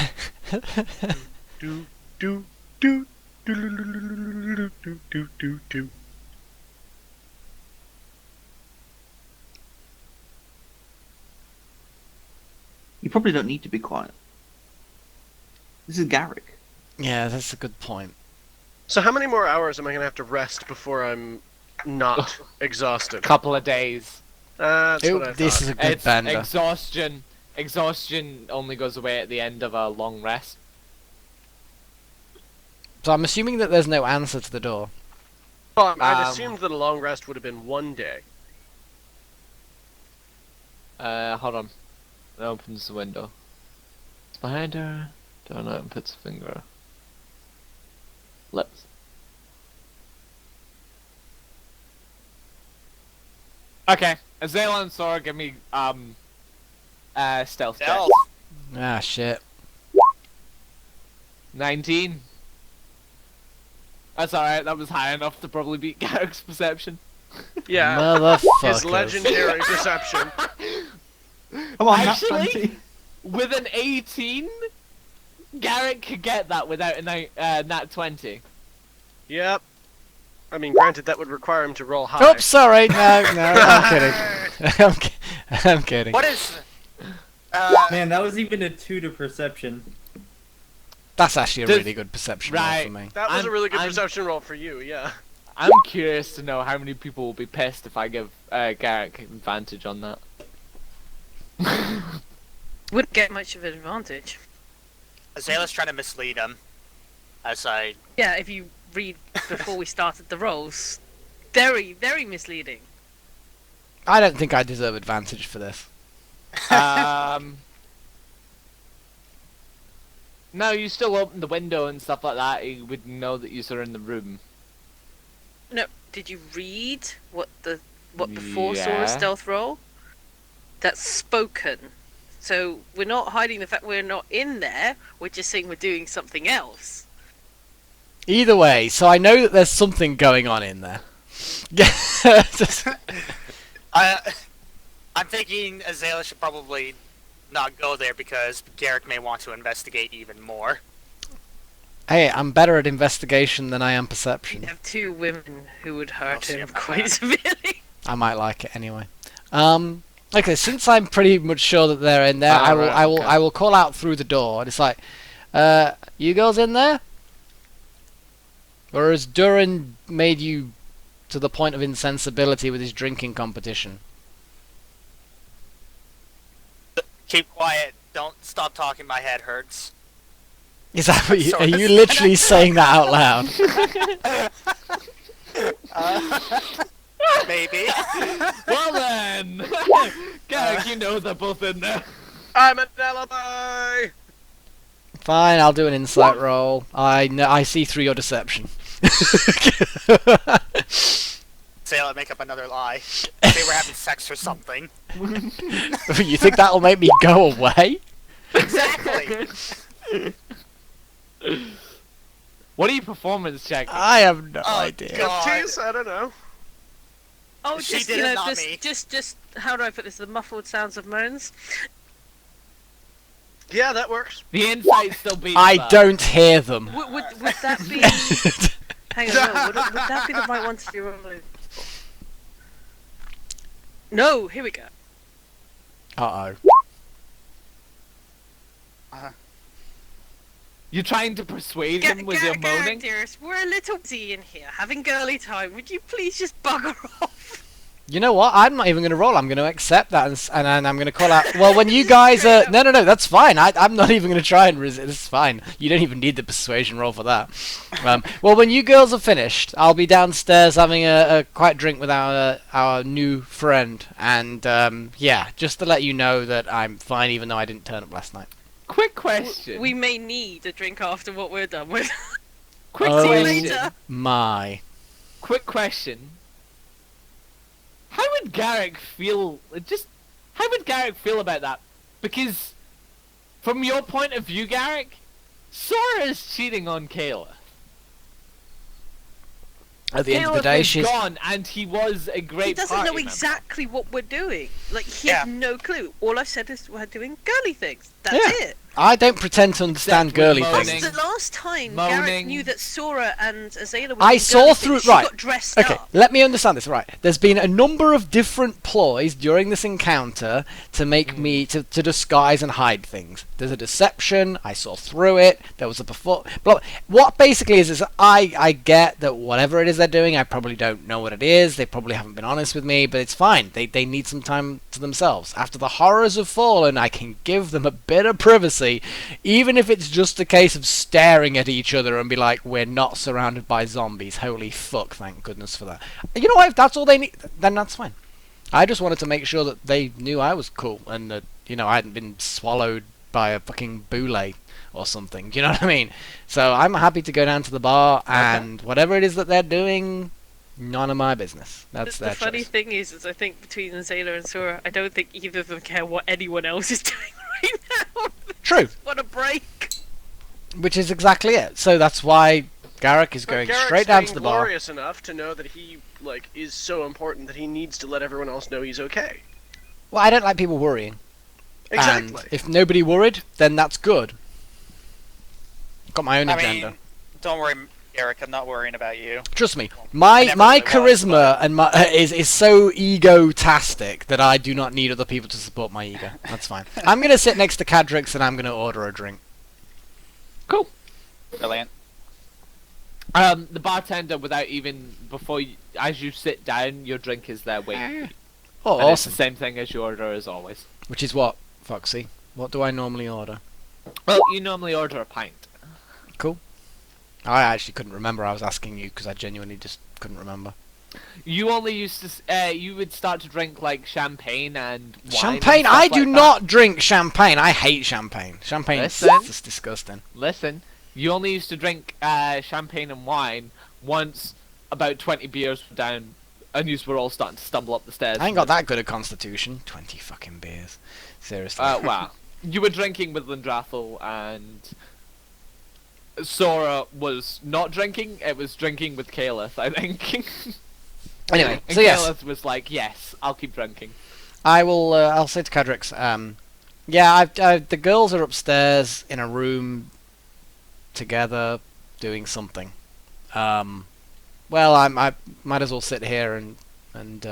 do do do do do do do do. You probably don't need to be quiet. This is Garrick. Yeah, that's a good point. So how many more hours am I gonna have to rest before I'm not exhausted? Couple of days. That's what I This thought. is a good It's bender. exhaustion. Exhaustion only goes away at the end of a long rest. So I'm assuming that there's no answer to the door. Well, I'd Um, assumed that a long rest would have been 1 day. Hold on. It opens the window. It's behind her. Don't know. And puts a finger. Lips. Okay. Azalea and Sora, give me stealth check. Stealth. Ah, shit. 19. That's alright. That was high enough to probably beat Garrick's perception. Yeah, Motherfuckers. his legendary perception. Come on, Actually? Nat 20. With an 18, Garrick could get that without a nat 20. Yep. I mean, granted, that would require him to roll high. Oops, sorry. No, I'm kidding. I'm kidding. What is? Man, that was even a 2 to perception. That's actually a Does- really good perception roll right. for me. That was a really good I'm- perception roll for you, yeah. I'm curious to know how many people will be pissed if I give Garrick advantage on that. Wouldn't get much of an advantage. Azalea's trying to mislead him. As I Yeah, if you read before we started the rolls, very, very misleading. I don't think I deserve advantage for this. No, you still open the window and stuff like that. You would know that you're in the room. No, did you read what before saw Yeah. a stealth roll? That's spoken. So we're not hiding the fact we're not in there. We're just saying we're doing something else. Either way, so I know that there's something going on in there. I'm thinking Azalea should probably not go there because Garrick may want to investigate even more. Hey, I'm better at investigation than I am You'd perception. have two women who would hurt see him about quite that. severely. I might like it anyway. Okay, since I'm pretty much sure that they're in there, Ah, I will, right, I will, okay. I will call out through the door, and it's like, you girls in there? Or has Durin made you to the point of insensibility with his drinking competition? Keep quiet. Don't stop talking. My head hurts. Is that what you, are Sorry. you literally saying that out loud? Maybe. Well then, Garrick, you know they're both in there. I'm an alibi! Fine, I'll do an insight roll. I see through your deception. Azalea, make up another lie. They were having sex or something. You think that'll make me go away? Exactly. What are you performance checking? I have no Oh, idea. God. Tease? I don't know. Oh, She just did you it, know, not this, me. just how do I put this? The muffled sounds of moans. Yeah, that works. The insight still beats I that. don't hear them. Would that be? Hang on, no, would that be the right one to be rolling? No, here we go. Uh-oh. You're trying to persuade him with your moaning? Dearest, we're a little busy in here, having girly time. Would you please just bugger off? You know what? I'm not even going to roll. I'm going to accept that, and I'm going to call out. Well, when you guys no, that's fine. I'm not even going to try and resist. It's fine. You don't even need the persuasion roll for that. Well, when you girls are finished, I'll be downstairs having a quiet drink with our new friend, and yeah, just to let you know that I'm fine, even though I didn't turn up last night. Quick question. We may need a drink after what we're done with. Quick Oh. See you question. later. My. Quick question. How would Garrick feel? How would Garrick feel about that? Because, from your point of view, Garrick, Sora is cheating on Kayla. At the end of the Kayla day, is she's. gone, and he was a great He doesn't party know member. exactly what we're doing. Like, he Yeah. has no clue. All I've said is we're doing girly things. That's Yeah. it. I don't pretend to understand Except with girly moaning. things. The last time Garrick Moaning. knew that Sora and Azalea were I doing saw girly through. things, she Right. got dressed Okay, up. let me understand this. Right, there's been a number of different ploys during this encounter to make me to disguise and hide things. There's a deception. I saw through it. There was a before. Blah. What basically is I get that whatever it is they're doing, I probably don't know what it is. They probably haven't been honest with me, but it's fine. They need some time to themselves. After the horrors have fallen, I can give them a bit of privacy, even if it's just a case of staring at each other and be like, we're not surrounded by zombies. Holy fuck, thank goodness for that. You know what, if that's all they need, then that's fine. I just wanted to make sure that they knew I was cool and that, I hadn't been swallowed by a fucking boule or something. Do you know what I mean? So I'm happy to go down to the bar and whatever it is that they're doing, none of my business. That's The their funny choice. thing is I think between Azalea and Sora, I don't think either of them care what anyone else is doing right now. True, What a break. which is exactly it. So that's why Garrick is But going Garrick's straight down to staying the bar. glorious enough to know that he is so important that he needs to let everyone else know he's okay. Well, I don't like people worrying. Exactly. And if nobody worried, then that's good. Got my own I agenda. mean, don't worry, Garrick. I'm not worrying about you. Trust me, my never my really was, charisma and my is so egotastic that I do not need other people to support my ego. That's fine. I'm gonna sit next to Cadrix and I'm gonna order a drink. Cool. Brilliant. The bartender, as you sit down, your drink is there waiting for you. Oh, And it's the awesome. same thing as you order as always. Which is what, Foxy? What do I normally order? Well, you normally order a pint. I actually couldn't remember. I was asking you because I genuinely just couldn't remember. You only used to, you would start to drink like champagne and wine. Champagne? and I stuff do like not drink champagne. I hate champagne. Champan's Listen. just disgusting. That. Listen, you only used to drink champagne and wine once about 20 beers were down and you were all starting to stumble up the stairs. I ain't got that good a constitution. 20 fucking beers. Seriously. Wow. You were drinking with Lindrathel, and Sora was not drinking. It was drinking with Caleth, I think. Anyway, and so yes. Caleth was like, "Yes, I'll keep drinking." I'll say to Cadrix, yeah, the girls are upstairs in a room together doing something. Well, I might as well sit here and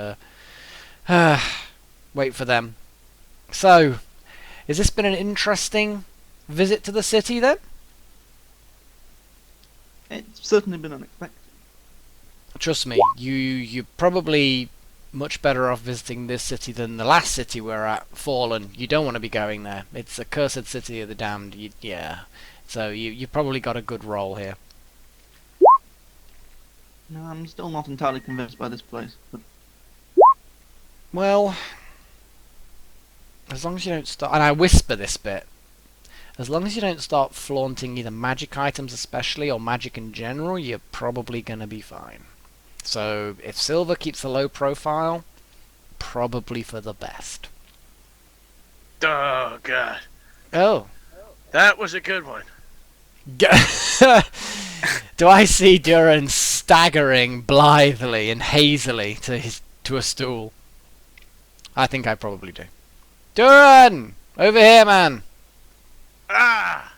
wait for them. So, has this been an interesting visit to the city then? It's certainly been unexpected. Trust me, you're probably much better off visiting this city than the last city we're at, Fallen. You don't want to be going there. It's a cursed city of the damned. Yeah. So you probably got a good role here. No, I'm still not entirely convinced by this place. But Well, as long as you don't start, and I whisper this bit, as long as you don't start flaunting either magic items especially or magic in general, you're probably gonna be fine. So if Silver keeps a low profile, probably for the best. Oh god, Oh. that was a good one. Do I see Duran staggering blithely and hazily to a stool? I think I probably do. Duran! Over here, man! Ah,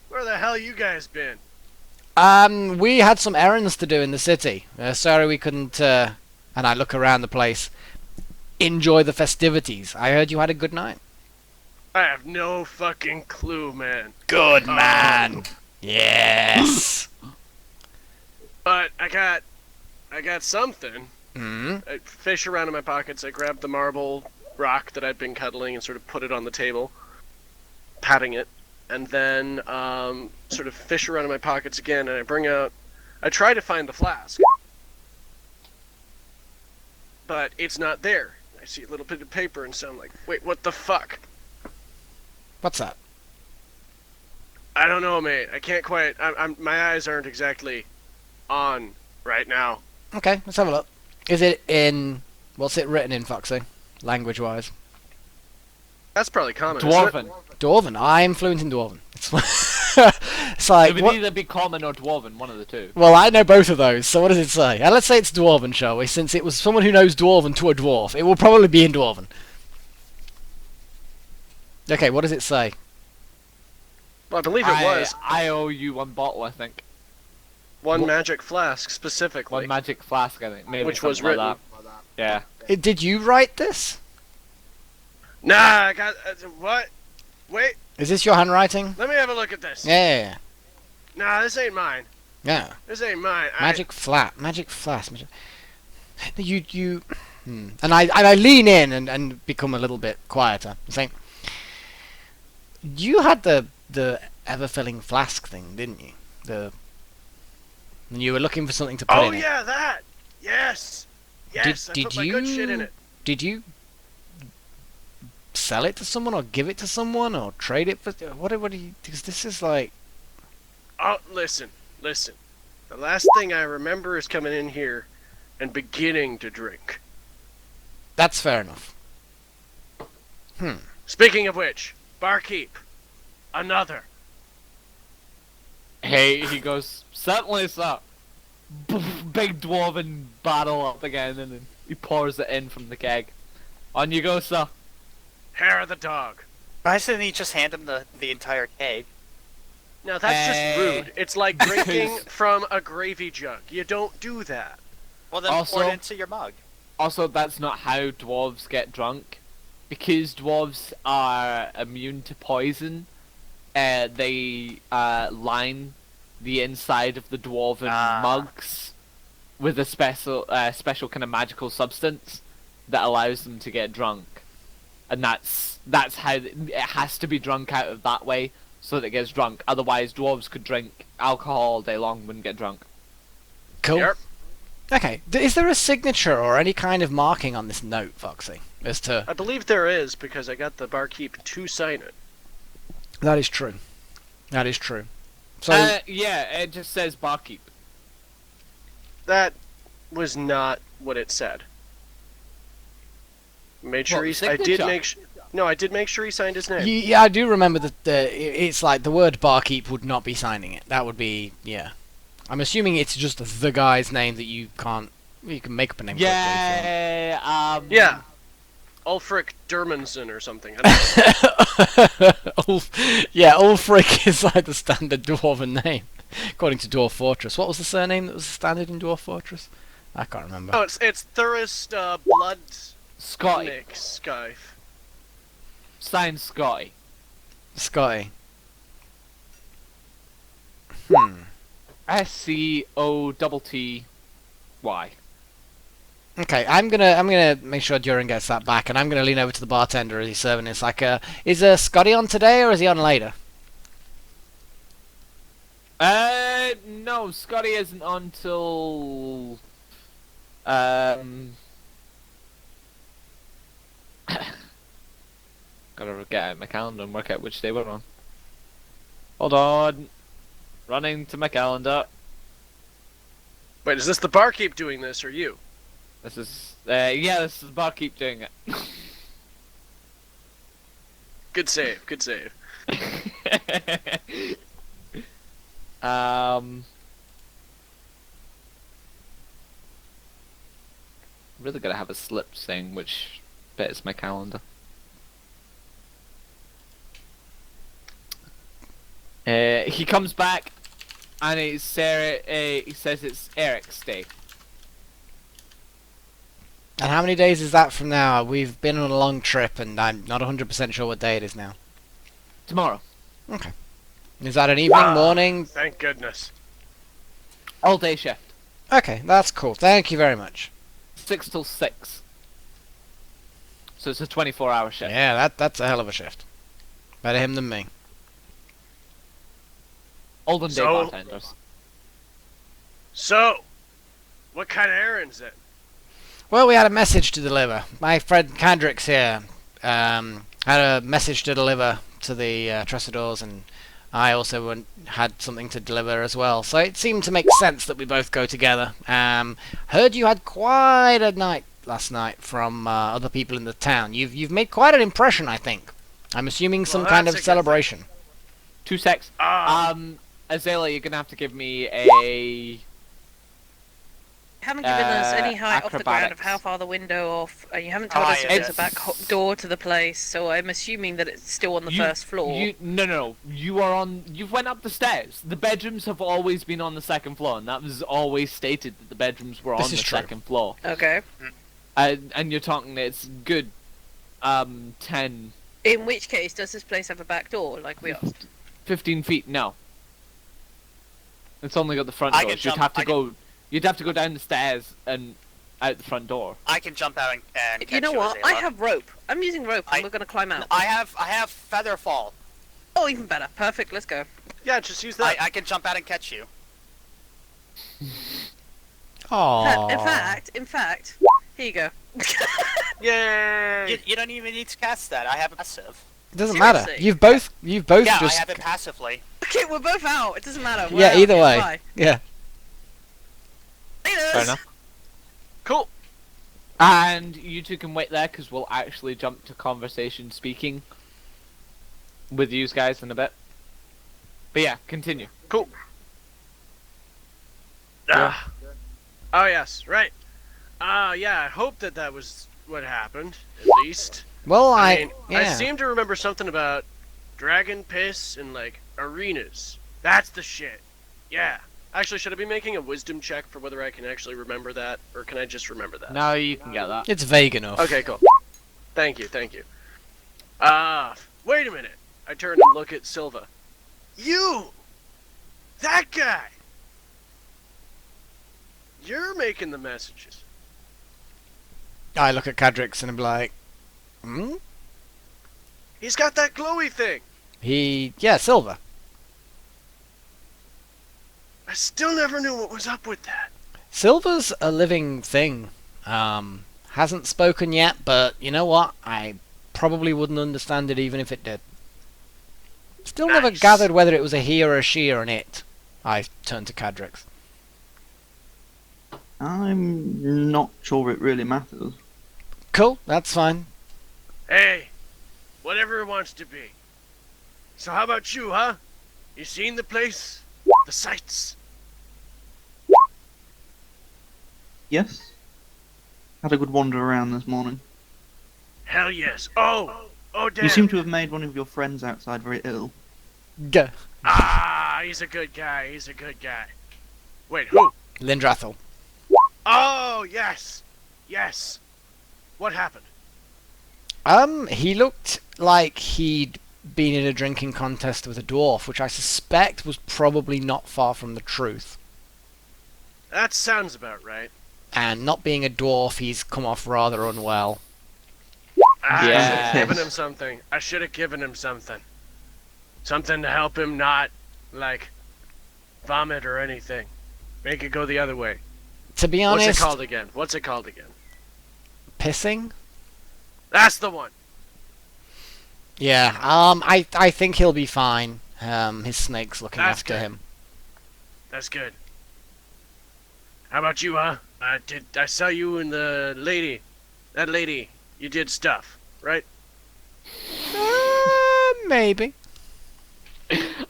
where the hell you guys been? We had some errands to do in the city. Sorry we couldn't, and I look around the place, enjoy the festivities. I heard you had a good night. I have no fucking clue, man. Good man! Yes! But I got something. Hmm? I fish around in my pockets. I grabbed the marble rock that I'd been cuddling and sort of put it on the table, patting it, and then sort of fish around in my pockets again, and I try to find the flask, but it's not there. I see a little bit of paper, and so I'm like, wait, what the fuck? What's that? I don't know, mate. I can't quite. My eyes aren't exactly on right now. Okay, let's have a look. Is it in... What's it written in, Foxy? Language-wise? That's probably common. isn't it? Dwarven. Dwarven. I'm fluent in Dwarven. It's It like... would What? either be common or dwarven, one of the two. Well, I know both of those, so what does it say? Let's say it's Dwarven, shall we? Since it was someone who knows Dwarven to a dwarf. It will probably be in Dwarven. Okay, what does it say? Well, I believe it was I owe you one bottle, I think. one Wha- magic flask specifically. One magic flask, I think. Maybe Which was something like that. Yeah. Did you write this? Nah, I got what? Wait, Is this your handwriting? let me have a look at this. Yeah. Nah, this ain't mine. Yeah. This ain't mine. Magic flask. You. And I lean in and become a little bit quieter. Saying, you had the ever-filling flask thing, didn't you? And you were looking for something to put Oh in it. yeah, that. Yes. Yes, I Did put my good shit in it. Did you sell it to someone or give it to someone or trade it for what do you? Because this is like. Oh, listen. The last thing I remember is coming in here and beginning to drink. That's fair enough. Speaking of which, barkeep, another. Hey, he goes, certainly, sir. Big dwarven barrel up again, and then he pours it in from the keg. On you go, sir. Hair of the dog. Why didn't he just hand him the entire keg? Now that's just rude. It's like drinking Because- from a gravy jug. You don't do that. Well, then Also- pour it into your mug. Also, that's not how dwarves get drunk. Because dwarves are immune to poison, they line the inside of the dwarven mugs with a special kind of magical substance that allows them to get drunk. And that's how it has to be drunk out of that way so that it gets drunk. Otherwise, dwarves could drink alcohol all day long, wouldn't get drunk. Cool. Yep. Okay. Is there a signature or any kind of marking on this note, Foxy? As to I believe there is because I got the barkeep to sign it. that is true. That is true. So Yeah, it just says barkeep. That was not what it said. Made sure What, I did signature? No, I did make sure he signed his name. Yeah, I do remember that it's like the word barkeep would not be signing it. That would be, yeah. I'm assuming it's just the guy's name that you can't. You can make up a name. Yeah. Yeah. Ulfric Dermanson or something. I don't know. Yeah, Ulfric is like the standard dwarven name, according to Dwarf Fortress. What was the surname that was standard in Dwarf Fortress? I can't remember. Oh, it's Thurist Blood Scotty. Nick Skyfe. Signed Scotty. Scotty. SCOTTY. Okay, I'm gonna make sure Duran gets that back, and I'm gonna lean over to the bartender as he's serving. It's like, is Scotty on today or is he on later? No, Scotty isn't until gotta get out my calendar and work out which day we're on. Hold on. Running to my calendar. Wait, is this the barkeep doing this or you? This is yeah, this is the barkeep doing it. Good save, good save. Really gotta have a slip saying which bit is my calendar. He comes back and he says it's Eric's day. And how many days is that from now? We've been on a long trip, and I'm not 100% sure what day it is now. Tomorrow. Okay. Is that an evening, morning? Thank goodness. All day shift. Okay, that's cool. Thank you very much. 6 till 6. So it's a 24-hour shift. Yeah, that's a hell of a shift. Better him than me. Olden day So- bartenders. So, what kind of errands then? Well, we had a message to deliver. My friend Kendrick's here. Had a message to deliver to the Tressadors, and I also had something to deliver as well. So it seemed to make sense that we both go together. Heard you had quite a night last night from other people in the town. You've made quite an impression, I think. I'm assuming some Well, kind that's of a good celebration. 2 secs. Azalea, you're gonna have to give me a You haven't given us any height off the ground of acrobatics. how far the window off, and you haven't told Ah, us if yes. there's a back door to the place. So I'm assuming that it's still on the first floor. No. You are on. You've went up the stairs. The bedrooms have always been on the second floor, and that was always stated that the bedrooms were This on is the true. second floor. Okay. And you're talking it's good, 10, In which case, does this place have a back door, like we asked? 15 feet. No. It's only got the front I doors. can jump- You'd have to I can- go. You'd have to go down the stairs and out the front door. I can jump out and catch You know what? I Azela. have rope. I'm using rope, and we're gonna climb out. I have feather fall. Oh, even better. Perfect. Let's go. Yeah, just use that. I can jump out and catch you. Aww. In fact, here you go. Yay! You don't even need to cast that. I have a passive. It doesn't matter. Seriously? You've both Yeah, just I have it passively. Okay, we're both out. It doesn't matter. We're yeah. out. Either Okay, way, bye. yeah. Laters. Fair enough. Cool. And you two can wait there because we'll actually jump to conversation speaking with you guys in a bit. But yeah, continue. Cool. Ah. Oh yes, right. Yeah. I hope that was what happened. At least. Well, I I mean, I yeah. seem to remember something about dragon piss and like arenas. That's the shit. Yeah. Actually, should I be making a wisdom check for whether I can actually remember that, or can I just remember that? Now you can get that. It's vague enough. Okay, cool. Thank you, thank you. Wait a minute. I turn and look at Silva. You! That guy! You're making the messages. I look at Cadrix and I'm like, hmm? He's got that glowy thing. Yeah, Silver. I still never knew what was up with that. Silver's a living thing. Hasn't spoken yet, but you know what? I probably wouldn't understand it even if it did. Still never Nice. gathered whether it was a he or a she or an it. I turned to Cadrix. I'm not sure it really matters. Cool, that's fine. Hey, whatever it wants to be. So how about you, huh? You seen the place? The sights? Yes? Had a good wander around this morning. Hell yes. Oh damn. You seem to have made one of your friends outside very ill. Go. Ah, he's a good guy. He's a good guy. Wait, who? Lindrathel. Oh, yes. Yes. What happened? He looked like he'd been in a drinking contest with a dwarf, which I suspect was probably not far from the truth. That sounds about right. And not being a dwarf, he's come off rather unwell. I should Yes. have given him something. I should have given him something. Something to help him not, like, vomit or anything. Make it go the other way. To be What's honest, it called again? What's it called again? pissing? That's the one. Yeah, I think he'll be fine. His snake's looking That's after good. him. That's good. How about you, huh? I saw you and the lady. That lady. You did stuff, right? Maybe.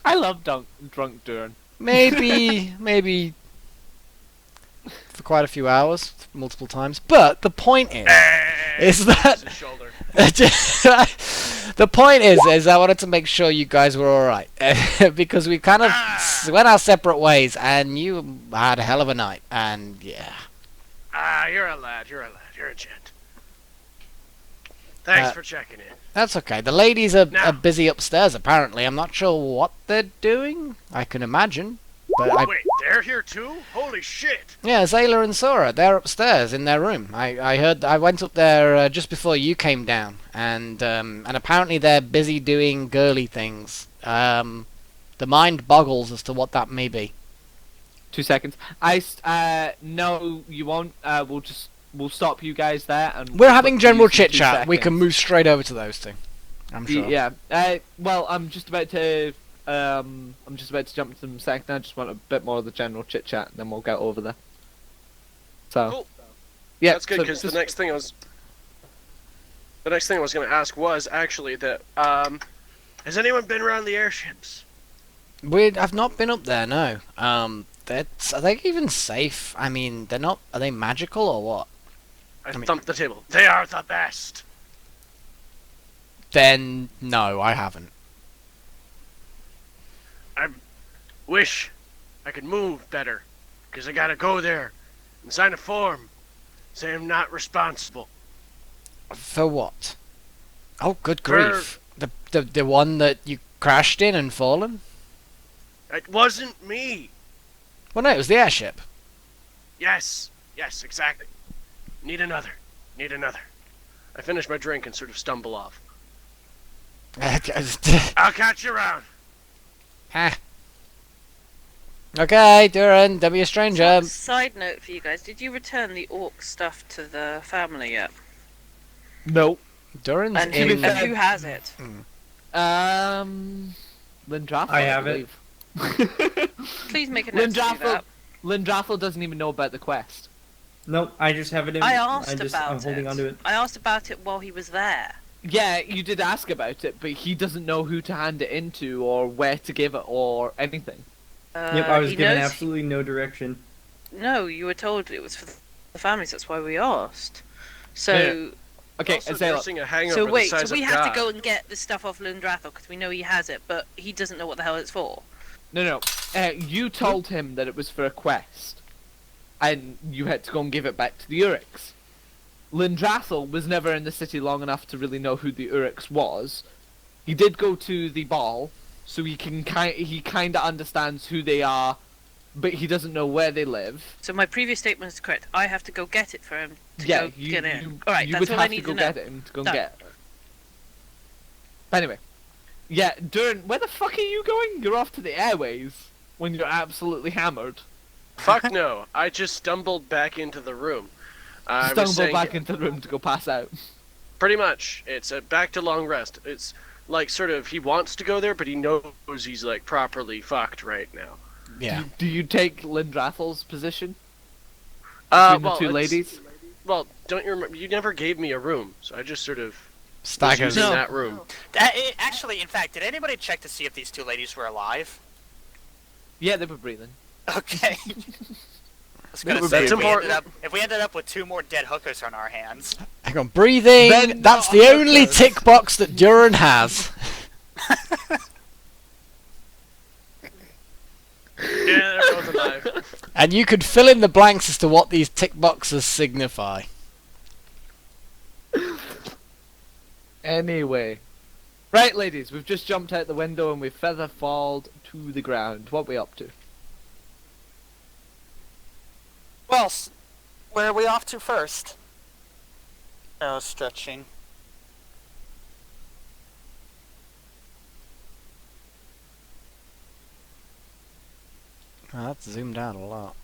I love drunk Duran. Maybe for quite a few hours, multiple times. But the point is that His shoulder. the point is I wanted to make sure you guys were all right because we kind of went our separate ways, and you had a hell of a night, and yeah. You're a lad. You're a lad. You're a gent. Thanks for checking in. That's okay. The ladies are Now- busy upstairs, apparently. I'm not sure what they're doing. I can imagine. But Wait, they're here too? Holy shit! yeah, Zayla and Sora, they're upstairs in their room. I heard. I went up there just before you came down, and apparently they're busy doing girly things. The mind boggles as to what that may be. 2 seconds. No, you won't. We'll stop you guys there. And We're having we'll general use the 2 chit chat. We can seconds. move straight over to those two. I'm sure. Yeah. Well, I'm just about to jump to them second. I just want a bit more of the general chit chat, and then we'll get over there. So. Cool. Yeah. That's good so because just- the next thing I was going to ask was actually that has anyone been around the airships? I've not been up there. No. Are they even safe? I mean, they're not. Are they magical or what? I mean- thumped the table. They are the best. Then no, I haven't. Wish I could move better because I gotta go there and sign a form saying I'm not responsible. For what? Oh, good For- grief! The one that you crashed in and fallen? It wasn't me. Well, no, it was the airship. Yes, exactly. Need another. I finish my drink and sort of stumble off. I'll catch you around. Ah. Okay, Duran, don't be a stranger. Side note for you guys: did you return the orc stuff to the family yet? No. Duran's And in. who has it? Lindraffel. I have it. believe. Please make a note to do that. Lindraffel doesn't even know about the quest. Nope, I just have it in. I asked I'm about holding it. onto it. I asked about it while he was there. Yeah, you did ask about it, but he doesn't know who to hand it into or where to give it or anything. Yep, I was he given knows- absolutely no direction. No, you were told it was for the families. That's why we asked. So, Yeah. Okay, Also Azalea, nursing a hangover so the wait, size so we of have to God. go and get the stuff off Lundrathel because we know he has it, but he doesn't know what the hell it's for. no. You told him that it was for a quest, and you had to go and give it back to the Urix. Lindrathel was never in the city long enough to really know who the Urix was. He did go to the ball, so he kind of understands who they are, but he doesn't know where they live. So my previous statement is correct. I have to go get it for him to Yeah, go you, get in. you, All right, you that's would all have I need to go to know. get him to go and Done. get it. But anyway, yeah, Duran, where the fuck are you going? You're off to the airways when you're absolutely hammered. Fuck no! I just stumbled back into the room. I was Stumble saying, back into the room to go pass out. pretty much. It's a back to long rest. It's like sort of he wants to go there, but he knows he's like properly fucked right now. Yeah. Do you take Lindrathel's position? between the well, two it's- ladies? Well, don't you remember? You never gave me a room, so I just sort of was Staggers. using No. that room. Actually, in fact, did anybody check to see if these two ladies were alive? Yeah, they were breathing. Okay. I was gonna That's say, important. if we ended up with 2 more dead hookers on our hands. Hang on, breathing. Then That's not the only hookers. tick box that Duran has. Yeah, they're both alive. And you could fill in the blanks as to what these tick boxes signify. Anyway. Right, ladies, we've just jumped out the window and we've feather falled to the ground. What are we up to? Well, where are we off to first? Oh, stretching. Oh, that's zoomed out a lot.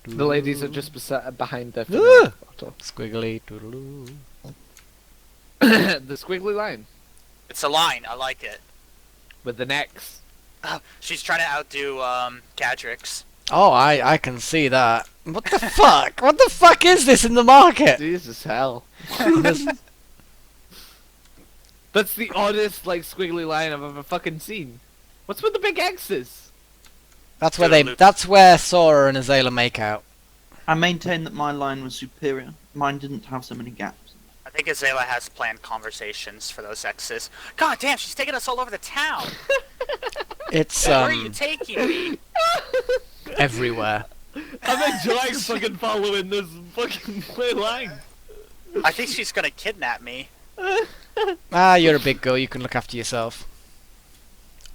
The ladies are just behind the Ah! photo. Squiggly. Toodaloo. The squiggly line It's a line. I like it. with the necks. She's trying to outdo Gadrix. Oh, I can see that. What the fuck? What the fuck is this in the market? Jesus hell. This- That's the oddest, like, squiggly line I've ever fucking seen. What's with the big X's? that's where they. Toodaloo. That's where Sora and Azala make out. I maintain that my line was superior. Mine didn't have so many gaps. I think Azala has planned conversations for those X's. God damn, she's taking us all over the town. It's Where are you taking me? everywhere. I'm enjoying fucking following this fucking play line. I think she's gonna kidnap me. Ah, you're a big girl. You can look after yourself.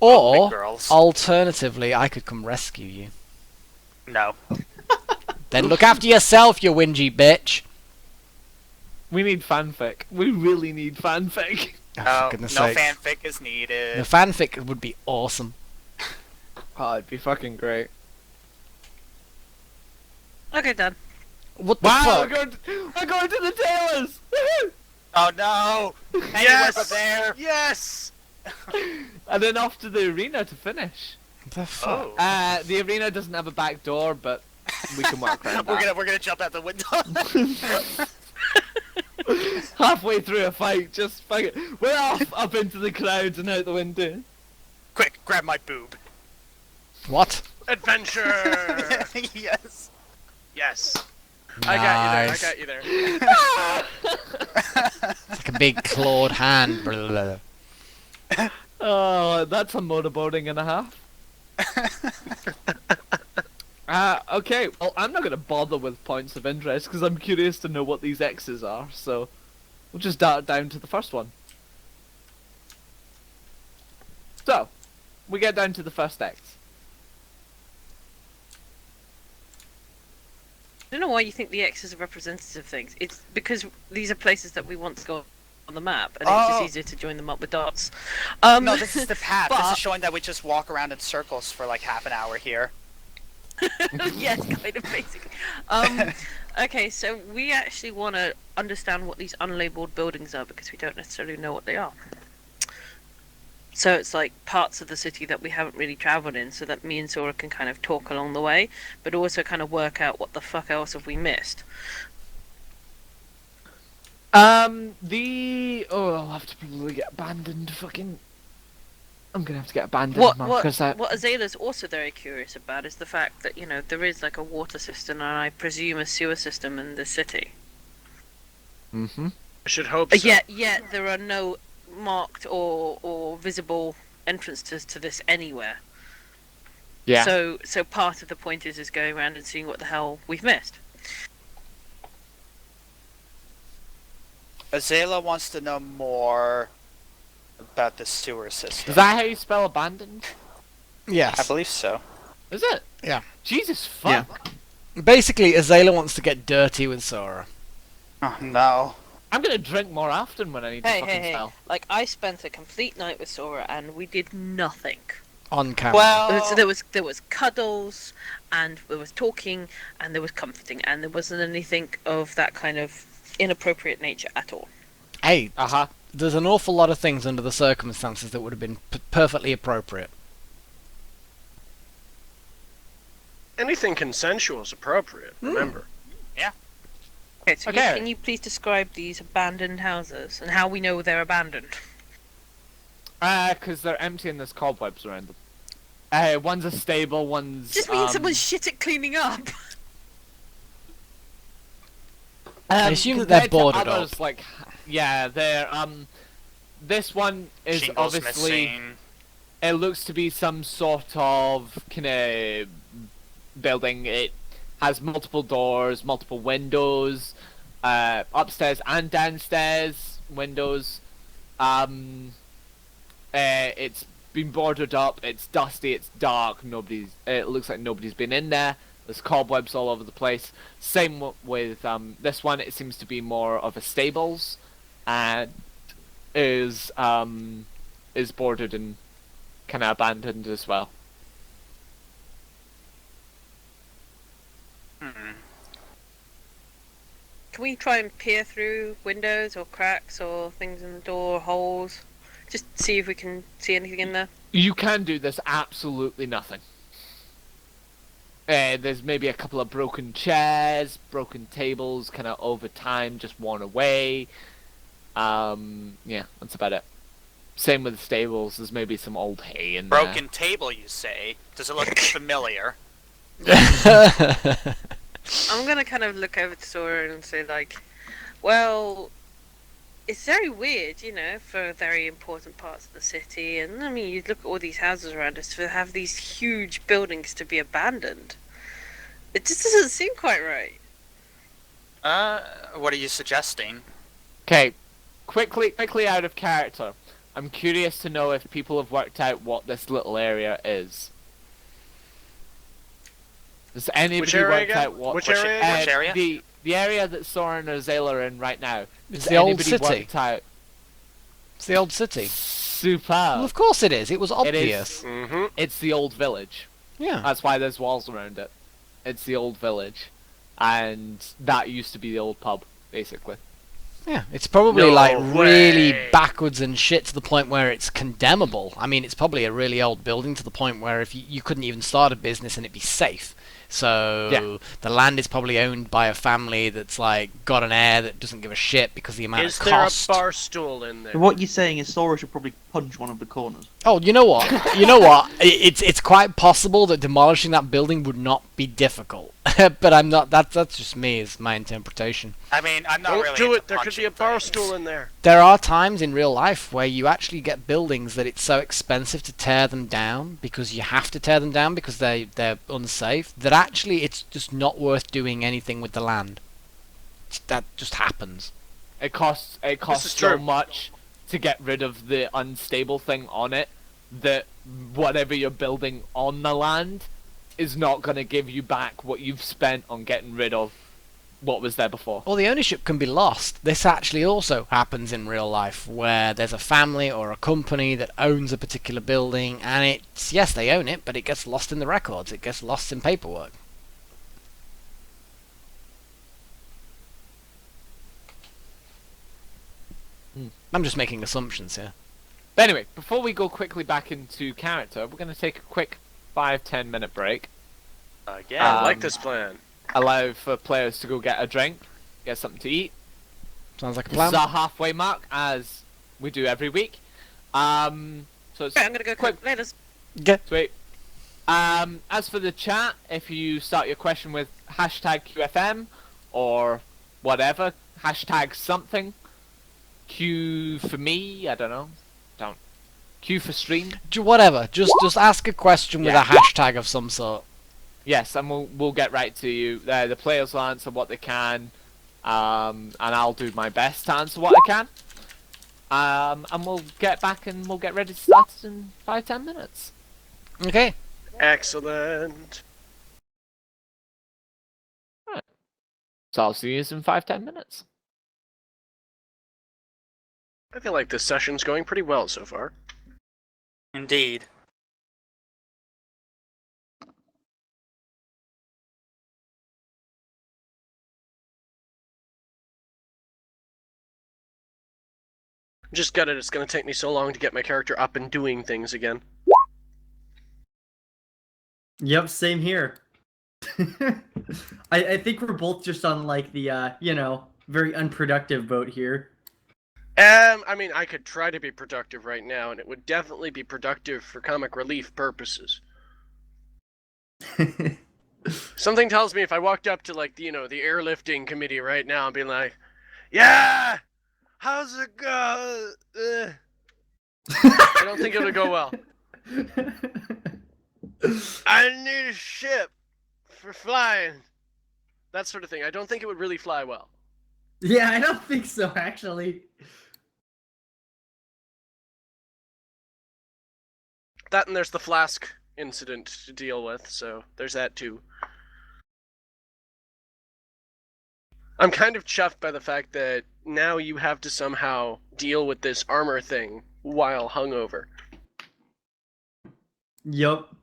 Oh, big Or girls. alternatively, I could come rescue you. No. Then look after yourself, you whingy bitch. We need fanfic. We really need fanfic. Oh, No, for goodness no sakes. fanfic is needed. The fanfic would be awesome. Oh, it'd be fucking great. Okay, done. What the Wow, fuck? we're going to the tailors! Woohoo! Oh no! Anywhere Yes! but there! Yes! And then off to the arena to finish. The fuck? Oh. The arena doesn't have a back door, but we can work around we're that. gonna jump out the window. Halfway through a fight, just fucking... We're off up into the clouds and out the window. Quick, grab my boob. What? Adventure! Yes. Yes. Nice. I got you there. It's like a big clawed hand. Blah, blah, blah. Oh, that's a motorboating and a half. Okay, well, I'm not going to bother with points of interest because I'm curious to know what these X's are, so we'll just dart down to the first one. So, we get down to the first X. I don't know why you think the X's are representative things. It's because these are places that we want to go on the map, and it's Oh. just easier to join them up with dots. No, this is the path. This but- is showing that we just walk around in circles for like half an hour here. Yes, kind of basically. Okay, so we actually want to understand what these unlabeled buildings are because we don't necessarily know what they are. So it's like parts of the city that we haven't really travelled in, so that me and Sora can kind of talk along the way, but also kind of work out what the fuck else have we missed. Oh, I'll have to probably get abandoned. I'm gonna have to get abandoned, What man, what 'cause what Azala's also very curious about is the fact that, you know, there is like a water system and I presume a sewer system in the city. Mm-hmm. I should hope so. Yet there are no marked or visible entrances to this anywhere. Yeah. So part of the point is going around and seeing what the hell we've missed. Azala wants to know more about the sewer system. Is that how you spell abandoned? Yes. I believe so. Is it? Yeah. Jesus fuck. Basically, Azala wants to get dirty with Sora. Oh no. I'm gonna drink more often when I need to Hey, fucking hey, hey! spell. Like I spent a complete night with Sora and we did nothing. On camera. Well, So there was cuddles and there was talking and there was comforting and there wasn't anything of that kind of inappropriate nature at all. Hey, Uh-huh. there's an awful lot of things under the circumstances that would have been perfectly appropriate. Anything consensual is appropriate, remember. Okay, so Okay. can you please describe these abandoned houses and how we know they're abandoned? Because they're empty and there's cobwebs around them. One's a stable, one's Just means someone's shit at cleaning up. I assume that they're compared to boarded up. others, like, yeah, they're this one is Shingles obviously. missing. It looks to be some sort of kind of building. It has multiple doors, multiple windows, upstairs and downstairs windows. It's been boarded up. It's dusty. It's dark. It looks like nobody's been in there. There's cobwebs all over the place. Same with this one. It seems to be more of a stables, and is boarded and kind of abandoned as well. Can we try and peer through windows or cracks or things in the door, holes? Just see if we can see anything in there. You can do this. Absolutely nothing. There's maybe a couple of broken chairs, broken tables, kind of over time, just worn away. Yeah, that's about it. Same with the stables. There's maybe some old hay in there. Broken table, you say? Does it look familiar? I'm gonna kind of look over to Sora and say like, well, it's very weird, you know, for very important parts of the city. And I mean, you look at all these houses around us to have these huge buildings to be abandoned. It just doesn't seem quite right. What are you suggesting? Okay, quickly out of character. I'm curious to know if people have worked out what this little area is. Has anybody area worked again? out what? Which area again? Which area? The area that Sora and Azela are in right now. It's Has the old anybody city. worked out? It's the old city. Superb. Well, of course it is. It was obvious. Mm-hmm. It's the old village. Yeah. That's why there's walls around it. It's the old village, and that used to be the old pub, basically. Yeah, it's probably No like really way. backwards and shit to the point where it's condemnable. I mean, it's probably a really old building to the point where if you couldn't even start a business and it'd be safe. So Yeah. the land is probably owned by a family that's like got an heir that doesn't give a shit because of the amount Is of there a cost. bar stool in there? So what you're saying is Sora should probably punch one of the corners. Oh, you know what? You know what? It's quite possible that demolishing that building would not be difficult. But I'm not. That's just me. Is my interpretation. I mean, I'm not Don't really do into it. There could be a punching bar things. stool in there. There are times in real life where you actually get buildings that it's so expensive to tear them down because you have to tear them down because they're unsafe, that actually it's just not worth doing anything with the land. That just happens. It costs is so true. much to get rid of the unstable thing on it that whatever you're building on the land is not going to give you back what you've spent on getting rid of what was there before. Or the ownership can be lost. This actually also happens in real life, where there's a family or a company that owns a particular building, and it's, yes, they own it, but it gets lost in the records, it gets lost in paperwork. I'm just making assumptions here. But anyway, before we go quickly back into character, we're going to take a quick 5-10 minute break. Yeah. I like Um, this plan. Allow for players to go get a drink, get something to eat. Sounds like a This plan. is our halfway mark, as we do every week. So it's Okay, I'm gonna go quick. quick. Later. Okay. Sweet. As for the chat, if you start your question with hashtag QFM or whatever, hashtag something, Q for me, I don't know, Q for stream. Whatever. Just ask a question with Yeah. a hashtag of some sort. Yes, and we'll get right to you. The players will answer what they can, and I'll do my best to answer what I can. And we'll get back and we'll get ready to start in 5-10 minutes. Okay. Excellent. So I'll see you in 5-10 minutes. I feel like this session's going pretty well so far. Indeed. Just got it. It's gonna take me so long to get my character up and doing things again. Yep, same here. I think we're both just on like the very unproductive boat here. I mean, I could try to be productive right now, and it would definitely be productive for comic relief purposes. Something tells me if I walked up to like the airlifting committee right now and be like, "Yeah, how's it go?" I don't think it would go well. I need a ship for flying. That sort of thing. I don't think it would really fly well. Yeah, I don't think so, actually. That and there's the flask incident to deal with, so there's that too. I'm kind of chuffed by the fact that now you have to somehow deal with this armor thing while hungover. Yup.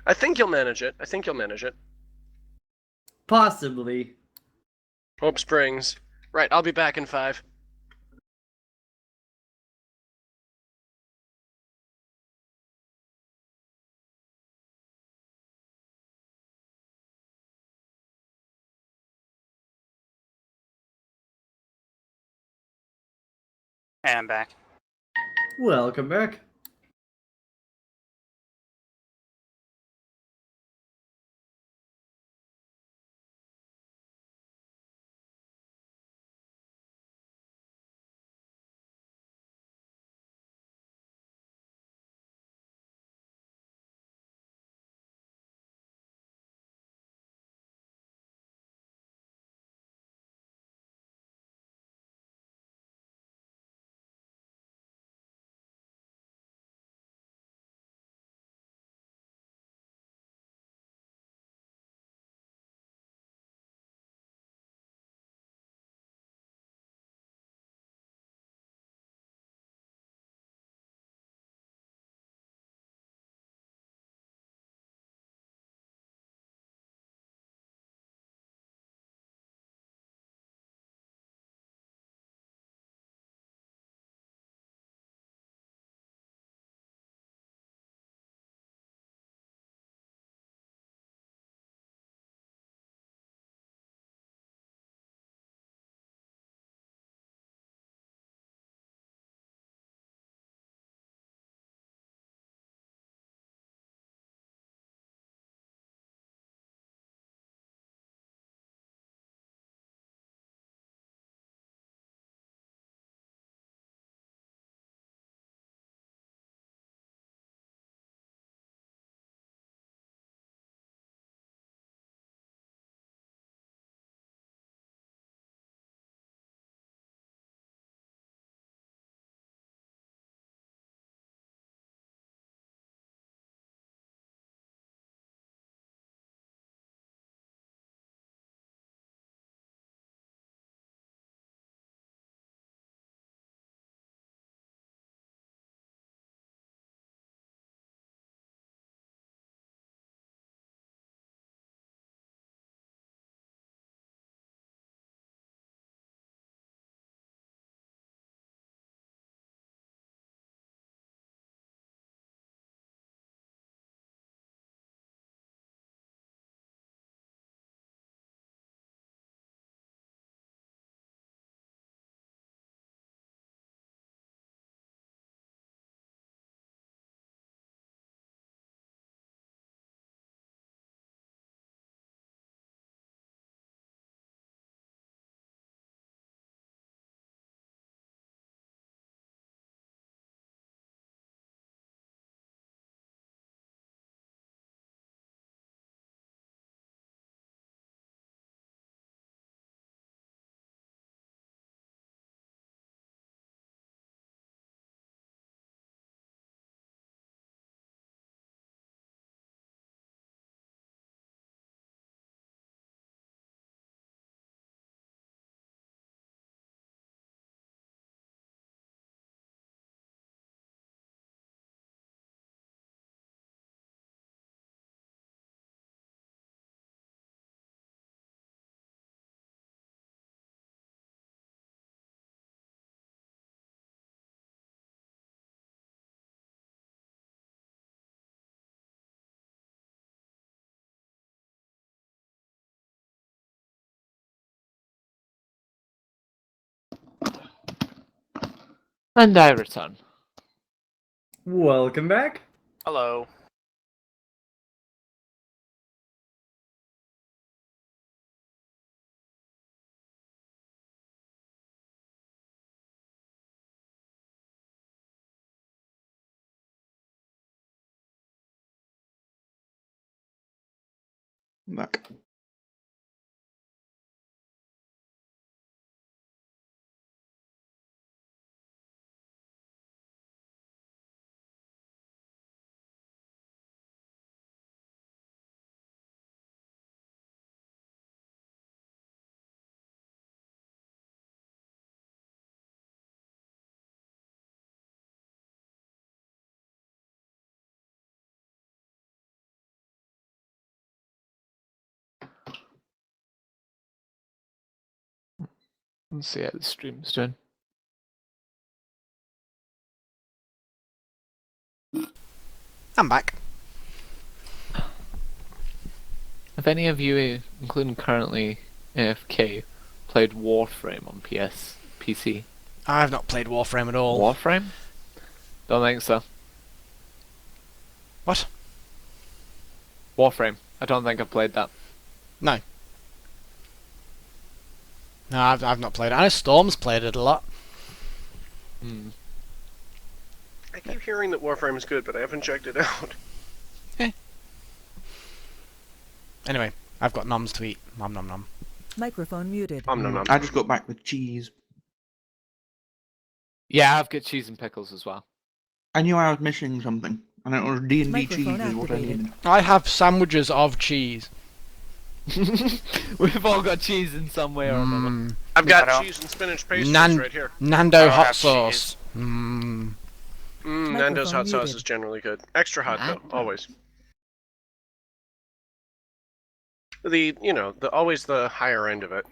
I think you'll manage it. I think you'll manage it. Possibly. Hope Springs. Right, I'll be back in 5. And I'm back. Welcome back. And I return. Welcome back. Hello. Back. Let's see how the stream's doing. I'm back. Have any of you, including currently AFK, played Warframe on PC? I've not played Warframe at all. Warframe? Don't think so. What? Warframe. I don't think I've played that. No. No, I've not played it. I know Storm's played it a lot. Hmm. I keep hearing that Warframe is good, but I haven't checked it out. Anyway, I've got noms to eat. Nom nom nom. Microphone muted. Nom nom nom. I just got back with cheese. Yeah, I've got cheese and pickles as well. I knew I was missing something, and it was D&D cheese Microphone is what I activated. needed. I have sandwiches of cheese. We've all got cheese in some way or another. Mm. I've got I don't- cheese and spinach pastries Nan- right here. Nando I don't hot have sauce. cheese. Mm. Nando's hot Microphone sauce muted. is generally good. Extra hot though, always. Always the higher end of it.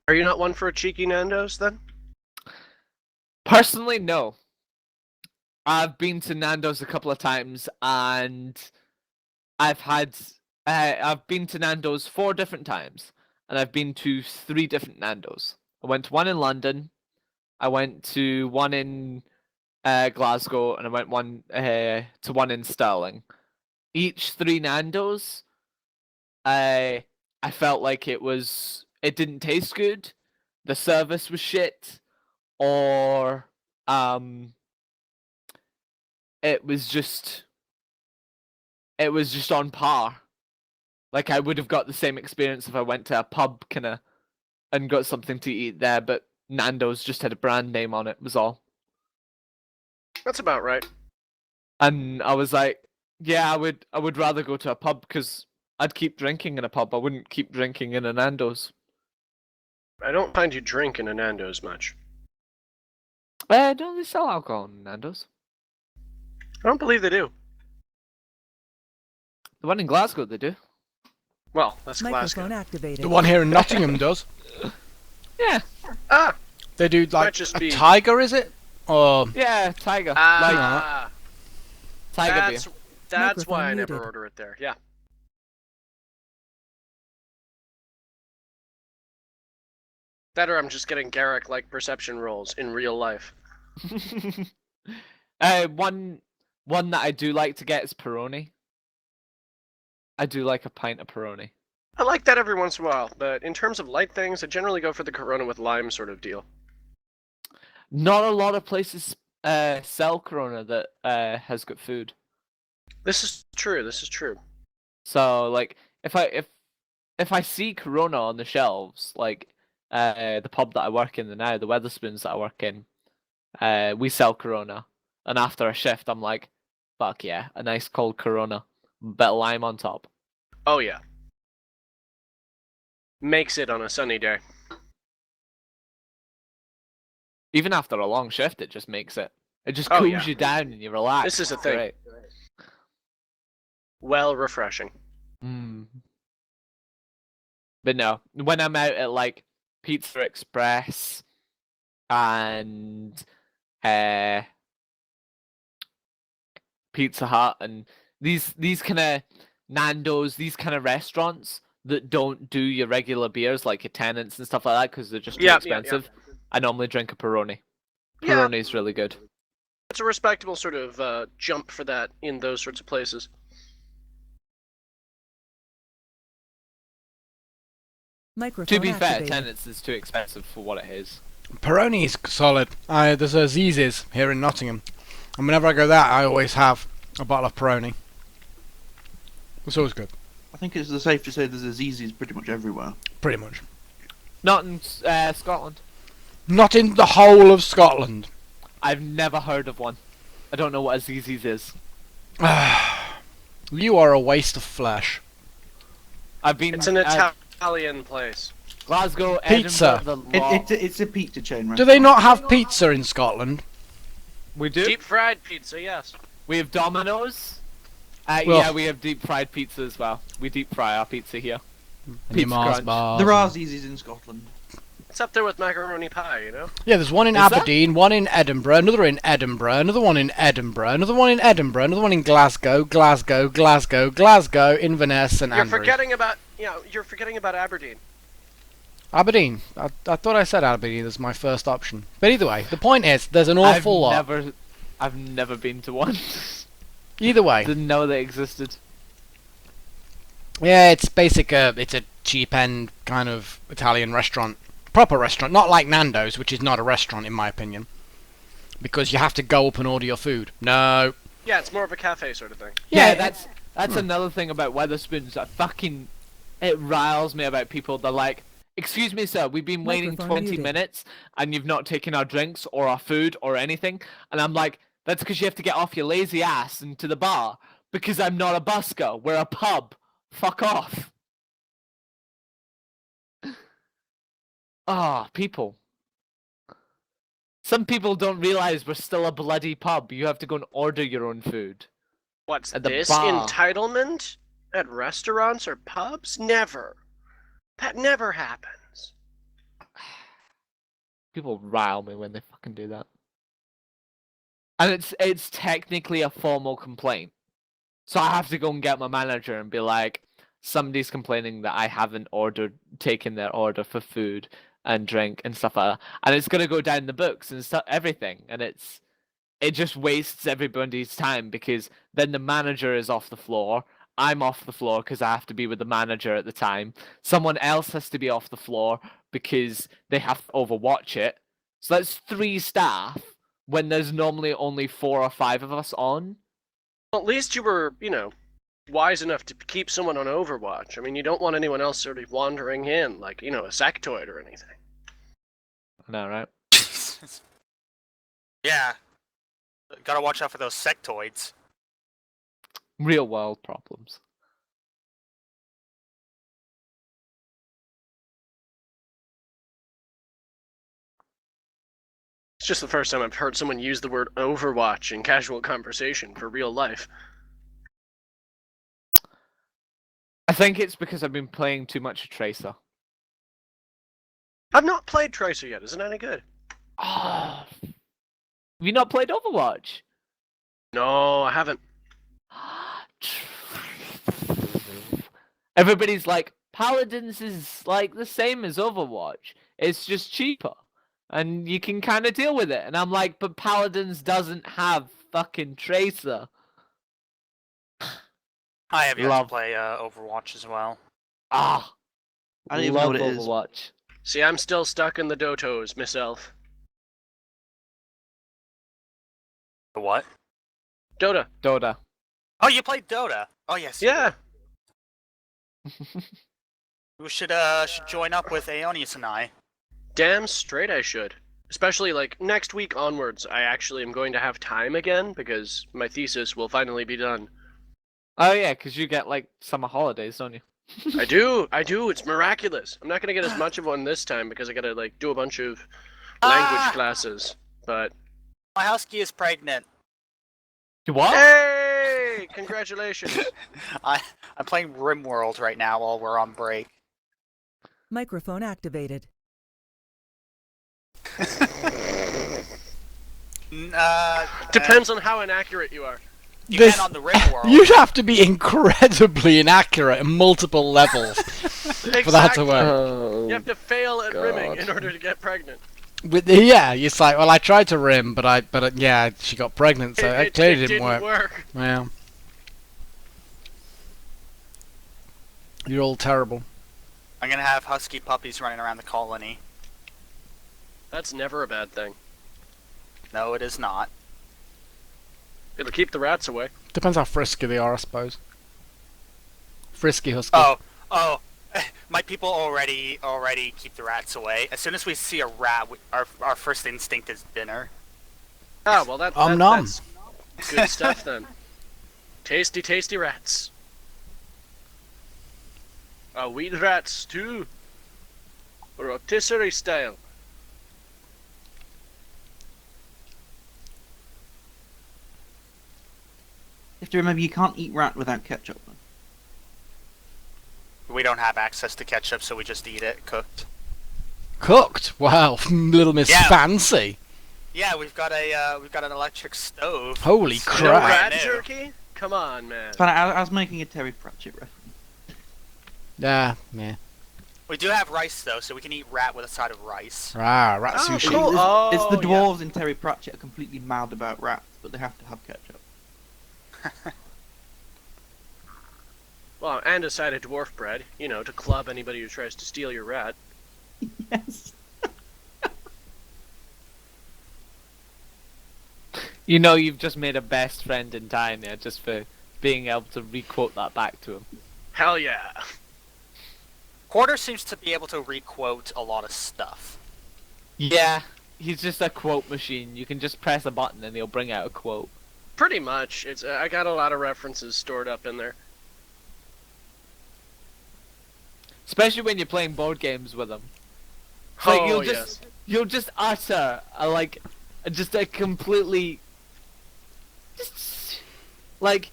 Are you not one for a cheeky Nando's then? Personally, no. I've been to Nando's a couple of times, and I've been to Nando's 4 different times, and I've been to 3 different Nando's. I went to one in London, I went to one in Glasgow, and I went to one in Stirling. Each 3 Nando's, I felt like it didn't taste good, the service was shit, or it was just on par. Like I would have got the same experience if I went to a pub kinda and got something to eat there, but Nando's just had a brand name on it, was all. That's about right. And I was like, yeah, I would rather go to a pub because I'd keep drinking in a pub. I wouldn't keep drinking in a Nando's. I don't find you drink in a Nando's much. Don't they sell alcohol in Nando's? I don't believe they do. The one in Glasgow they do. Well, that's Microphone Glasgow. activated. The one here in Nottingham does. Yeah. Ah! They do Might like just a be- tiger, is it? Or Yeah, Tiger. Like Ah! Tiger beer. That's why I Microphone never muted. order it there. Yeah. That or I'm just getting Garrick-like perception rolls in real life. One that I do like to get is Peroni. I do like a pint of Peroni. I like that every once in a while, but in terms of light things, I generally go for the Corona with lime sort of deal. Not a lot of places sell Corona that has good food. This is true. This is true. So like if I see Corona on the shelves, like the pub that I work in now, the Weatherspoons that I work in, we sell Corona. And after a shift I'm like, fuck yeah, a nice cold Corona. Bit of lime on top. Oh yeah. Makes it on a sunny day. Even after a long shift it just makes it. It just Oh, cools yeah. you down and you relax. This is a It's thing. great. Well, refreshing. Mm. But no, when I'm out at like Pizza Express and Pizza Hut and these kind of Nando's, these kind of restaurants that don't do your regular beers like your Tenants and stuff like that because they're just too expensive, I normally drink a Peroni. Yeah. Peroni's really good. It's a respectable sort of jump for that in those sorts of places. Microphone To be fair, activated. Tenants is too expensive for what it is. Peroni's solid. There's a Ziz's here in Nottingham, and whenever I go there, I always have a bottle of Peroni. It's always good. I think it's safe to say there's Azizis pretty much everywhere. Pretty much. Not in Scotland. Not in the whole of Scotland. I've never heard of one. I don't know what a ZZ's is. You are a waste of flesh. I've been. It's an Italian place. Glasgow, Pizza. Edinburgh, the lot. It's a pizza chain, right? Do they not have pizza in Scotland? We do. Deep fried pizza, yes. We have Domino's. Well- Yeah, we have deep fried pizza as well. We deep fry our pizza here. And Pizza your Mars Crunch. bars There and- are Azizis in Scotland. It's up there with macaroni pie, you know? Yeah, there's one in Is there? Aberdeen, one in Edinburgh, another in Edinburgh, another one in Edinburgh, another one in Edinburgh, another one in Glasgow, Glasgow, Glasgow, Glasgow, Inverness, and You're Andrews. you're forgetting about Aberdeen. Aberdeen. I thought I said Aberdeen as my first option. But either way, the point is, there's an awful lot. I've never been to one. Either way, Didn't know they existed. yeah, it's basic. It's a cheap end kind of Italian restaurant, proper restaurant, not like Nando's, which is not a restaurant in my opinion, because you have to go up and order your food. No. Yeah, it's more of a cafe sort of thing. Yeah, that's another thing about Weatherspoons that fucking it riles me about people. They're like, "Excuse me, sir, we've been waiting Microphone 20 muted. minutes and you've not taken our drinks or our food or anything." And I'm like, "That's because you have to get off your lazy ass into the bar because I'm not a busker. We're a pub. Fuck off." Ah, people. Some people don't realize we're still a bloody pub. You have to go and order your own food. What's At the this? bar. Entitlement? At restaurants or pubs? Never. That never happens. People rile me when they fucking do that. And it's technically a formal complaint. So I have to go and get my manager and be like, somebody's complaining that I haven't taken their order for food and drink and stuff like that. And it's gonna go down the books and everything. And it just wastes everybody's time because then the manager is off the floor. I'm off the floor because I have to be with the manager at the time. Someone else has to be off the floor because they have to overwatch it. So that's 3 staff when there's normally only 4 or 5 of us on. Well, at least you were, wise enough to keep someone on Overwatch. I mean, you don't want anyone else sort of wandering in, like, a sectoid or anything. I know, right? Yeah. Gotta watch out for those sectoids. Real world problems. It's just the first time I've heard someone use the word Overwatch in casual conversation for real life. I think it's because I've been playing too much Tracer. I've not played Tracer yet. Isn't it any good? Oh, have you not played Overwatch? No, I haven't. Everybody's like, Paladins is like the same as Overwatch. It's just cheaper. And you can kind of deal with it. And I'm like, but Paladins doesn't have fucking Tracer. I have yet Love. to play Overwatch as well. Ah, I don't even know love what it is. Overwatch. See, I'm still stuck in the Dotos myself. The what? Dota. Dota. Oh, you played Dota. Oh yes. you Yeah. did. We should join up with Aeonius and I. Damn straight I should. Especially, like, next week onwards, I actually am going to have time again, because my thesis will finally be done. Oh yeah, because you get like summer holidays, don't you? I do, it's miraculous. I'm not gonna get as much of one this time, because I gotta, like, do a bunch of language classes, but... My husky is pregnant. You what? Hey! Congratulations! I'm playing RimWorld right now while we're on break. Microphone activated. Depends on how inaccurate you are. Depend on the rim world. You'd have to be incredibly inaccurate at multiple levels for that to work. You have to fail at rimming in order to get pregnant. Yeah, it's like, well, I tried to rim, but yeah, she got pregnant, so it clearly didn't work. Yeah. You're all terrible. I'm gonna have husky puppies running around the colony. That's never a bad thing. No, it is not. It'll keep the rats away. Depends how frisky they are, I suppose. Frisky husky. Oh, my people already keep the rats away. As soon as we see a rat, our first instinct is dinner. Ah, well that's good stuff then. Tasty, tasty rats. Wheat rats too. Rotisserie style. You have to remember you can't eat rat without ketchup. We don't have access to ketchup, so we just eat it cooked. Cooked? Wow, Little Miss Fancy. Yeah, we've got an electric stove. Holy No crap! rat jerky? Come on, man. But I was making a Terry Pratchett reference. Yeah. We do have rice though, so we can eat rat with a side of rice. Ah, rat sushi. cool. It's the Oh, dwarves in Terry Pratchett are completely mad about rats, but they have to have ketchup. Well, and a side of dwarf bread, you know, to club anybody who tries to steal your rat. Yes. You know, you've just made a best friend in Tanya just for being able to re-quote that back to him. Hell yeah. Quarter seems to be able to re-quote a lot of stuff. Yeah, he's just a quote machine. You can just press a button and he'll bring out a quote. Pretty much. It's I got a lot of references stored up in there. Especially when you're playing board games with him. It's like you'll just utter just a completely like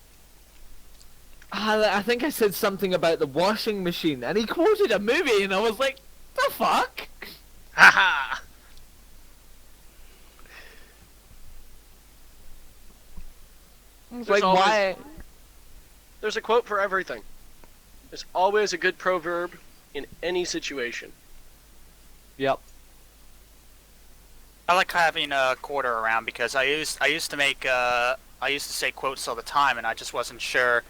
I think I said something about the washing machine and he quoted a movie and I was like, the fuck? Haha! Like why? There's a quote for everything. There's always a good proverb in any situation. Yep. I like having a quarter around because I used to say quotes all the time, and I just wasn't sure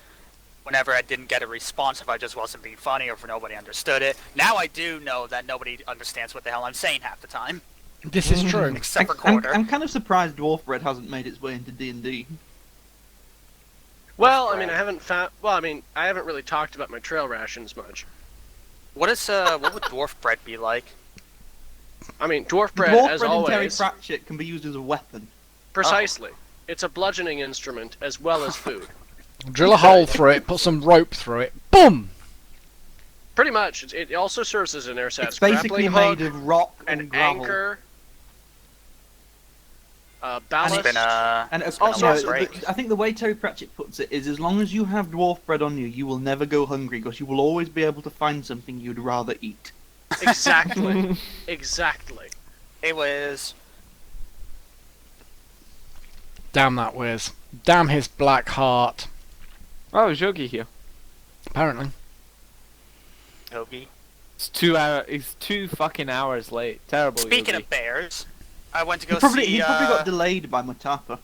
whenever I didn't get a response if I just wasn't being funny or if nobody understood it. Now I do know that nobody understands what the hell I'm saying half the time. This is true. Except for quarter. I'm kind of surprised dwarf bread hasn't made its way into D&D. Well, I mean, I haven't really talked about my trail rations much. What would dwarf bread be like? I mean, dwarf bread, Dwarf as bread in Terry always, Pratchett can be used as a weapon. precisely. It's a bludgeoning instrument as well as food. Drill a hole through it, put some rope through it, boom! Pretty much. It also serves as an ersatz It's basically grappling hook, made of rock and an gravel. anchor, It's ballast. been And it's all been a sorts long of break. I think the way Terry Pratchett puts it is, as long as you have dwarf bread on you, you will never go hungry because you will always be able to find something you'd rather eat. Exactly. Exactly. Hey, Wiz. Damn that Wiz. Damn his black heart. Oh, is Yogi here? Apparently. Toby. It's 2 hours. He's 2 fucking hours late. Terrible. Speaking Yogi. of bears, I went to He go probably, see. he probably got delayed by Mutapa.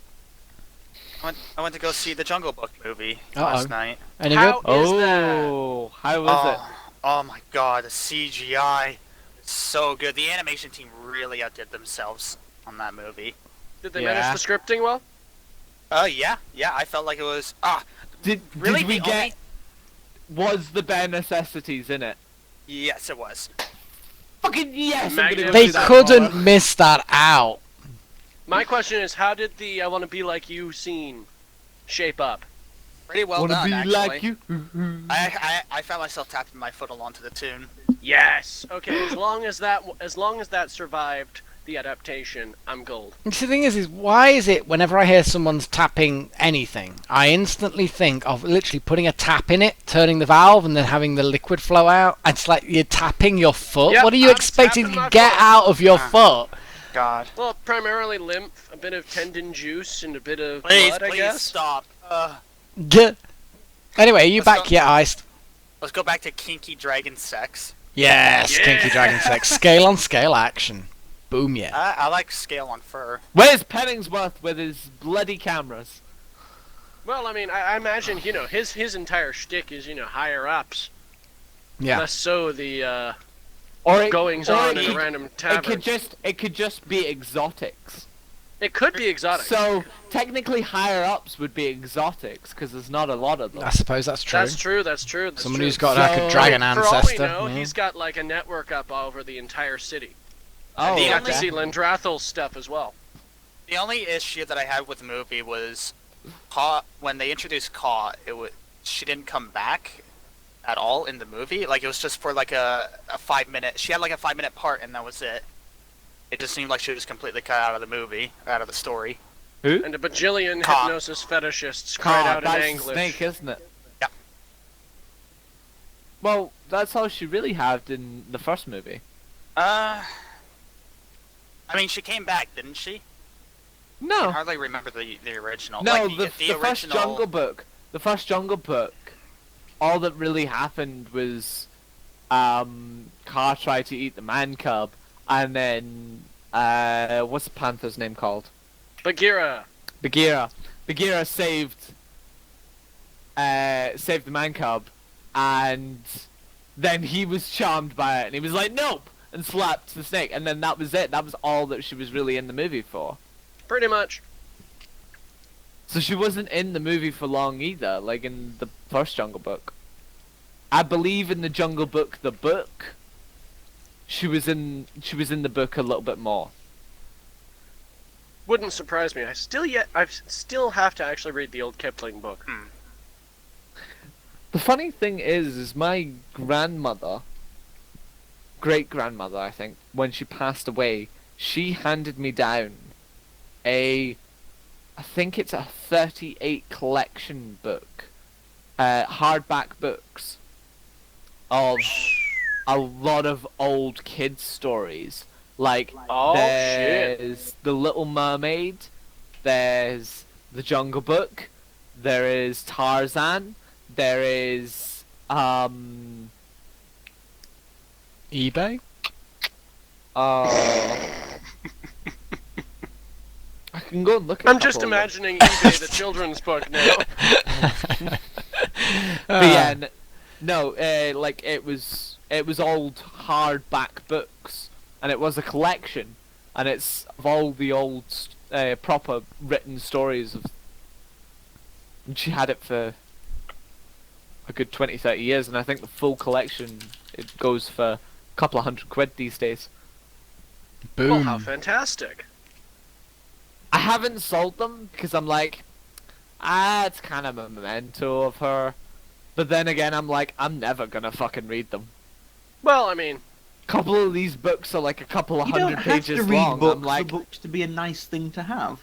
I went to go see the Jungle Book movie Uh-oh. last night. Any How good? is that? Oh, how was it? Oh my god, the CGI is so good. The animation team really outdid themselves on that movie. Did they Yeah. manage the scripting well? Yeah, I felt like it was Did really we the get? only- Was the bare necessities in it? Yes, it was. Fucking yes! I'm gonna go Magnificent. They see that couldn't tomorrow. miss that out. My question is, how did the I Want to Be Like You scene shape up? Pretty well Wanna done, be actually. like you? I found myself tapping my foot along to the tune. Yes. Okay. As long as that survived the adaptation, I'm gold. The thing is why is it whenever I hear someone's tapping anything, I instantly think of literally putting a tap in it, turning the valve, and then having the liquid flow out? It's like you're tapping your foot. Yep, What are you I'm expecting tapping to my get foot. out of your foot? God. Well, primarily lymph, a bit of tendon juice, and a bit of Please, blood, I please guess. stop. Gah. Anyway, are you Let's back go- yet, Iced? Let's go back to kinky dragon sex. Yes, Yeah. Kinky Dragon Sex. Scale on scale action. Boom, yeah. I like scale on fur. Where's Penningsworth with his bloody cameras? Well, I mean, I imagine, his entire shtick is, higher ups. Yeah. Less so the Or it, goings or on it in a could- random tavern. It could just be exotics. It could be exotic. So technically, higher ups would be exotics because there's not a lot of them. I suppose that's true. That's true. That's true. That's Someone true. who's got like a So- dragon For all we ancestor. know, yeah. he's got like a network up all over the entire city. Oh, You got okay. to see Lindrathel's stuff as well. The only issue that I had with the movie was when they introduced Kaw, she didn't come back at all in the movie. Like, it was just for like a 5-minute. She had like a 5-minute part, and that was it. It just seemed like she was completely cut out of the movie, out of the story. Who? And a bajillion Ka. hypnosis fetishists cried out in that's anguish. Snake, isn't it? Yeah. Well, that's all she really had in the first movie. I mean, she came back, didn't she? I No, can hardly remember the original. no, like, the first Jungle Book. The first Jungle Book. All that really happened was, Car tried to eat the man cub, and then what's the panther's name called? Bagheera. Bagheera. Bagheera saved the man cub, and then he was charmed by it, and he was like, nope, and slapped the snake, and then that was it. That was all that she was really in the movie for. Pretty much. So she wasn't in the movie for long either, like in the first Jungle Book. I believe in the Jungle Book, the book, she was in the book a little bit more. Wouldn't surprise me. I still have to actually read the old Kipling book. The funny thing is my grandmother, great-grandmother, I think, when she passed away, she handed me down I think it's a 38 collection book, hardback books of a lot of old kids' stories. Like, Oh, there's The Little Mermaid, there's The Jungle Book, there is Tarzan, there is, eBay? I can go and look at I'm a just couple of them. imagining eBay, the children's book now. But yeah, no, like it was old hardback books, and it was a collection, and it's of all the old proper written stories of. And she had it for a good 20-30 years, and I think the full collection it goes for a couple of £100 these days. Boom. Well, how fantastic. I haven't sold them because I'm like, it's kind of a memento of her. But then again, I'm like, I'm never gonna fucking read them. Well, I mean, Couple of these books are like a couple of You don't hundred have pages to read long. books I'm like, for books to be a nice thing to have.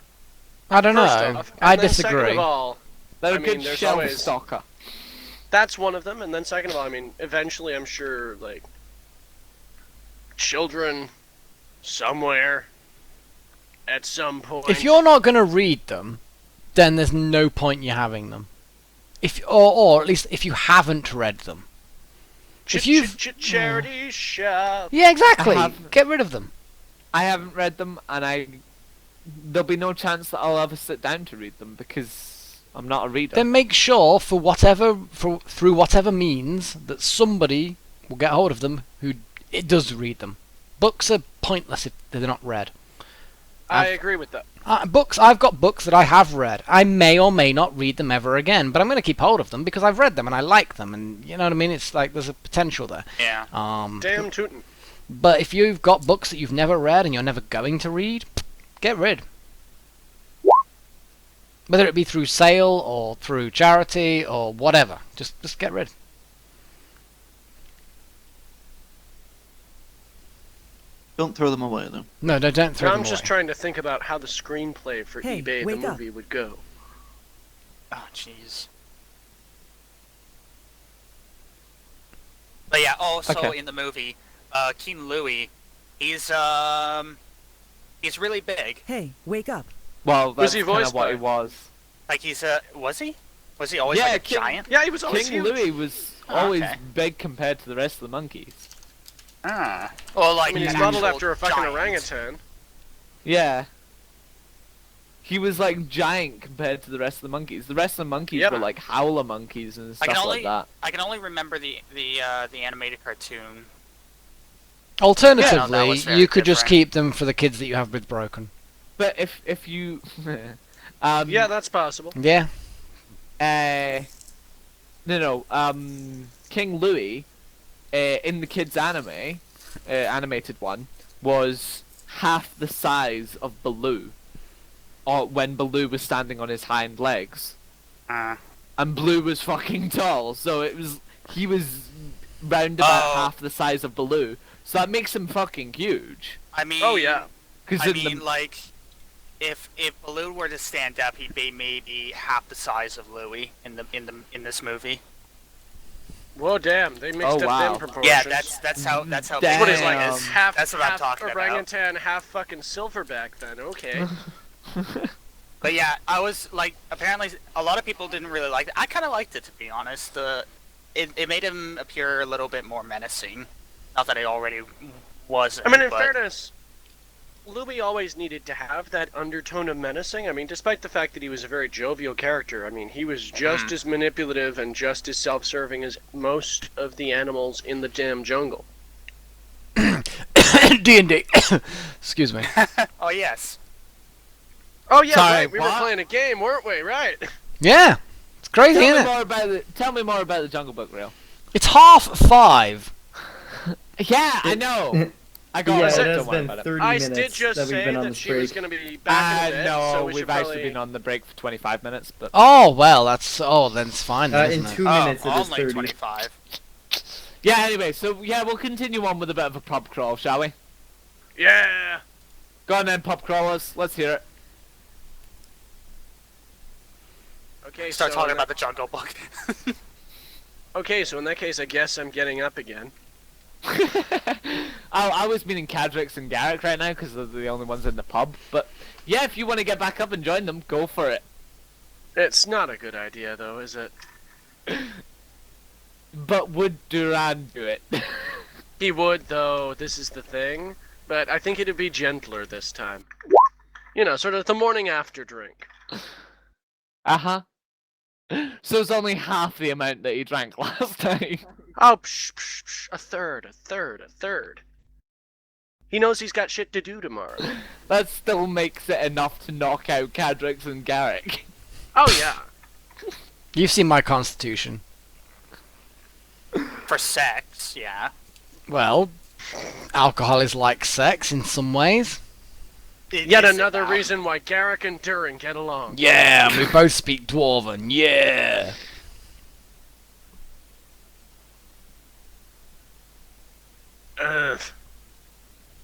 I don't first know. off, I and then second disagree. of all, they're I a mean, good there's shelf always- stalker. that's one of them, and then second of all, I mean, eventually I'm sure, like, children somewhere at some point. If you're not going to read them, then there's no point you having them. Or at least if you haven't read them. if you've- charity shop. Yeah, exactly. I have- Get rid of them. I haven't read them, and there'll be no chance that I'll ever sit down to read them because I'm not a reader. Then make sure, through whatever means, that somebody will get hold of them who it does read them. Books are pointless if they're not read. I agree with that. I've got books that I have read. I may or may not read them ever again, but I'm going to keep hold of them because I've read them and I like them, and you know what I mean. It's like there's a potential there. Yeah. Damn tootin'. But if you've got books that you've never read and you're never going to read, get rid. Whether it be through sale or through charity or whatever, just get rid. Don't throw them away, though. No, don't throw I'm them just away. trying to think about how the screenplay for Hey, eBay the wake up. movie would go. Oh, jeez. But yeah, also Okay. in the movie, King Louis, he's really big. Hey, wake up. Well, Who's that's he kind of voiced what by? he was. Like he's a was he? Was he always Yeah, like a King- giant? Yeah, he was always King huge. Louis was Oh, always okay. big compared to the rest of the monkeys. Ah. Well, like I mean, he's an modeled actual after a fucking giant. orangutan. Yeah. He was like giant compared to the rest of the monkeys. The rest of the monkeys Yep. were like howler monkeys and stuff like that. I can only remember the animated cartoon. Alternatively, was very you could just different. keep them for the kids that you have with broken. But if you, Yeah, that's possible. Yeah. King Louis, in the kids anime, animated one, was half the size of Baloo, or when Baloo was standing on his hind legs, and Baloo was fucking tall, so he was round about half the size of Baloo, so that makes him fucking huge. I mean, Oh yeah. Because like, if Baloo were to stand up, he'd be maybe half the size of Louis in this movie. Whoa, damn! They mixed Oh, up wow. them proportions. Yeah, that's how Damn. What is like Damn. half? That's what I'm half talking about. orangutan, half fucking silverback. Then okay. But yeah, I was like, apparently a lot of people didn't really like it. I kind of liked it, to be honest. It made him appear a little bit more menacing. Not that he already wasn't. I mean, in but... fairness, Louis always needed to have that undertone of menacing. I mean, despite the fact that he was a very jovial character, I mean, he was just as manipulative and just as self-serving as most of the animals in the damn jungle. D&D. Excuse me. Oh yes. Oh yeah, Sorry, right. We were what? playing a game, weren't we? Right. Yeah. It's crazy, tell isn't me it? more about tell me more about the Jungle Book, Real. It's 5:30. Yeah, I know. I got Yeah, it. it Don't has worry been about it. 30 I minutes did just that we've say been on that this she was break. going to be back in a bit, No, so we we've should actually probably... been on the break for 25 minutes, but Oh, well, then it's fine then, In isn't it? 2 minutes, it is only 30. 25. yeah. Anyway, so yeah, we'll continue on with a bit of a pub crawl, shall we? Yeah. Go on then, pub crawlers. Let's hear it. Okay, Start so talking in about the Jungle Book. Okay, so in that case, I guess I'm getting up again. I was meaning Cadrix and Garrick right now because they're the only ones in the pub. But yeah, if you want to get back up and join them, go for it. It's not a good idea, though, is it? But would Duran do it? He would, though. This is the thing. But I think it'd be gentler this time. You know, sort of the morning after drink. Uh-huh. So it's only half the amount that he drank last time. Oh, psh, a third. He knows he's got shit to do tomorrow. That still makes it enough to knock out Cadrix and Garrick. Oh, yeah. You've seen my constitution. For sex, yeah. Well, alcohol is like sex in some ways. Yet Is it another now? reason why Garrick and Durin get along. Yeah, and we both speak Dwarven. Yeah. Ugh.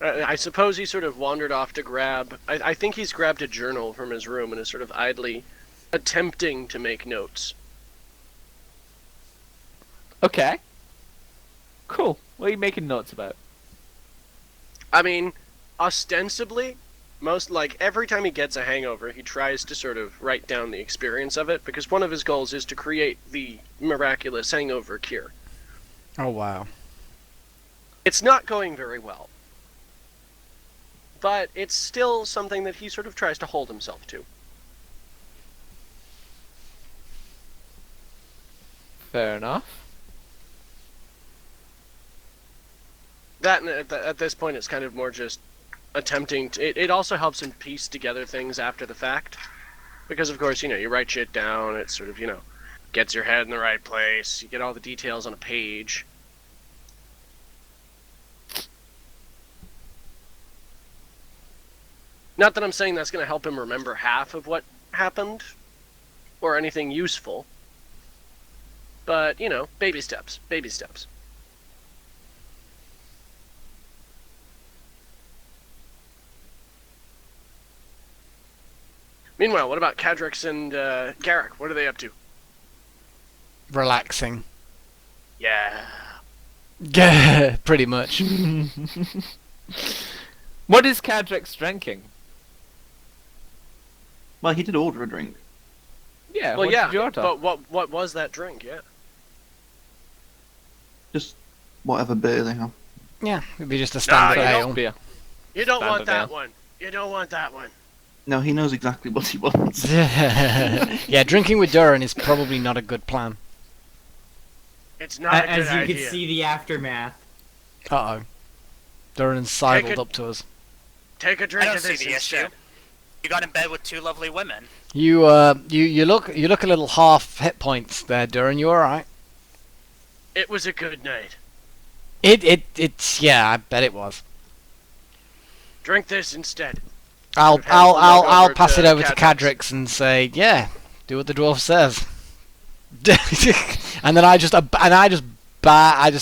I suppose he sort of wandered off to grab... I think he's grabbed a journal from his room and is sort of idly attempting to make notes. Okay. Cool. What are you making notes about? I mean, ostensibly, every time he gets a hangover, he tries to sort of write down the experience of it, because one of his goals is to create the miraculous hangover cure. Oh, wow. It's not going very well. But it's still something that he sort of tries to hold himself to. Fair enough. That, at this point, it's kind of more just attempting to... It also helps him piece together things after the fact. Because, of course, you write shit down, it sort of, gets your head in the right place, you get all the details on a page. Not that I'm saying that's going to help him remember half of what happened, or anything useful. But, baby steps, baby steps. Meanwhile, what about Cadrix and Garrick? What are they up to? Relaxing. Yeah. Yeah, pretty much. What is Cadrix drinking? Well, he did order a drink. Yeah. Well, what yeah, did you order? but what was that drink? Yeah. Just whatever beer they have. Yeah, it'd be just a Nah, standard you don't- ale. Beer. You don't want Standard that ale. one. You don't want that one. No, he knows exactly what he wants. Yeah, drinking with Durin is probably not a good plan. It's not a good As you idea. can see the aftermath. Uh-oh. Durin's sidled up to us. Take a I drink don't of see this the issue. instead. You got in bed with two lovely women. You look a little half hit points there, Durin. You alright? It was a good night. It's yeah, I bet it was. Drink this instead. I'll Hand the mug I'll over pass to it over to Cadrix. Cadrix and say, yeah, do what the dwarf says. And then I just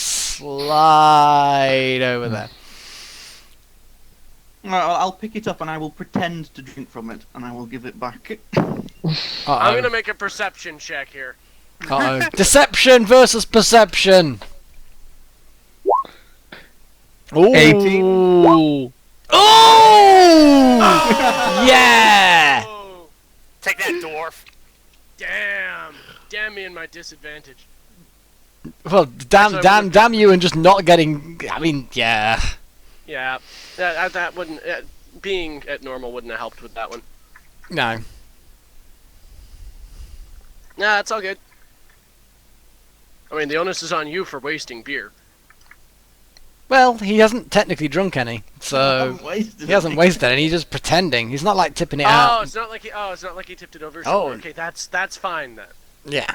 slide over there. Alright, I'll pick it up and I will pretend to drink from it, and I will give it back. I'm gonna make a perception check here. Uh-oh. Deception versus perception. Ooh. 18. Oh! Yeah! Oh, Take that, dwarf. damn me and my disadvantage. Well, damn, Actually, I damn, would've- damn you, and just not getting. I mean, yeah. Yeah, that wouldn't. Being at normal wouldn't have helped with that one. No. Nah, it's all good. I mean, the onus is on you for wasting beer. Well, he hasn't technically drunk any, so he hasn't wasted any. He's just pretending. He's not like tipping it Oh, out. it's not like he tipped it over. Oh. Okay, that's fine then. Yeah.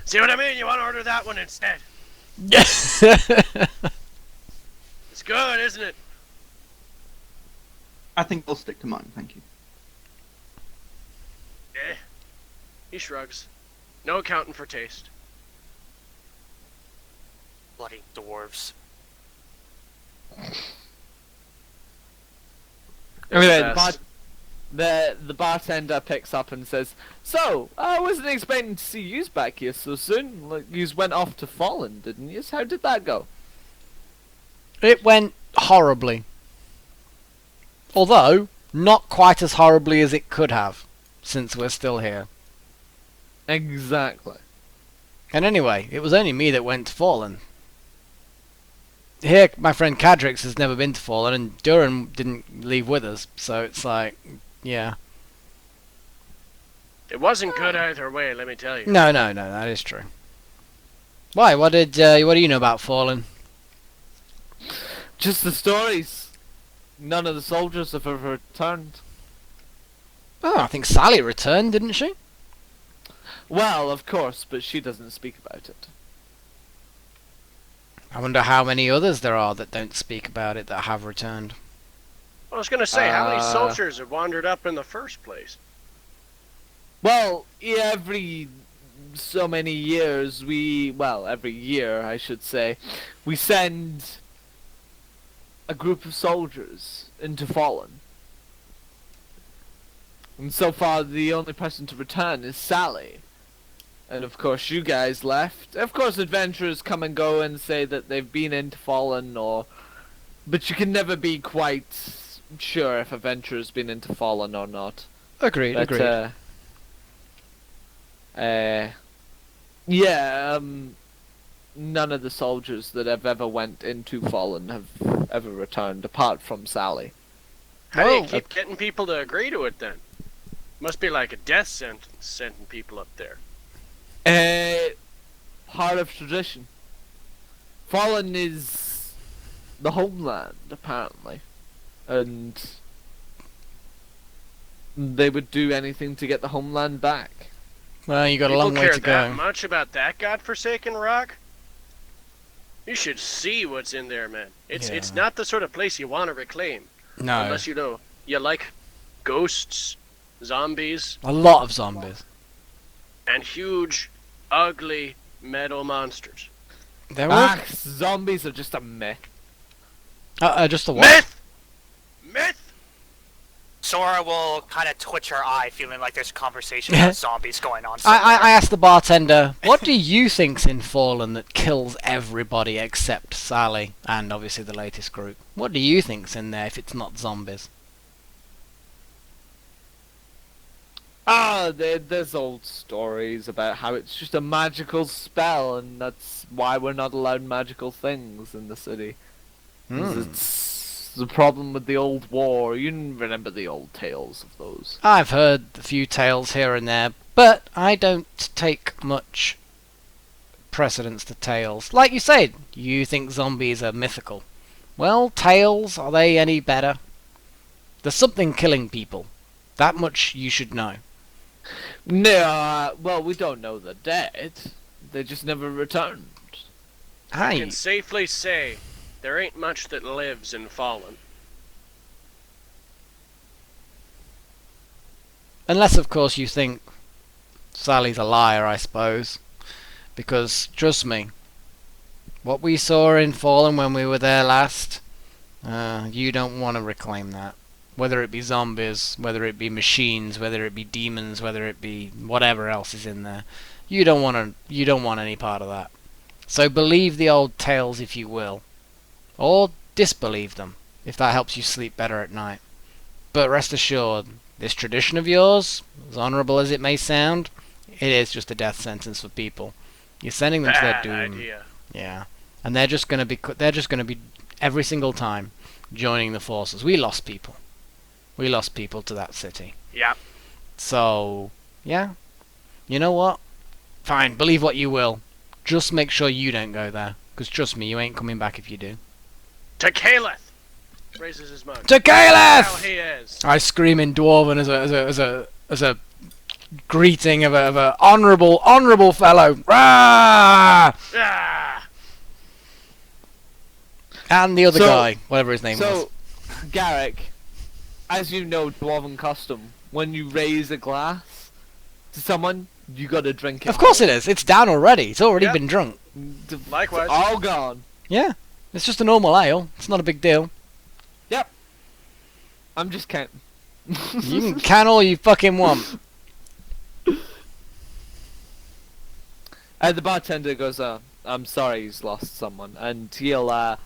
See what I mean? You want to order that one instead. Yes. It's good, isn't it? I think I'll stick to mine, thank you. Eh. He shrugs. No accounting for taste. Bloody dwarves. Anyway, Best. the bartender picks up and says, "So, I wasn't expecting to see yous back here so soon. Like, yous went off to Fallen, didn't yous? How did that go?" It went horribly. Although, not quite as horribly as it could have, since we're still here. Exactly. And anyway, it was only me that went to Fallen. Here, my friend Cadrix has never been to Fallen, and Durin didn't leave with us, so it's like, yeah. It wasn't good either way, let me tell you. No, that is true. Why? What do you know about Fallen? Just the stories. None of the soldiers have ever returned. Oh, I think Sally returned, didn't she? Well, of course, but she doesn't speak about it. I wonder how many others there are that don't speak about it that have returned. I was gonna say, how many Uh, soldiers have wandered up in the first place? Well, every so many years every year I should say, we send a group of soldiers into Fallen. And so far the only person to return is Sally. And of course you guys left. Of course adventurers come and go and say that they've been into Fallen but you can never be quite sure if adventurers been into Fallen or not. Agreed, But, agreed. None of the soldiers that have ever went into Fallen have ever returned, apart from Sally. How do you Well, keep getting people to agree to it then? Must be like a death sentence sending people up there. Part of tradition. Fallen is the homeland, apparently. And they would do anything to get the homeland back. Well, you got a People long way care to that go. much about that godforsaken rock? You should see what's in there, man. It's Yeah. not the sort of place you want to reclaim. No, Unless you like ghosts, zombies, a lot of zombies. and huge, ugly metal monsters. There were Zombies are just a myth. just a what? Myth! Myth! Sora will kind of twitch her eye, feeling like there's a conversation about zombies going on. I asked the bartender, what do you think's in Fallen that kills everybody except Sally and obviously the latest group? What do you think's in there if it's not zombies? There's old stories about how it's just a magical spell, and that's why we're not allowed magical things in the city. 'Cause it's the problem with the old war. You remember the old tales of those. I've heard a few tales here and there, but I don't take much precedence to tales. Like you said, you think zombies are mythical. Well, tales, are they any better? There's something killing people. That much you should know. No, well, we don't know they're dead. They just never returned. I Aye. can safely say there ain't much that lives in Fallen. Unless, of course, you think Sally's a liar, I suppose. Because, trust me, what we saw in Fallen when we were there last, you don't want to reclaim that. Whether it be zombies, whether it be machines, whether it be demons, whether it be whatever else is in there. You don't want any part of that. So believe the old tales if you will. Or disbelieve them, if that helps you sleep better at night. But rest assured, this tradition of yours, as honourable as it may sound, it is just a death sentence for people. You're sending them to their Bad doom. idea. Yeah, and they're just gonna be every single time joining the forces. We lost people to that city. Yep. So yeah, you know what? Fine, believe what you will. Just make sure you don't go there, because trust me, you ain't coming back if you do. To Caleth! Raises his mug. To Now Caleth! he is. I scream in Dwarven as a greeting of a honourable fellow. Rah! Ah! And the other So- guy, whatever his name was. So, Garrick, as you know, dwarven custom, when you raise a glass to someone, you gotta drink it. Of course it is. It's down already. It's already Yep. been drunk. Likewise. All gone. Yeah, it's just a normal ale. It's not a big deal. Yep. I'm just counting. You can can all you fucking want. The bartender goes, I'm sorry he's lost someone, and he'll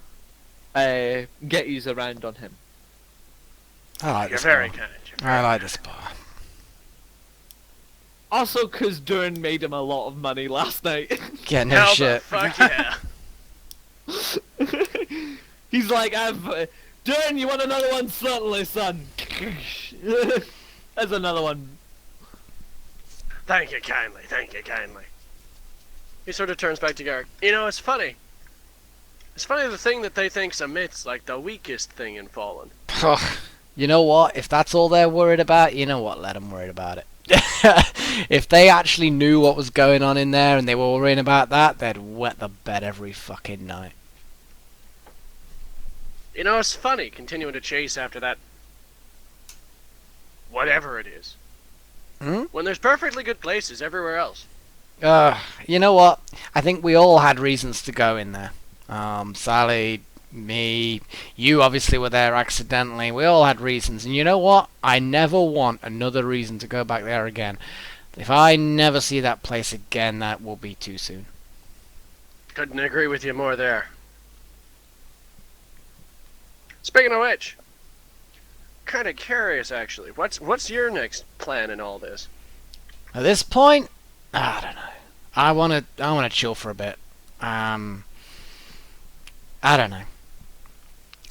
get you around on him. I like You're this very bar. kind. I like this bar. Also, 'cause Durin made him a lot of money last night. Yeah, no Hell the shit. fuck yeah. He's like, Durin, you want another one? Certainly, son. There's another one. Thank you kindly. Thank you kindly. He sort of turns back to Garrick. You know, it's funny. It's funny the thing that they think's a myth's like the weakest thing in Fallen. You know what? If that's all they're worried about, you know what? Let them worry about it. If they actually knew what was going on in there and they were worrying about that, they'd wet the bed every fucking night. You know, it's funny continuing to chase after that. Whatever it is. Hmm? When there's perfectly good places everywhere else. You know what? I think we all had reasons to go in there. Sally, me, you obviously were there accidentally. We all had reasons. And you know what? I never want another reason to go back there again. If I never see that place again, that will be too soon. Couldn't agree with you more there. Speaking of which, kind of curious actually. What's your next plan in all this? At this point, I don't know. I wanna chill for a bit. I don't know.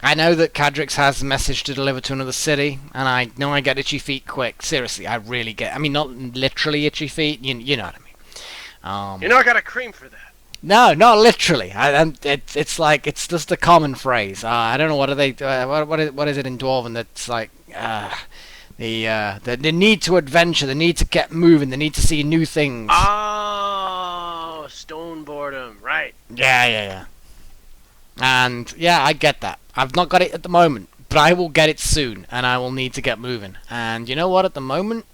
I know that Cadrix has a message to deliver to another city, and I know I get itchy feet quick. Seriously, I really get. I mean, not literally itchy feet. You know what I mean. You know I got a cream for that. No, not literally. It's like it's just a common phrase. I don't know what are they. What is it in Dwarven that's like the need to adventure, the need to get moving, the need to see new things. Oh, stone boredom, right? Yeah. And yeah, I get that. I've not got it at the moment, but I will get it soon, and I will need to get moving. And you know what? At the moment,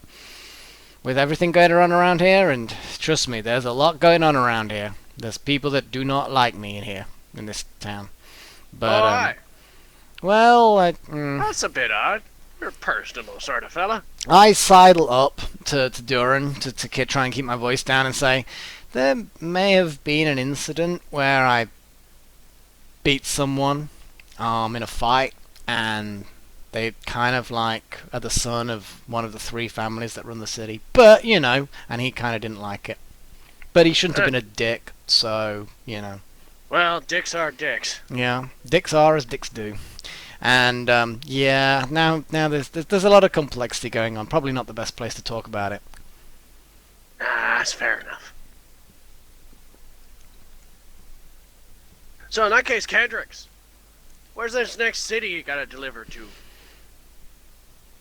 with everything going on around here, and trust me, there's a lot going on around here. There's people that do not like me in here, in this town. But Aye. well, That's a bit odd. You're a personable sort of fella. I sidle up to Durin to try and keep my voice down and say, there may have been an incident where I beat someone in a fight, and They kind of like are the son of one of the 3 families that run the city. But, you know, and he kind of didn't like it. But he shouldn't have been a dick, so, you know. Well, dicks are dicks. Yeah, dicks are as dicks do. And, yeah, now there's a lot of complexity going on. Probably not the best place to talk about it. Ah, that's fair enough. So in that case, Kendricks, where's this next city you gotta deliver to?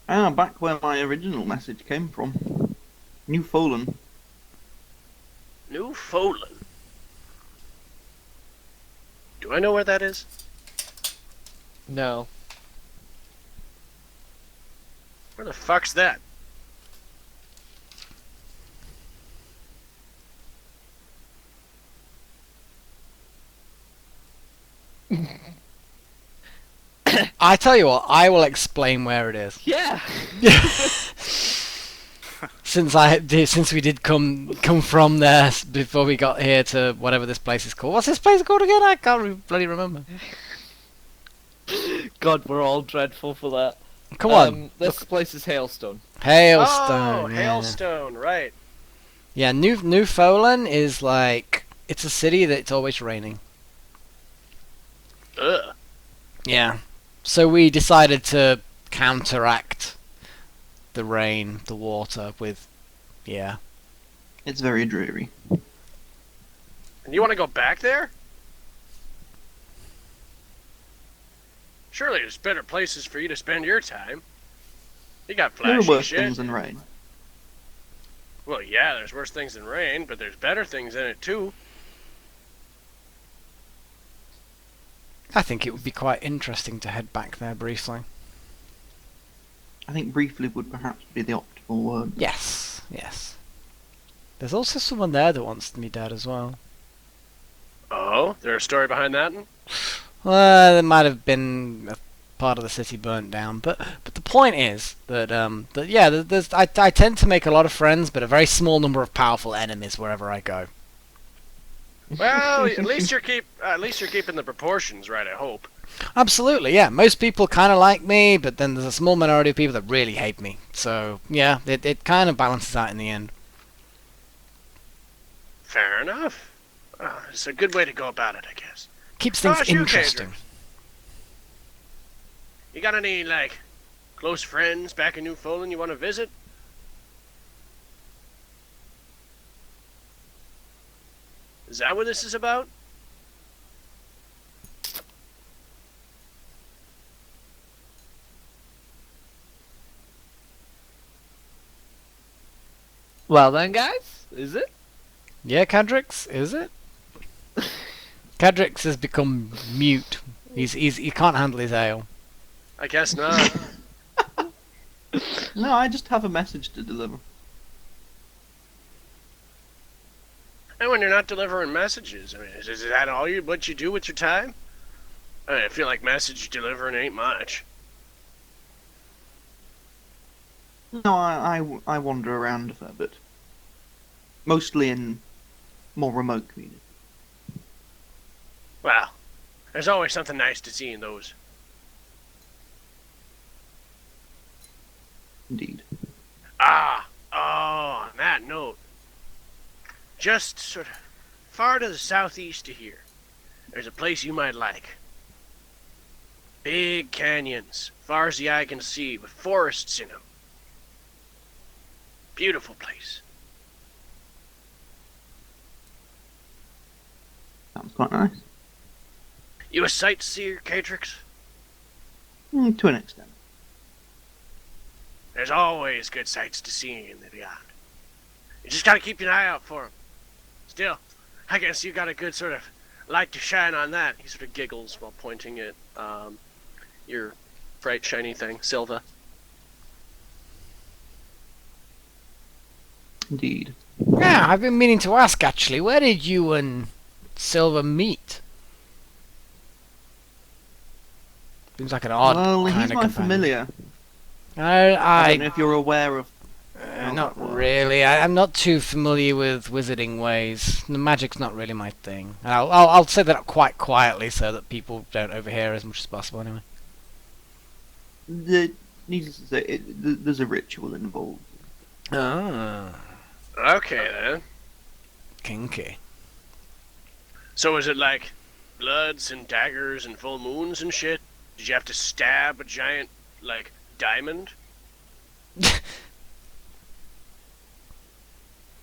Back where my original message came from. New Folan. New Folan. Do I know where that is? No. Where the fuck's that? I tell you what, I will explain where it is. Yeah. Since we did come from there before we got here to whatever this place is called. What's this place called again? I can't bloody remember. God, we're all dreadful for that. Come on. This place is Hailstone. Hailstone. Oh, yeah. Hailstone, right. Yeah, New Folan is like, it's a city that it's always raining. Ugh. Yeah. So we decided to counteract the rain, the water with, yeah. It's very dreary. And you want to go back there? Surely there's better places for you to spend your time. You got There are flashy worse shit. things than rain. Well, yeah, there's worse things than rain, but there's better things in it too. I think it would be quite interesting to head back there briefly. I think briefly would perhaps be the optimal word. Yes, yes. There's also someone there that wants me dead as well. Oh, there's a story behind that? Well, there might have been a part of the city burnt down, but the point is that I tend to make a lot of friends, but a very small number of powerful enemies wherever I go. Well, at least you're keeping the proportions right, I hope. Absolutely, yeah. Most people kind of like me, but then there's a small minority of people that really hate me. So yeah, it kind of balances out in the end. Fair enough. It's a good way to go about it, I guess. Keeps things Gosh, you interesting. Kendricks. You got any, like, close friends back in New Folan you want to visit? Is that what this is about? Well then, guys, is it? Yeah, Cadrix, is it? Cadrix has become mute. He can't handle his ale. I guess not. No, I just have a message to deliver. And when you're not delivering messages, I mean, is that all what you do with your time? I mean, I feel like message delivering ain't much. No, I wander around a fair bit. Mostly in more remote communities. Well, there's always something nice to see in those. Indeed. On that note, just sort of far to the southeast of here, there's a place you might like. Big canyons, far as the eye can see, with forests in them. Beautiful place. Sounds quite nice. You a sightseer, Catrix? To an extent. There's always good sights to see in the beyond. You just gotta keep an eye out for them. Still, I guess you got a good sort of light to shine on that. He sort of giggles while pointing at your bright shiny thing, Silva. Indeed. Yeah, I've been meaning to ask actually, where did you and Silver meet? Seems like an odd Well, kind he's of my companion. familiar. I don't know if you're aware of. not really. I'm not too familiar with wizarding ways. The magic's not really my thing. And I'll say that quite quietly so that people don't overhear as much as possible. Anyway. Needless to say, there's a ritual involved. Ah, Okay then. kinky. So is it like bloods and daggers and full moons and shit? Did you have to stab a giant, like, diamond?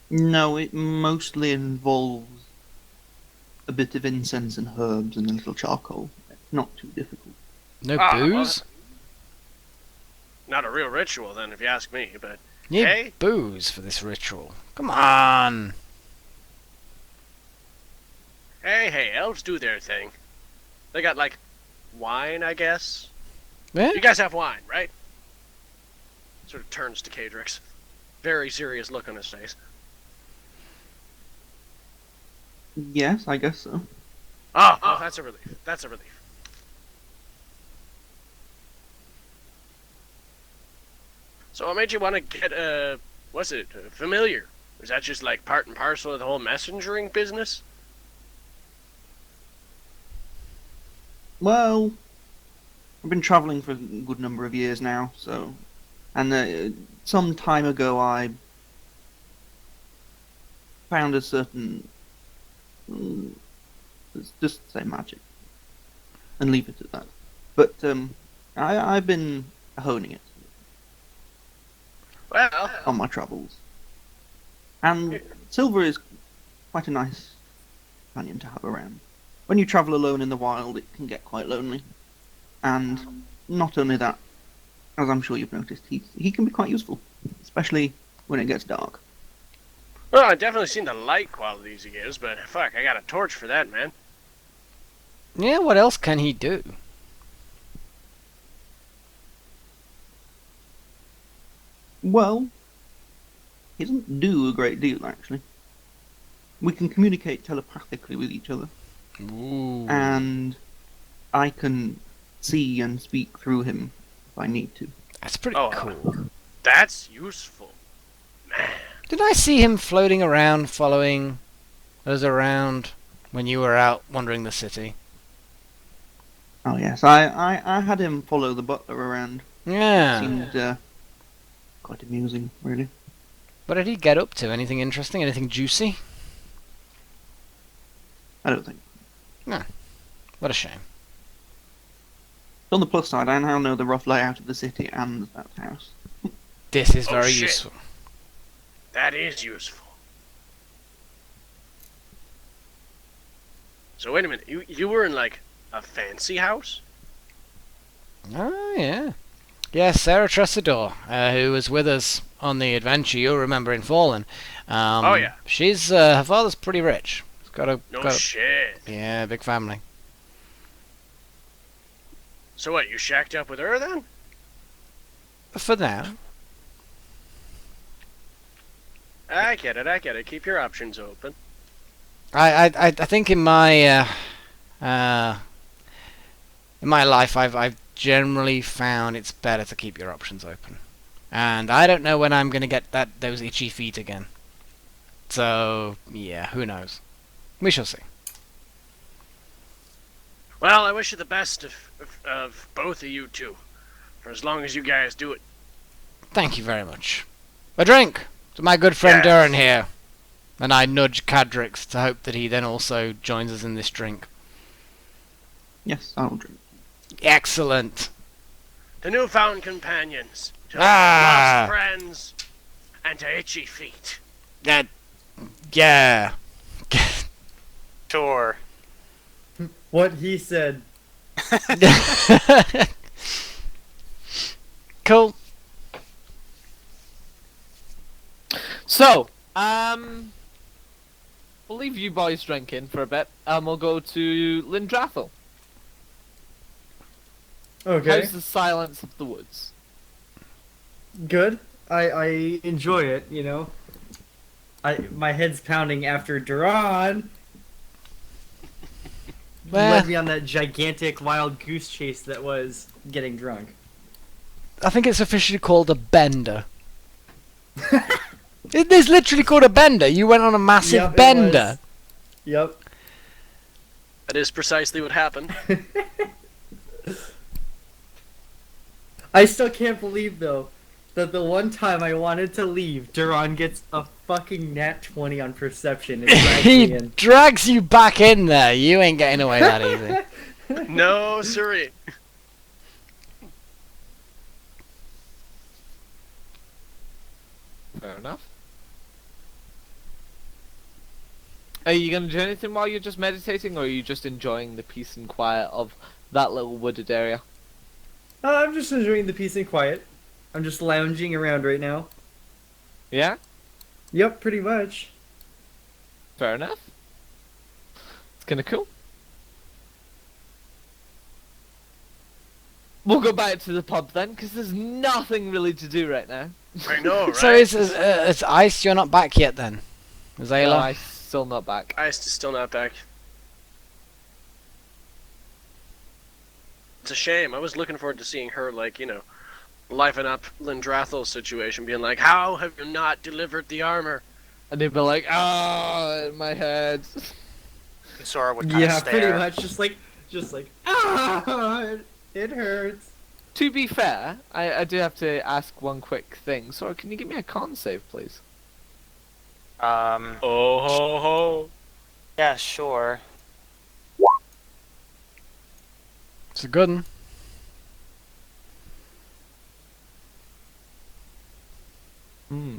No, it mostly involves a bit of incense and herbs and a little charcoal. Not too difficult. No Ah, booze? Not a real ritual then, if you ask me, but You need hey. booze for this ritual. Come on. Hey, elves do their thing. They got, like, wine, I guess? Yeah? You guys have wine, right? Sort of turns to Cadrix. Very serious look on his face. Yes, I guess so. Oh, that's a relief. That's a relief. So what made you want to get a, what's it, a familiar? Was that just like part and parcel of the whole messengering business? Well, I've been travelling for a good number of years now, so... And some time ago I found a certain... let's just say magic. And leave it at that. But I've been honing it Well, on my travels. And silver is quite a nice companion to have around. When you travel alone in the wild, it can get quite lonely. And not only that, as I'm sure you've noticed, he can be quite useful, especially when it gets dark. well, I've definitely seen the light qualities he gives, but fuck, I got a torch for that, man. Yeah, what else can he do? Well, he doesn't do a great deal, actually. We can communicate telepathically with each other, Ooh. and I can see and speak through him if I need to. That's pretty Oh, cool. That's useful. Man. Did I see him floating around, following us around when you were out wandering the city? Oh yes, I had him follow the butler around. Yeah. Seemed quite amusing, really. What did he get up to? Anything interesting? Anything juicy? I don't think. What a shame. On the plus side, I now know the rough layout of the city and that house. This is Oh, very shit. useful. That is useful. So wait a minute, you were in like a fancy house? Oh, yeah. Yes, Sarah Tressador, who was with us on the adventure you'll remember in Fallen. Oh, yeah. She's, her father's pretty rich. He's got a, No got a- shit. yeah, big family. So what, you shacked up with her then? For now. I get it. Keep your options open. I think in my life I've generally found it's better to keep your options open, and I don't know when I'm gonna get those itchy feet again. So yeah, who knows? We shall see. Well, I wish you the best of both of you two, for as long as you guys do it. Thank you very much. A drink to my good friend Yes. Durin here, and I nudge Cadrix to hope that he then also joins us in this drink. Yes, I'll drink. Excellent. To newfound companions, to Ah. lost friends, and to itchy feet. That, yeah. Sure. What he said. Cool. So, we'll leave you boys drinking for a bit, and we'll go to Lindrathel. Okay. How's the silence of the woods? Good. I enjoy it, you know. My head's pounding after Duran Well, led me on that gigantic wild goose chase that was getting drunk. I think it's officially called a bender. It is literally called a bender. You went on a massive Yep, it bender. was. Yep. That is precisely what happened. I still can't believe though that the one time I wanted to leave, Duran gets a fucking nat 20 on perception and drags me He in. drags you back in there. You ain't getting away that easy. No, sorry. Fair enough. Are you gonna do anything while you're just meditating, or are you just enjoying the peace and quiet of that little wooded area? I'm just enjoying the peace and quiet. I'm just lounging around right now. Yeah? Yep, pretty much. Fair enough. It's kinda cool. We'll go back to the pub then, because there's nothing really to do right now. I know, right? So it's Ice. You're not back yet then, No, Zayla. I'm still not back. Ice is still not back. It's a shame. I was looking forward to seeing her, like, you know, liven up Lindrathel's situation, being like, "How have you not delivered the armor?" And they'd be like, oh, my head. And Sora would kind Yeah, of pretty stare. much. Just like, ah, it hurts. To be fair, I do have to ask one quick thing. Sora, can you give me a con save, please? Oh ho ho. Yeah, sure. It's a good one. Hmm.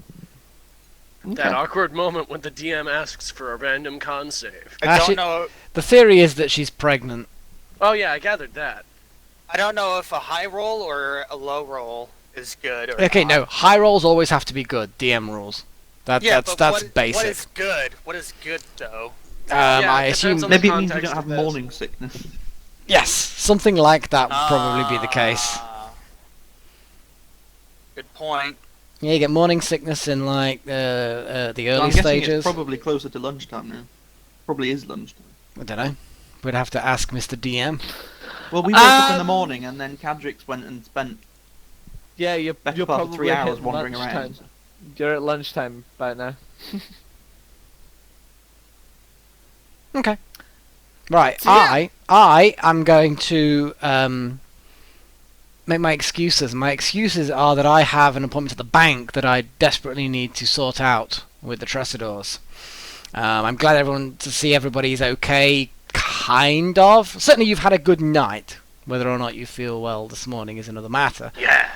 That awkward moment when the DM asks for a random con save. I Actually- don't know. The theory is that she's pregnant. Oh yeah, I gathered that. I don't know if a high roll or a low roll is good. Or Okay, not. no. High rolls always have to be good. DM rules. Yeah, That's but what basic. is good? What is good though? Yeah, I it assume depends on the Maybe it means you context don't have of this. morning sickness. yes, something like that would probably be the case. Ah. Good point. Yeah, you get morning sickness in like the So I'm early guessing stages. it's probably closer to lunchtime now. Probably is lunchtime. I don't know. We'd have to ask Mr. DM. Well, we woke up in the morning and then Cadrix went and spent Yeah, you're best part of probably 3 hours hitting wandering lunchtime. around. You're at lunchtime by now. Okay. Right. So, yeah. I am going to make my excuses. My excuses are that I have an appointment at the bank that I desperately need to sort out with the Tressidors. I'm glad to see everybody's okay, kind of. Certainly you've had a good night. Whether or not you feel well this morning is another matter. Yeah.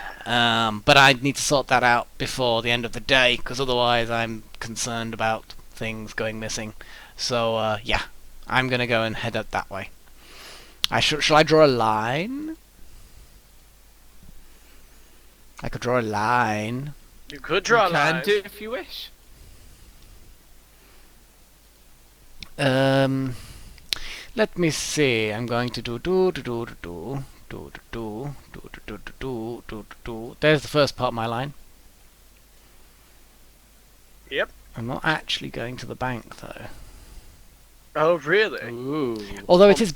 But I need to sort that out before the end of the day, because otherwise I'm concerned about things going missing. So, yeah. I'm going to go and head up that way. Shall I draw a line? I could draw a line. You could draw a You can line. do if you wish. Let me see. I'm going to do. There's the first part of my line. Yep. I'm not actually going to the bank though. Oh really? Ooh. Although it is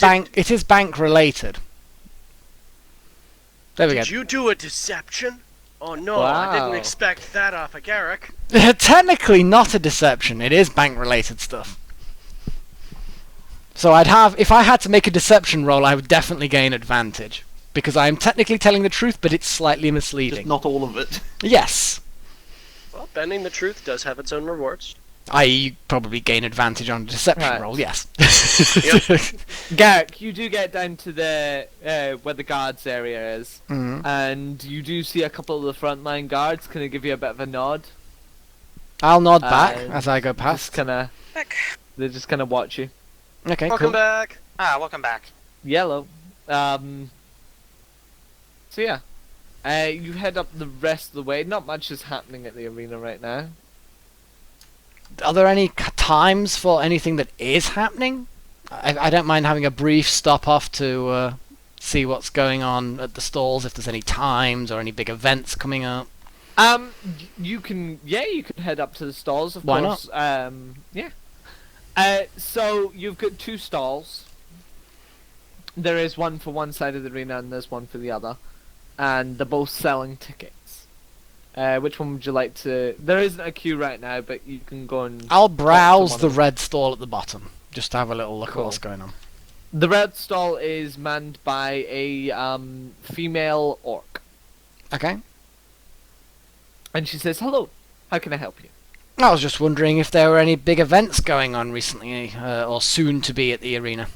bank related. There we Did you do a deception? Oh no, I didn't Wow. expect that off of Garrick. go. Technically not a deception. It is bank related stuff. So if I had to make a deception roll, I would definitely gain advantage. Because I am technically telling the truth, but it's slightly Just misleading. not all of it. Yes. Well, bending the truth does have its own rewards. I.e., you probably gain advantage on a deception Right. roll, yes. Garrick, you do get down to the where the guards area is, Mhm. and you do see a couple of the frontline guards. Can I give you a bit of a nod? I'll nod back And as I go Just past. kinda, Back. they just kinda watch you. Okay, Welcome cool. back. Ah, welcome back. Yellow. So yeah, you head up the rest of the way. Not much is happening at the arena right now. Are there any times for anything that is happening? I don't mind having a brief stop off to see what's going on at the stalls, if there's any times or any big events coming up. You can head up to the stalls. Of Why course. Yeah. So you've got 2 stalls. There is one for one side of the arena and there's one for the other, and they're both selling tickets. Which one would you like to? There isn't a queue right now, but you can go and. I'll talk to browse one the of them. red stall at the bottom, just to have a little look Cool. at what's going on. The red stall is manned by a female orc. Okay. And she says, "Hello, how can I help you?" I was just wondering if there were any big events going on recently, or soon to be at the arena.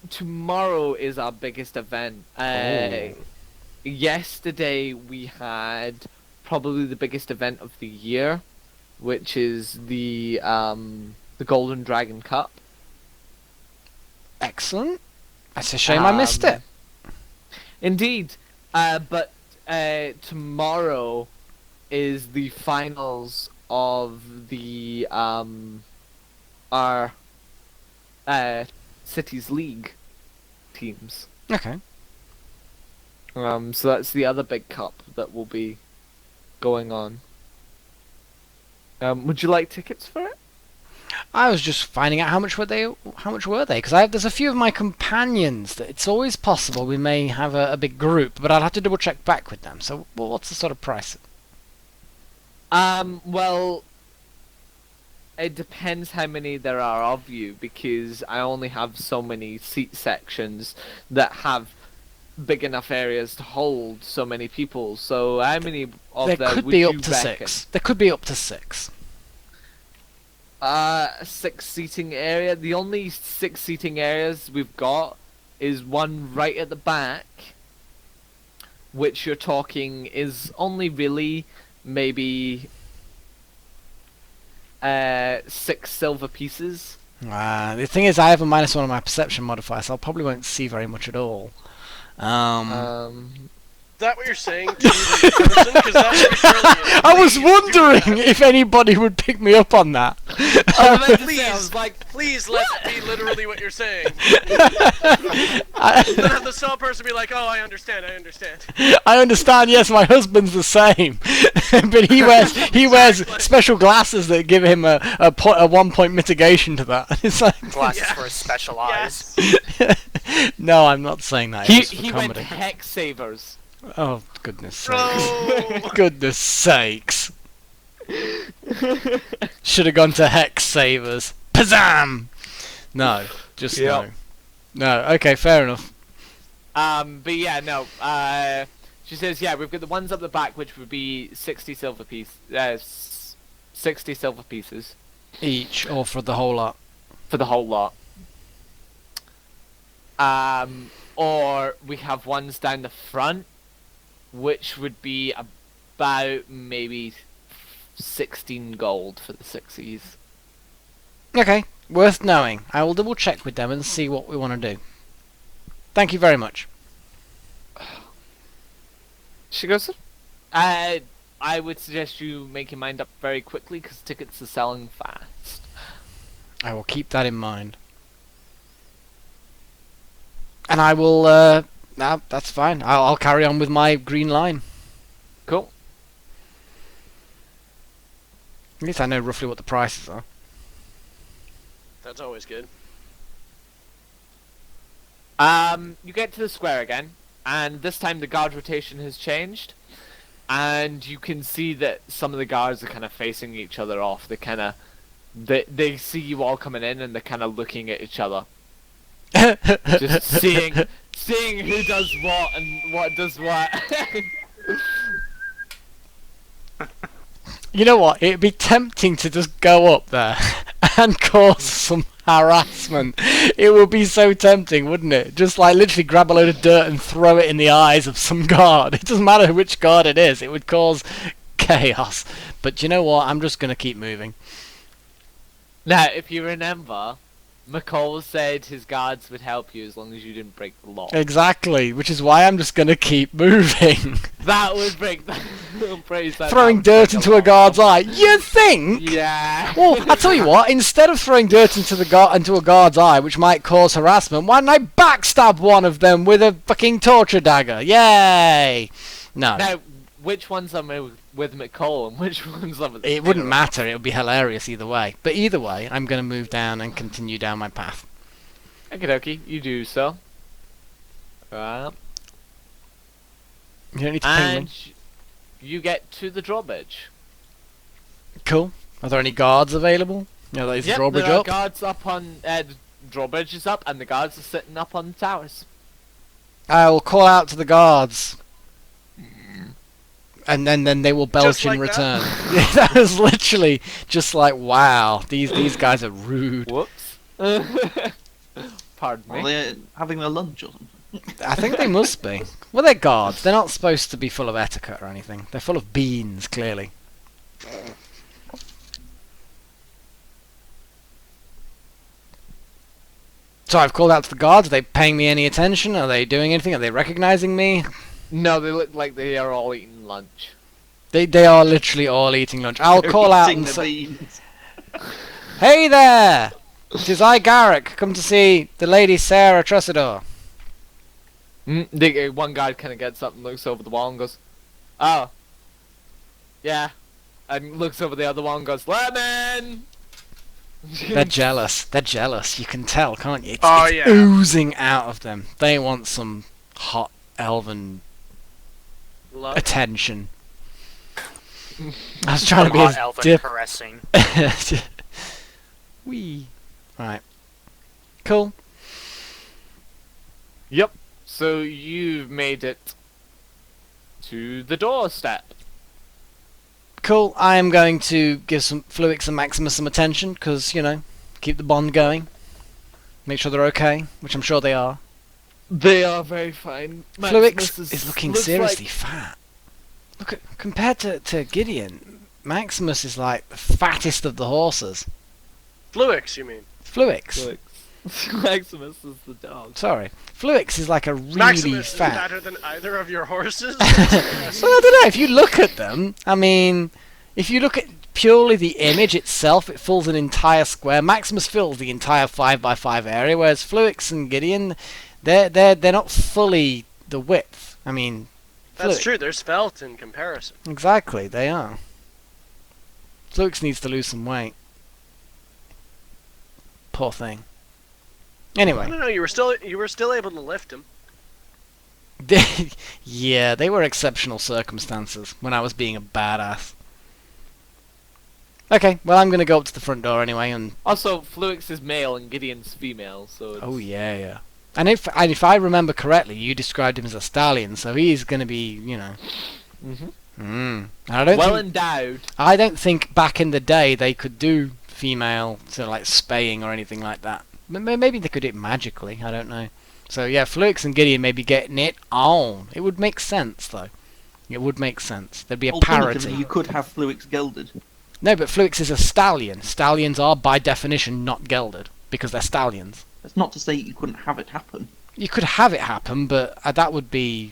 Tomorrow is our biggest event. Oh. Yesterday we had probably the biggest event of the year, which is the Golden Dragon Cup. Excellent. It's a shame I missed it. Indeed. But tomorrow is the finals of the our city's league teams. Okay. So that's the other big cup that will be going on. Would you like tickets for it? I was just finding out how much were they? Because there's a few of my companions that it's always possible we may have a big group, but I'll have to double check back with them. So, what's the sort of price? Well, it depends how many there are of you, because I only have so many seat sections that have big enough areas to hold so many people. So how many of There them could would be you up to reckon? 6. There could be up to 6. A 6-seating area. The only 6-seating areas we've got is one right at the back, which you're talking is only really maybe 6 silver pieces. The thing is, I have a -1 on my perception modifier, so I probably won't see very much at all. Is that what you're saying to the person? Because that's what it really is. I was Please do wondering that. if anybody would pick me up on that. I was about to say, I was like, Please let it be literally what you're saying. Then have the saw person be like, "Oh, I understand. I understand. Yes, my husband's the same, but he wears special glasses that give him a 1-point mitigation to that. It's like, Glasses Yeah. for his special eyes. no, I'm not saying that. It was for he went comedy. hex savers. Oh, goodness sakes. No. Goodness sakes. Should have gone to Hex Savers. Pazam! No, just Yep. no. No, okay, fair enough. But yeah, no. She says, yeah, we've got the ones up the back, which would be 60 silver 60 silver pieces Each, or for the whole lot. for the whole lot. Or we have ones down the front, which would be about maybe 16 gold for the 6Es. Okay, worth knowing. I will double check with them and see what we want to do. Thank you very much. She goes, I would suggest you make your mind up very quickly, because tickets are selling fast. I will keep that in mind. And I will, that's fine. I'll carry on with my green line. Cool. At least I know roughly what the prices are. That's always good. You get to the square again, and this time the guard rotation has changed, and you can see that some of the guards are kind of facing each other off. They see you all coming in, and they're kind of looking at each other, just seeing who does what and what does what. You know what? It'd be tempting to just go up there and cause some harassment. It would be so tempting, wouldn't it? Just like literally grab a load of dirt and throw it in the eyes of some guard. It doesn't matter which guard it is. It would cause chaos. But you know what? I'm just going to keep moving. Now, if you remember, McCall said his guards would help you as long as you didn't break the law. Exactly, which is why I'm just going to keep moving. That would break the... Praise that, Throwing that would dirt break into the a law. guard's eye. You think? Yeah. Well, I tell you what. Instead of throwing dirt into a guard's eye, which might cause harassment, why don't I backstab one of them with a fucking torture dagger? Yay! No, Now, which ones are with McCall and which ones are with... it wouldn't matter. It would be hilarious either way. But either way, I'm going to move down and continue down my path. Okie dokie, you do so. Right. You don't need to ping me. And you get to the drawbridge. Cool. Are there any guards available? No, is the Yep, drawbridge there are up? guards up on... the drawbridge is up and the guards are sitting up on the towers. I will call out to the guards. And then they will belch Just in like that? return. Yeah, that was literally just like, wow, these guys are rude. Whoops. Pardon Are me. they having their lunch or something? I think they must be. Well, they're guards. They're not supposed to be full of etiquette or anything. They're full of beans, clearly. So I've called out to the guards. Are they paying me any attention? Are they doing anything? Are they recognizing me? No, they look like they are all eating lunch. They are literally all eating lunch. I'll They're call out eating and the say, beans. "Hey there! It is I, Garrick, come to see the Lady Sarah Trussador." One guy kind of gets up and looks over the wall and goes, "Oh, yeah," and looks over the other wall and goes, "Lemon." They're jealous. They're jealous. You can tell, can't you? It's, Oh, it's yeah. oozing out of them. They want some hot elven Love. attention. I was trying to be Hot as elven dip. caressing. Wee. Right. Cool. Yep. So you've made it to the doorstep. Cool. I am going to give some Fluix and Maximus some attention because, you know, keep the bond going. Make sure they're okay, which I'm sure they are. They are very fine. Fluix Maximus is looking looks seriously fat. Look at compared to Gideon, Maximus is like the fattest of the horses. Fluix, you mean? Fluix. Like, Maximus is the dog. Sorry. Fluix is like a really Maximus is fat. fatter than either of your horses? Well, I don't know. If you look at them, I mean, if you look at purely the image itself, it fills an entire square. Maximus fills the entire 5x5 area, whereas Fluix and Gideon, they're not fully the width. I mean, That's Fluix- true, they're svelte in comparison. Exactly, they are. Fluix needs to lose some weight. Poor thing. I Anyway, don't know, you were still able to lift him. yeah, they were exceptional circumstances when I was being a badass. Okay, well I'm gonna go up to the front door anyway, and Also, Fluix is male and Gideon's female, so it's... oh yeah. And if I remember correctly, you described him as a stallion, so he's gonna be, you know. Mhm. I don't Well think, endowed. I don't think back in the day they could do female to like spaying or anything like that. Maybe they could do it magically. I don't know. So yeah, Fluix and Gideon may be getting it on. It would make sense though. It would make sense. There'd be a Alternatively, parity. you could have Fluix gelded. No, but Fluix is a stallion. Stallions are by definition not gelded because they're stallions. That's not to say you couldn't have it happen. You could have it happen, but that would be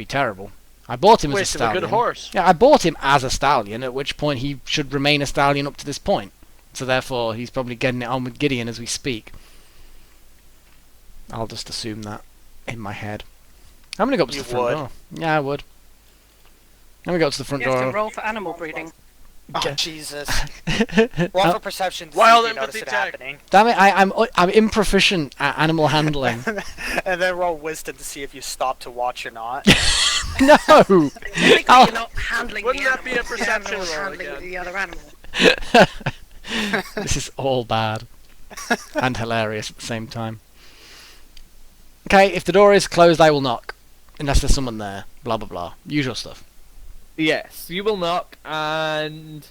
terrible. I bought him as a Waste of a stallion. good horse. Yeah, I bought him as a stallion, at which point he should remain a stallion up to this point. So therefore, he's probably getting it on with Gideon as we speak. I'll just assume that in my head. I'm gonna go up to You the front would. door. Yeah, I would. I'm gonna go up to the front You have to door. roll for animal breeding. Oh, Okay. Jesus. Roll for perception to see Wild if you notice empathy it check. happening. Damn it! I'm improficient at animal handling. And then roll wisdom to see if you stop to watch or not. No. Technically, I'll- you're not handling Wouldn't the that be a animal, the perception animal's roll handling again? the other animal. This is all bad and hilarious at the same time. Okay, if the door is closed, I will knock, unless there's someone there. Blah blah blah. Usual stuff. Yes, you will knock, and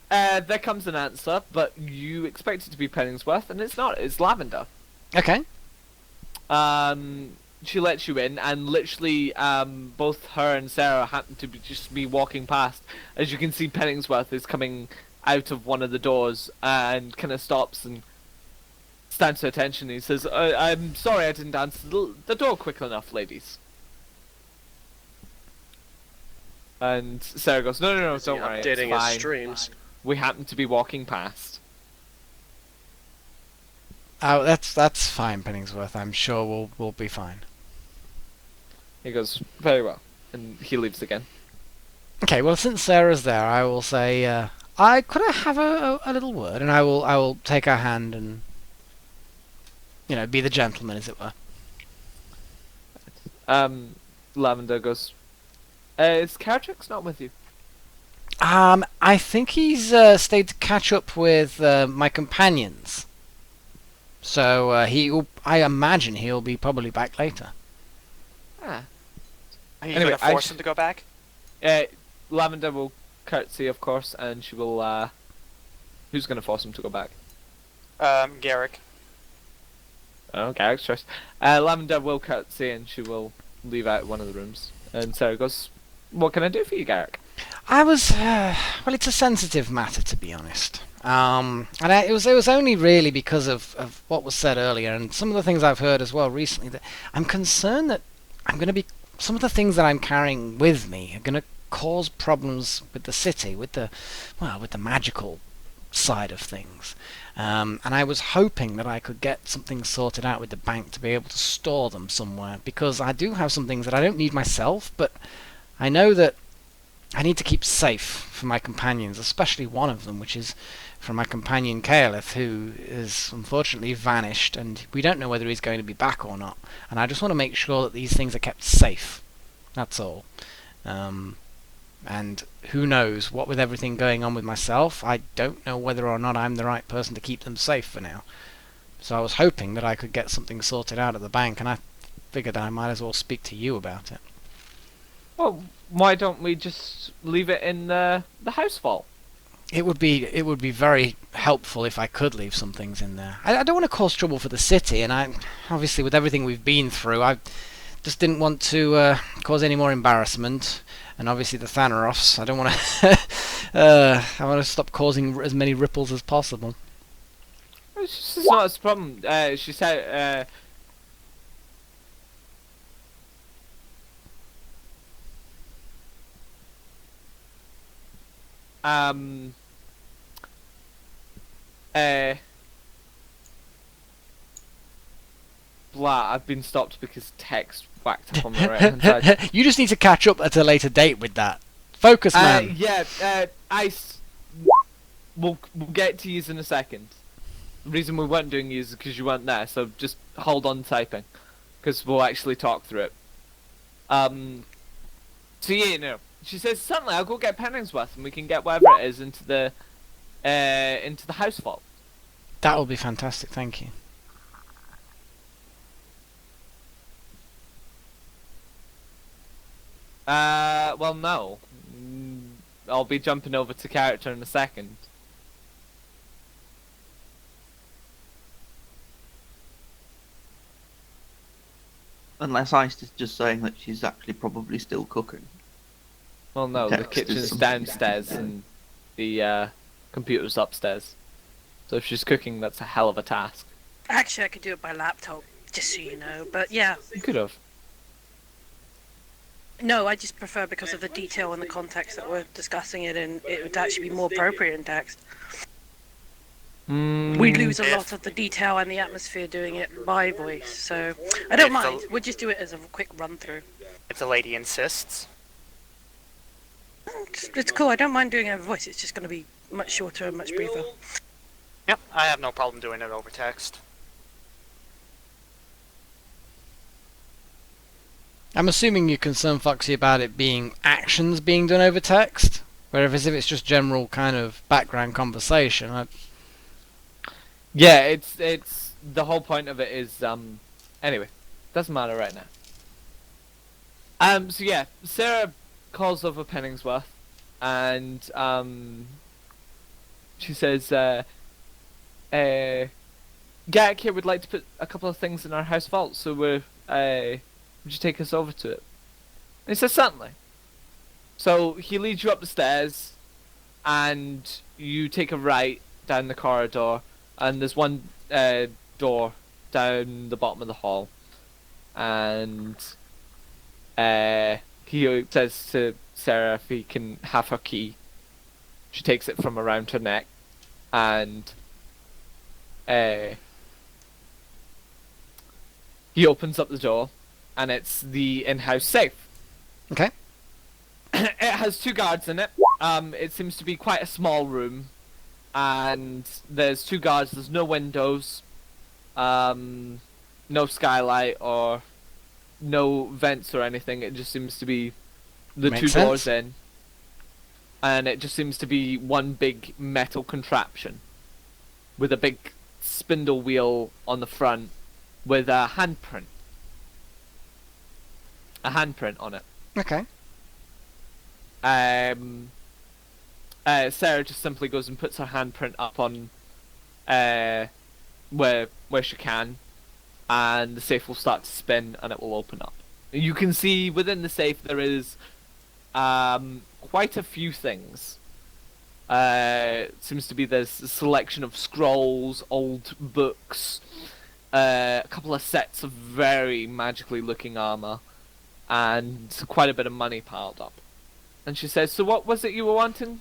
there comes an answer, but you expect it to be Penningsworth, and it's not. It's Lavender. Okay. She lets you in, and literally, both her and Sarah happen to be walking past. As you can see, Penningsworth is coming out of one of the doors and kind of stops and stands to attention. He says, "I'm sorry, I didn't answer the door quick enough, ladies." And Sarah goes, "No, Is he don't worry, it's updating his fine. streams. We happen to be walking past." Oh, that's fine, Penningsworth. I'm sure we'll be fine. He goes, "Very well," and he leaves again. Okay. Well, since Sarah's there, I will say, I have a little word, and I will take her hand and, you know, be the gentleman, as it were. Lavender goes, "Is Cartrix not with you?" I think he's stayed to catch up with my companions. So I imagine he'll be probably back later. Ah. Are you Anyway, gonna I force sh- him to go back? Lavender will curtsy, of course, and she will. Who's gonna force him to go back? Garrick. Oh, Garrick's choice. Lavender will curtsy, and she will leave out one of the rooms. And Sarah goes, "What can I do for you, Garrick?" I was, well, it's a sensitive matter, to be honest. It was only really because of what was said earlier and some of the things I've heard as well recently, that I'm concerned that some of the things that I'm carrying with me are going to cause problems with the city, with the magical side of things. And I was hoping that I could get something sorted out with the bank to be able to store them somewhere, because I do have some things that I don't need myself, but I know that I need to keep safe for my companions, especially one of them, which is from my companion Kaelith, who is unfortunately vanished, and we don't know whether he's going to be back or not. And I just want to make sure that these things are kept safe. That's all. And who knows, what with everything going on with myself, I don't know whether or not I'm the right person to keep them safe for now. So I was hoping that I could get something sorted out at the bank, and I figured that I might as well speak to you about it. Well, why don't we just leave it in the house vault? It would be very helpful if I could leave some things in there. I don't want to cause trouble for the city, and I obviously, with everything we've been through, I just didn't want to cause any more embarrassment. And obviously the Thanorofs, I don't want to I want to stop causing as many ripples as possible. It's just not a problem. She said, blah, I've been stopped because text whacked up on the right hand side. You just need to catch up at a later date with that. Focus, man. We'll get to yous in a second. The reason we weren't doing yous is because you weren't there, so just hold on typing, because we'll actually talk through it. So yeah, no. She says, "Certainly, I'll go get Penningsworth, and we can get whatever it is into the house vault." That will be fantastic. Thank you. Well, no. I'll be jumping over to character in a second. Unless Ice is just saying that she's actually probably still cooking. Well, no, the Text is kitchen's something downstairs and the computer's upstairs. So if she's cooking, that's a hell of a task. Actually, I could do it by laptop, just so you know. But yeah. You could have. No, I just prefer, because of the detail and the context that we're discussing it in, it would actually be more appropriate in text. We lose a lot of the detail and the atmosphere doing it by voice, so I don't mind. We'll just do it as a quick run through. If the lady insists. It's cool. I don't mind doing it over voice. It's just going to be much shorter and much briefer. Yep, I have no problem doing it over text. I'm assuming you're concerned, Foxy, about it being actions being done over text, whereas if it's just general kind of background conversation. Yeah, it's the whole point of it is anyway, doesn't matter right now. So yeah, Sarah calls over Penningsworth, and she says, Garrick here would like to put a couple of things in our house vault, so would you take us over to it? And he says, certainly. So he leads you up the stairs, and you take a right down the corridor, and there's one door down the bottom of the hall, and he says to Sarah if he can have her key. She takes it from around her neck, and he opens up the door, and it's the in-house safe. Okay. It has 2 guards in it. It seems to be quite a small room, and there's 2 guards. There's no windows, no skylight or no vents or anything. It just seems to be the Makes 2 sense. doors in, and it just seems to be one big metal contraption with a big spindle wheel on the front with a handprint on it. Okay. Sarah just simply goes and puts her handprint up on where she can, and the safe will start to spin and it will open up. You can see within the safe there is quite a few things. It seems to be there's a selection of scrolls, old books, a couple of sets of very magically looking armor, and quite a bit of money piled up. And she says, "So what was it you were wanting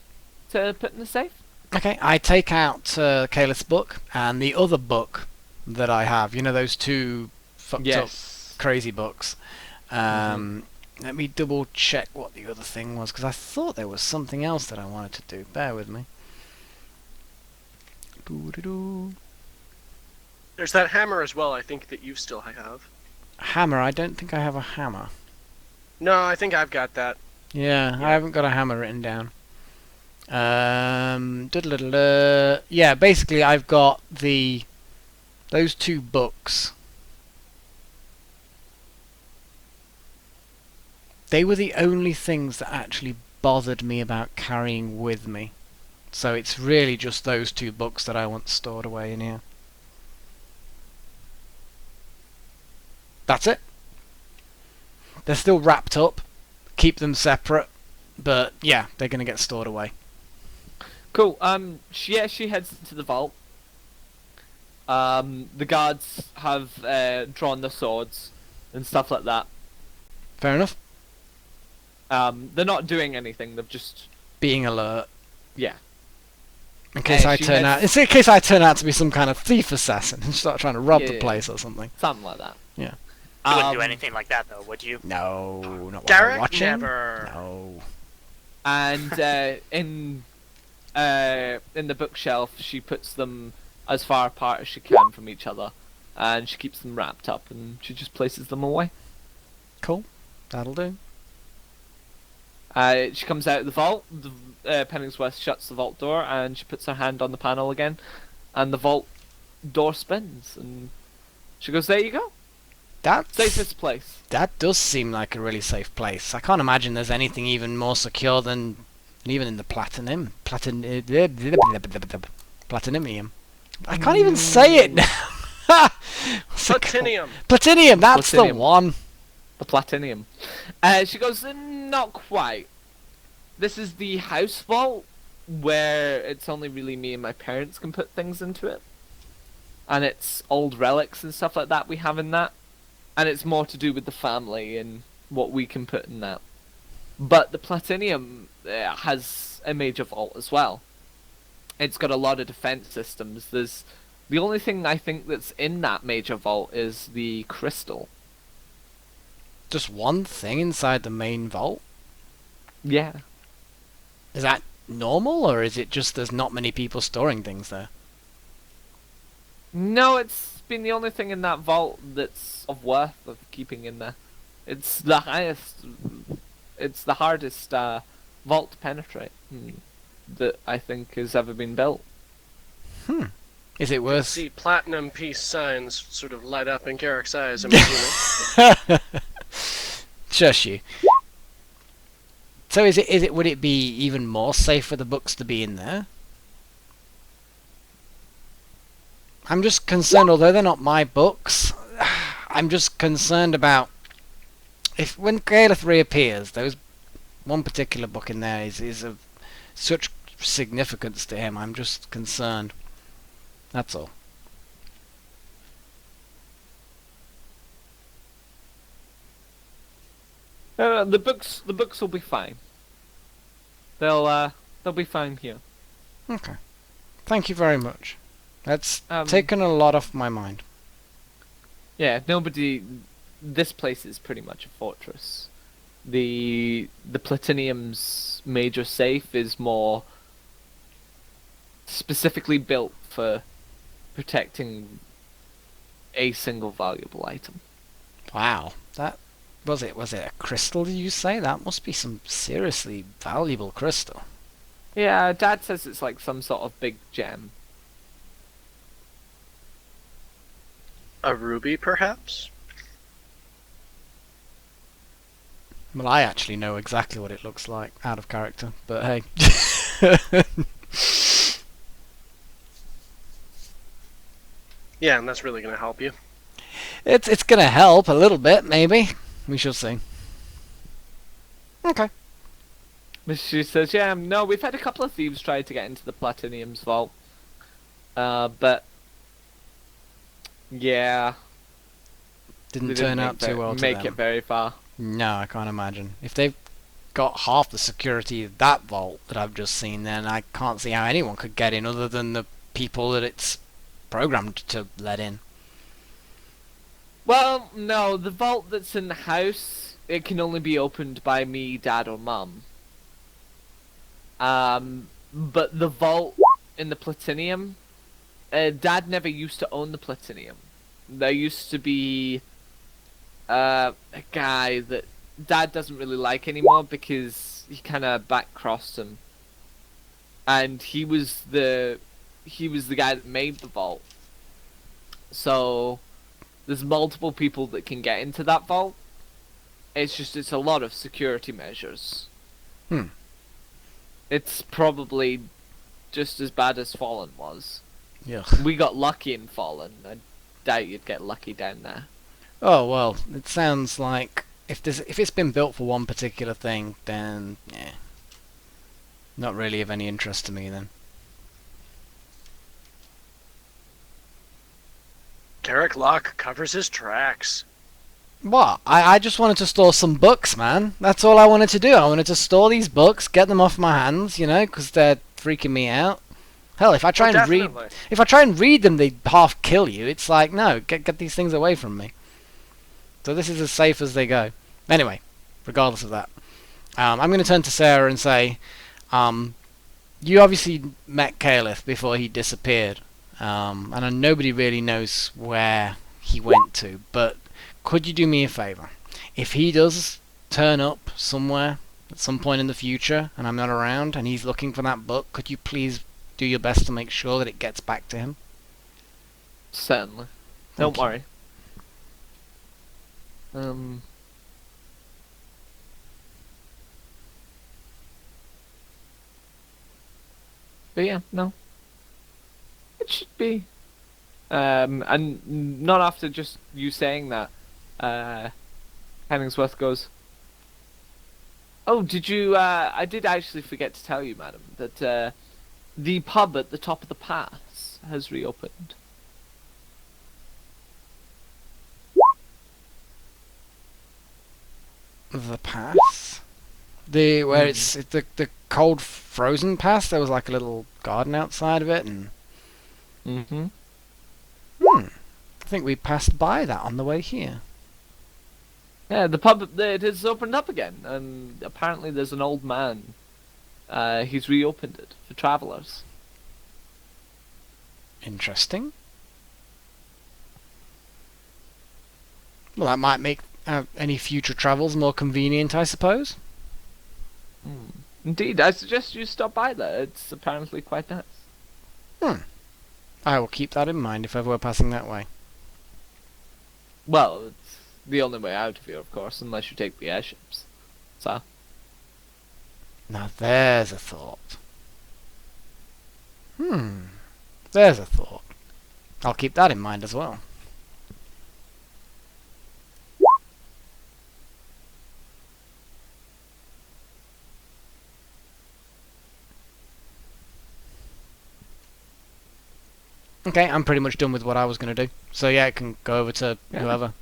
to put in the safe?" Okay, I take out Calith's book and the other book that I have. You know, those two fucked up crazy books. Let me double check what the other thing was, because I thought there was something else that I wanted to do. Bear with me. Doo-doo-doo. There's that hammer as well, I think, that you still have. Hammer? I don't think I have a hammer. No, I think I've got that. Yeah, I haven't got a hammer written down. Yeah, basically I've got those two books. They were the only things that actually bothered me about carrying with me. So it's really just those two books that I want stored away in here. That's it. They're still wrapped up. Keep them separate. But yeah, they're going to get stored away. Cool. She heads into the vault. The guards have drawn their swords and stuff like that. Fair enough. They're not doing anything. They're just being alert. Yeah. In case I turn out to be some kind of thief assassin and start trying to rob the place or something. Something like that. Yeah. You wouldn't do anything like that, though, would you? No, not while Garrick, I'm watching. never. No. And in the bookshelf, she puts them as far apart as she can from each other, and she keeps them wrapped up, and she just places them away. Cool. That'll do. She comes out of the vault. Penningsworth shuts the vault door, and she puts her hand on the panel again, and the vault door spins, and she goes, "There you go. Safest place." That does seem like a really safe place. I can't imagine there's anything even more secure than even in the platinum. Platinum. I can't even say it now. Platinium. Platinium. That's Platinium. the one. The Platinium. She goes, "Not quite. This is the house vault, where it's only really me and my parents can put things into it. And it's old relics and stuff like that we have in that. And it's more to do with the family and what we can put in that. But the Platinium has a major vault as well. It's got a lot of defense systems. The only thing I think that's in that major vault is the crystal. Just one thing inside the main vault? Yeah. Is that normal, or is it just there's not many people storing things there? No, it's been the only thing in that vault that's of worth of keeping in there. It's the highest, it's the hardest vault to penetrate that I think has ever been built. Is it worth... See platinum peace signs sort of light up in Garrick's eyes, I'm assuming. Shush you. So would it be even more safe for the books to be in there? I'm just concerned, although they're not my books, I'm just concerned about if when Galeth reappears, those one particular book in there is of such significance to him. I'm just concerned. That's all. The books will be fine. They'll be fine here. Okay. Thank you very much. That's taken a lot off my mind. Yeah, this place is pretty much a fortress. The Platinium's major safe is more specifically built for protecting a single valuable item. Wow. That was it a crystal, did you say? That must be some seriously valuable crystal. Yeah, Dad says it's like some sort of big gem. A ruby, perhaps? Well, I actually know exactly what it looks like, out of character, but hey. Yeah, and that's really going to help you. It's gonna help a little bit, maybe. We shall see. Okay. She says, yeah, no, we've had a couple of thieves try to get into the Platinum's vault. But... yeah, Didn't they turn didn't out too well to make them. it very far. No, I can't imagine. If they've got half the security of that vault that I've just seen, then I can't see how anyone could get in other than the people that it's programmed to let in. Well, no, the vault that's in the house, it can only be opened by me, Dad, or Mum. But the vault in the Platinum, Dad never used to own the Platinum. There used to be a guy that Dad doesn't really like anymore because he kind of back-crossed him, and he was the guy that made the vault. So there's multiple people that can get into that vault. It's a lot of security measures. It's probably just as bad as Fallen was. Yeah. We got lucky in Fallen. I doubt you'd get lucky down there. Oh well, it sounds like if it's been built for one particular thing, then yeah, not really of any interest to me then. Garrick Locke covers his tracks. What? I just wanted to store some books, man. That's all I wanted to do. I wanted to store these books, get them off my hands, you know, because they're freaking me out. Hell, if I try and read them, they half kill you. It's like, no, get these things away from me. So this is as safe as they go. Anyway, regardless of that, I'm going to turn to Sarah and say, you obviously met Caliph before he disappeared, and nobody really knows where he went to, but could you do me a favour? If he does turn up somewhere at some point in the future and I'm not around and he's looking for that book, could you please do your best to make sure that it gets back to him? Certainly. Thank Don't you. worry. But yeah, no. It should be. And not after just you saying that. Henningsworth goes, oh, did you, I did actually forget to tell you, madam, that, the pub at the top of the pass has reopened. The pass? Where it's the cold frozen pass? There was like a little garden outside of it, and Mm-hmm. I think we passed by that on the way here. Yeah, the pub, it has opened up again, and apparently there's an old man. He's reopened it for travellers. Interesting. Well, that might make any future travels more convenient, I suppose. Indeed, I suggest you stop by there. It's apparently quite nice. I will keep that in mind if ever we're passing that way. Well, it's the only way out of here, of course, unless you take the airships. So, Now there's a thought. There's a thought. I'll keep that in mind as well. Okay, I'm pretty much done with what I was going to do. So yeah, I can go over to whoever.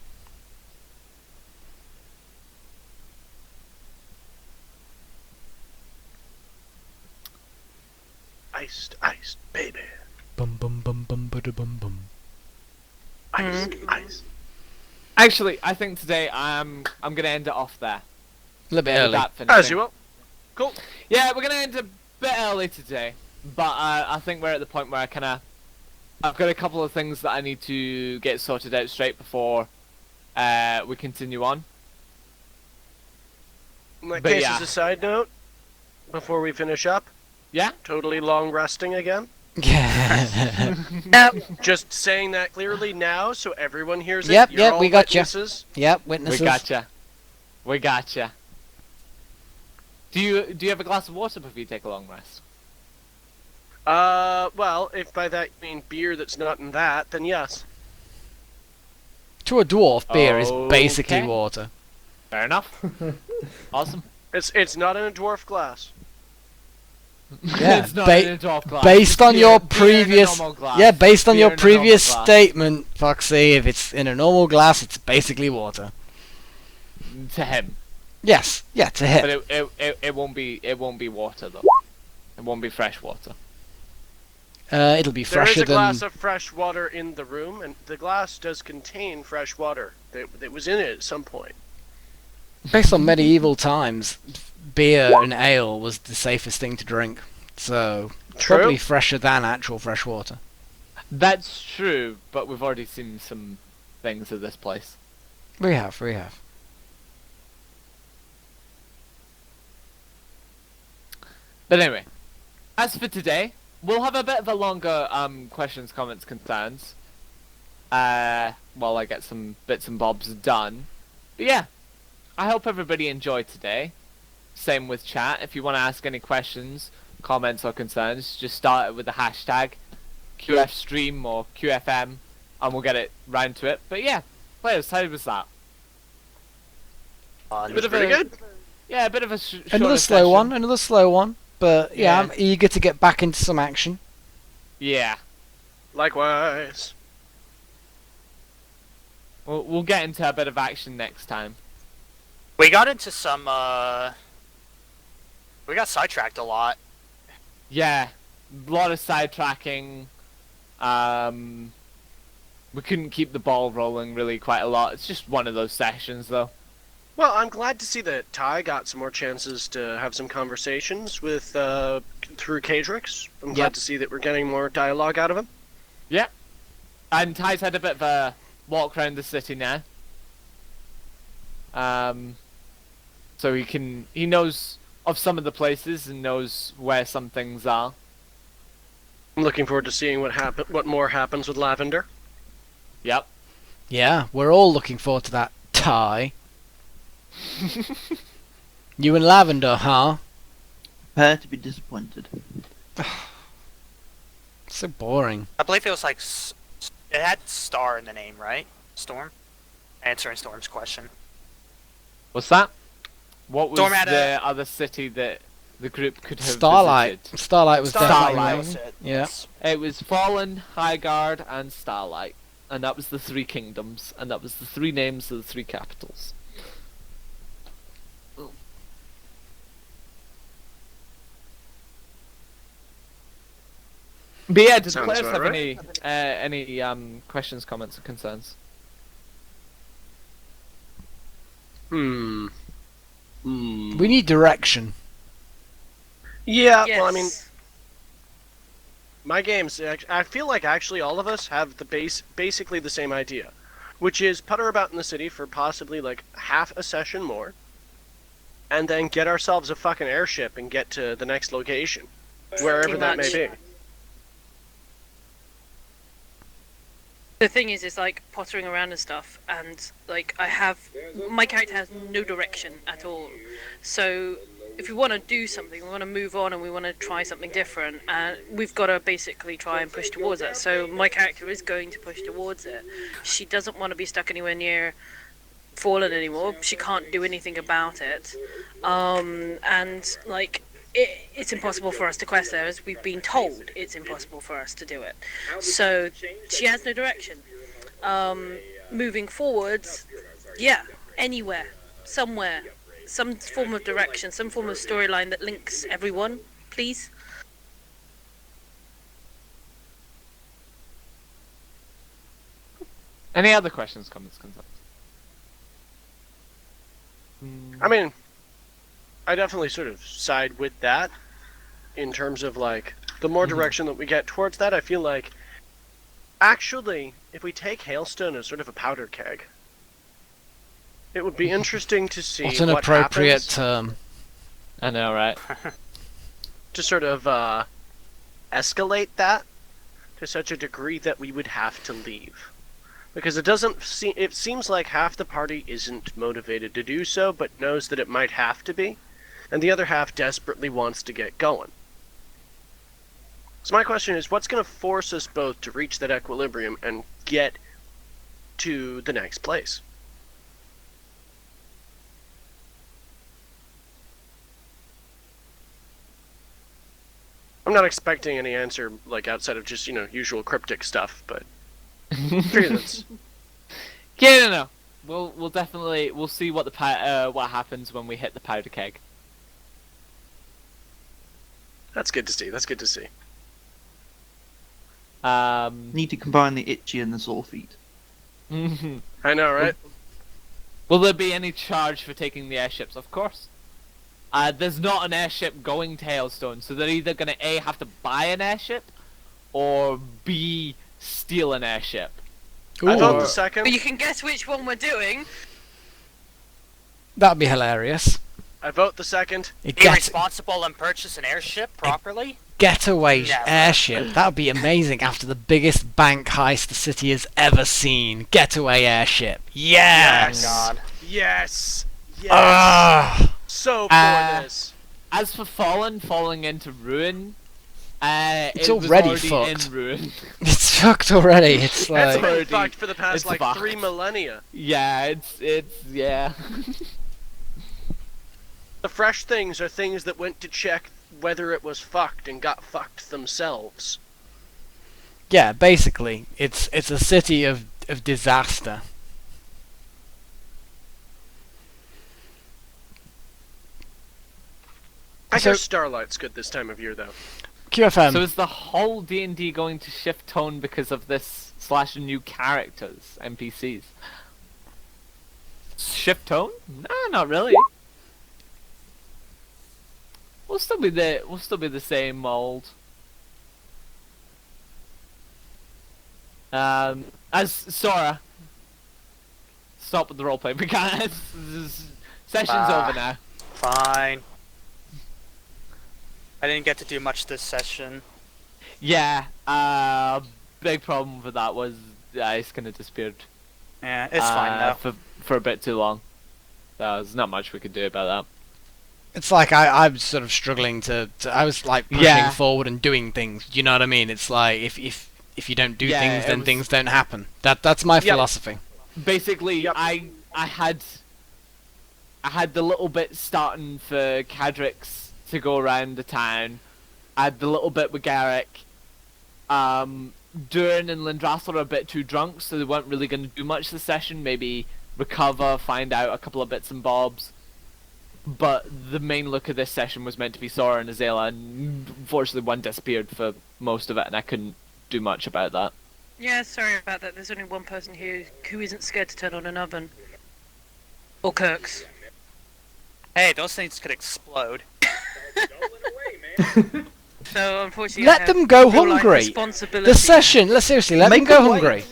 Iced, baby. Bum bum bum bum bada bum bum. Ice. actually, I think today I'm gonna end it off there. A little bit With early. that finishing. As you will. Cool. Yeah, we're gonna end a bit early today, but I think we're at the point where I've got a couple of things that I need to get sorted out straight before we continue on. In that But case, yeah. as a side note, before we finish up, Yeah? totally long resting again. Yeah. Just saying that clearly now, so everyone hears it. Yep, You're yep, all we got ya. witnesses. Yep, We witnesses. gotcha. We gotcha. Do you have a glass of water before you take a long rest? Well, if by that you mean beer that's not in that, then yes. To a dwarf, beer is basically Okay. water. Fair enough. Awesome. It's not in a dwarf glass. Yeah, It's not ba- in a dwarf glass. Based It's on beer- your beer in a previous, normal glass. yeah, based on Beer your in a normal previous glass. statement, Foxy, if it's in a normal glass, it's basically water. To him, Yes, yeah, to him. but it won't be water though. It won't be fresh water. It'll be There is fresher a glass than. of fresh water in the room, and the glass does contain fresh water. That was in it at some point. Based on medieval times, beer and ale was the safest thing to drink. So, True. probably fresher than actual fresh water. That's true, but we've already seen some things of this place. We have. But anyway, as for today, we'll have a bit of a longer questions, comments, concerns. While I get some bits and bobs done. But yeah, I hope everybody enjoyed today. Same with chat. If you want to ask any questions, comments, or concerns, just start it with the hashtag QFstream or QFM, and we'll get it round to it. But yeah, players, how was that? It Bit was of pretty a- good. Yeah, a bit of a Another shorter slow one. But yeah, Yeah. I'm eager to get back into some action. Yeah, Likewise. we'll get into a bit of action next time. We got into some. We got sidetracked a lot. Yeah, a lot of sidetracking. We couldn't keep the ball rolling really quite a lot. It's just one of those sessions, though. Well, I'm glad to see that Ty got some more chances to have some conversations with through Cadrix. I'm glad Yep. to see that we're getting more dialogue out of him. Yeah. And Ty's had a bit of a walk around the city now. So he knows of some of the places and knows where some things are. I'm looking forward to seeing what more happens with Lavender. Yep. Yeah, we're all looking forward to that. Ty. You and Lavender, huh? Prepare to be disappointed. So boring. I believe it was like it had Star in the name, right? Storm. Answering Storm's question. What's that? What was Storm had the other city that the group could have Starlight. visited? Starlight was Starlight. definitely was one. it. Yeah. Yes. It was Fallen, Highguard, and Starlight. And that was the three kingdoms. And that was the three names of the three capitals. But yeah, does Sounds players about have right. any questions, comments, or concerns? Hmm. We need direction. Yeah. Yes. Well, I mean, my games. I feel like actually all of us have basically the same idea, which is putter about in the city for possibly like half a session more, and then get ourselves a fucking airship and get to the next location, wherever Pretty that may much. be. The thing is like pottering around and stuff, and like my character has no direction at all. So if we want to do something, we want to move on, and we want to try something different, and we've got to basically try and push towards it. So my character is going to push towards it. She doesn't want to be stuck anywhere near Fallen anymore. She can't do anything about it, and like. It's impossible for us to quest there, as we've been told it's impossible for us to do it. So she has no direction. Moving forwards, yeah, anywhere, somewhere, some form of direction, some form of storyline that links everyone, please. Any other questions, comments, concerns? I mean, I definitely sort of side with that in terms of like the more direction that we get towards that. I feel like actually, if we take Hailstone as sort of a powder keg, it would be interesting to see What an what appropriate happens term. I know, right? to sort of escalate that to such a degree that we would have to leave. Because it seems like half the party isn't motivated to do so, but knows that it might have to be. and the other half desperately wants to get going. So my question is, what's going to force us both to reach that equilibrium and get to the next place? I'm not expecting any answer like outside of just, usual cryptic stuff, but reasons. Yeah, no. We'll definitely see what what happens when we hit the powder keg. That's good to see. That's good to see. Need to combine the itchy and the sore feet. I know, right? Will there be any charge for taking the airships? Of course. There's not an airship going to Hailstone, so they're either gonna A, have to buy an airship, or B, steal an airship. I vote Or- the second. But you can guess which one we're doing. That'd be hilarious. I vote the second. A Be responsible and purchase an airship properly? getaway Never. airship. That would be amazing after the biggest bank heist the city has ever seen. Getaway airship. Yes! Oh God. Yes! Yes! Ah! So for this. As for falling into ruin, It's it was already already fucked. in ruin. It's fucked already. It's It's like... been already- fucked for the past it's fucked. 3 millennia. Yeah, yeah. The fresh things are things that went to check whether it was fucked and got fucked themselves. Yeah, basically, it's a city of disaster. I So- hear Starlight's good this time of year, though. QFM. So is the whole D&D going to shift tone because of this / new characters, NPCs? Shift tone? No, not really. We'll still be the same mold. As Sora. Stop with the roleplay because session's over now. Fine. I didn't get to do much this session. Yeah, big problem with that was Ice kind of disappeared. Yeah, it's fine though. For a bit too long. There's not much we could do about It's like I'm sort of struggling to I was like pushing Yeah. forward and doing things. Do you know what I mean? It's like if you don't do Yeah, things, it then was- things don't happen. That's my philosophy. that. Basically, Yep. I had the little bit starting for Cadrix to go around the town. I had the little bit with Garrick. Durin and Lindrassil are a bit too drunk, so they weren't really going to do much this session. Maybe recover, find out a couple of bits and bobs. But the main look of this session was meant to be Sora and Azela, and unfortunately one disappeared for most of it, and I couldn't do much about that. Yeah, sorry about that. There's only one person here who isn't scared to turn on an oven. Or Kirk's. Hey, those things could explode. So unfortunately, I Let have them go real-life hungry. responsibility. The session, let's seriously, let them Make go them wait. hungry.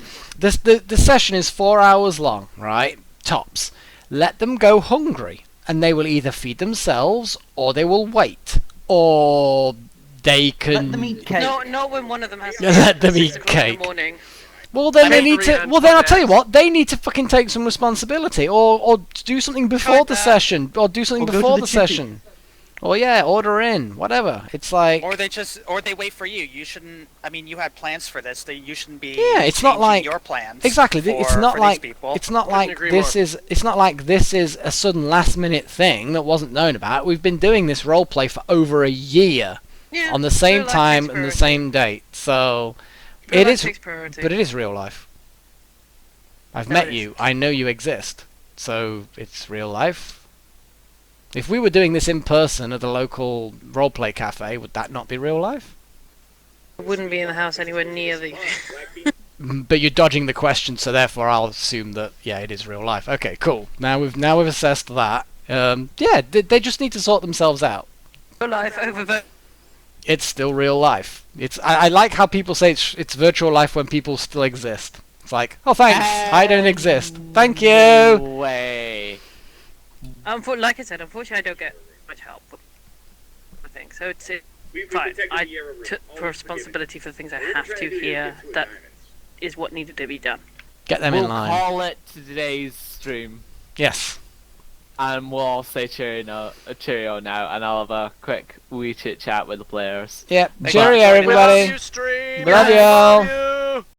The session is 4 hours long, right? Tops. Let them go hungry, and they will either feed themselves, or they will wait, or they can. Let them eat cake. Not when one of them has to Let them at 6 eat o'clock in cake. the morning. Well, then I they agree need to. on Well, then I'll tell you that. what. They need to fucking take some responsibility, or do something before the that. session, or do something Or go to before the the chippy. session. Or yeah, order in, whatever. It's like. Or they wait for you. You shouldn't. I mean, you had plans for this. You shouldn't be. Yeah, it's not changing like- your plans. Exactly. It's not for like these people. it's not Couldn't like agree this more. is it's not like this is a sudden last minute thing that wasn't known about. We've been doing this role play for over a year Yeah, on the same real life time takes and the priority. same date. So Real it life is, takes priority. but it is real life. I've No, met it you. I know you exist. So it's real life. If we were doing this in person at the local roleplay cafe, would that not be real life? I wouldn't be in the house anywhere near the. But you're dodging the question, so therefore I'll assume that yeah, it is real life. Okay, cool. Now we've assessed that. Yeah, they just need to sort themselves out. Real life over. It's still real life. I like how people say it's virtual life when people still exist. It's like, oh thanks, I don't exist. Thank you. Way. Like I said, unfortunately, I don't get much help. I think so. It's fine. I took responsibility for the things I have to here. That is what needed to be done. Get them in We'll line. call it today's stream. Yes. and we'll all say cheerio now, and I'll have a quick wee chit chat with the players. Yep. Thank Cheerio, you. everybody. We love you, stream. We love you We all. love you.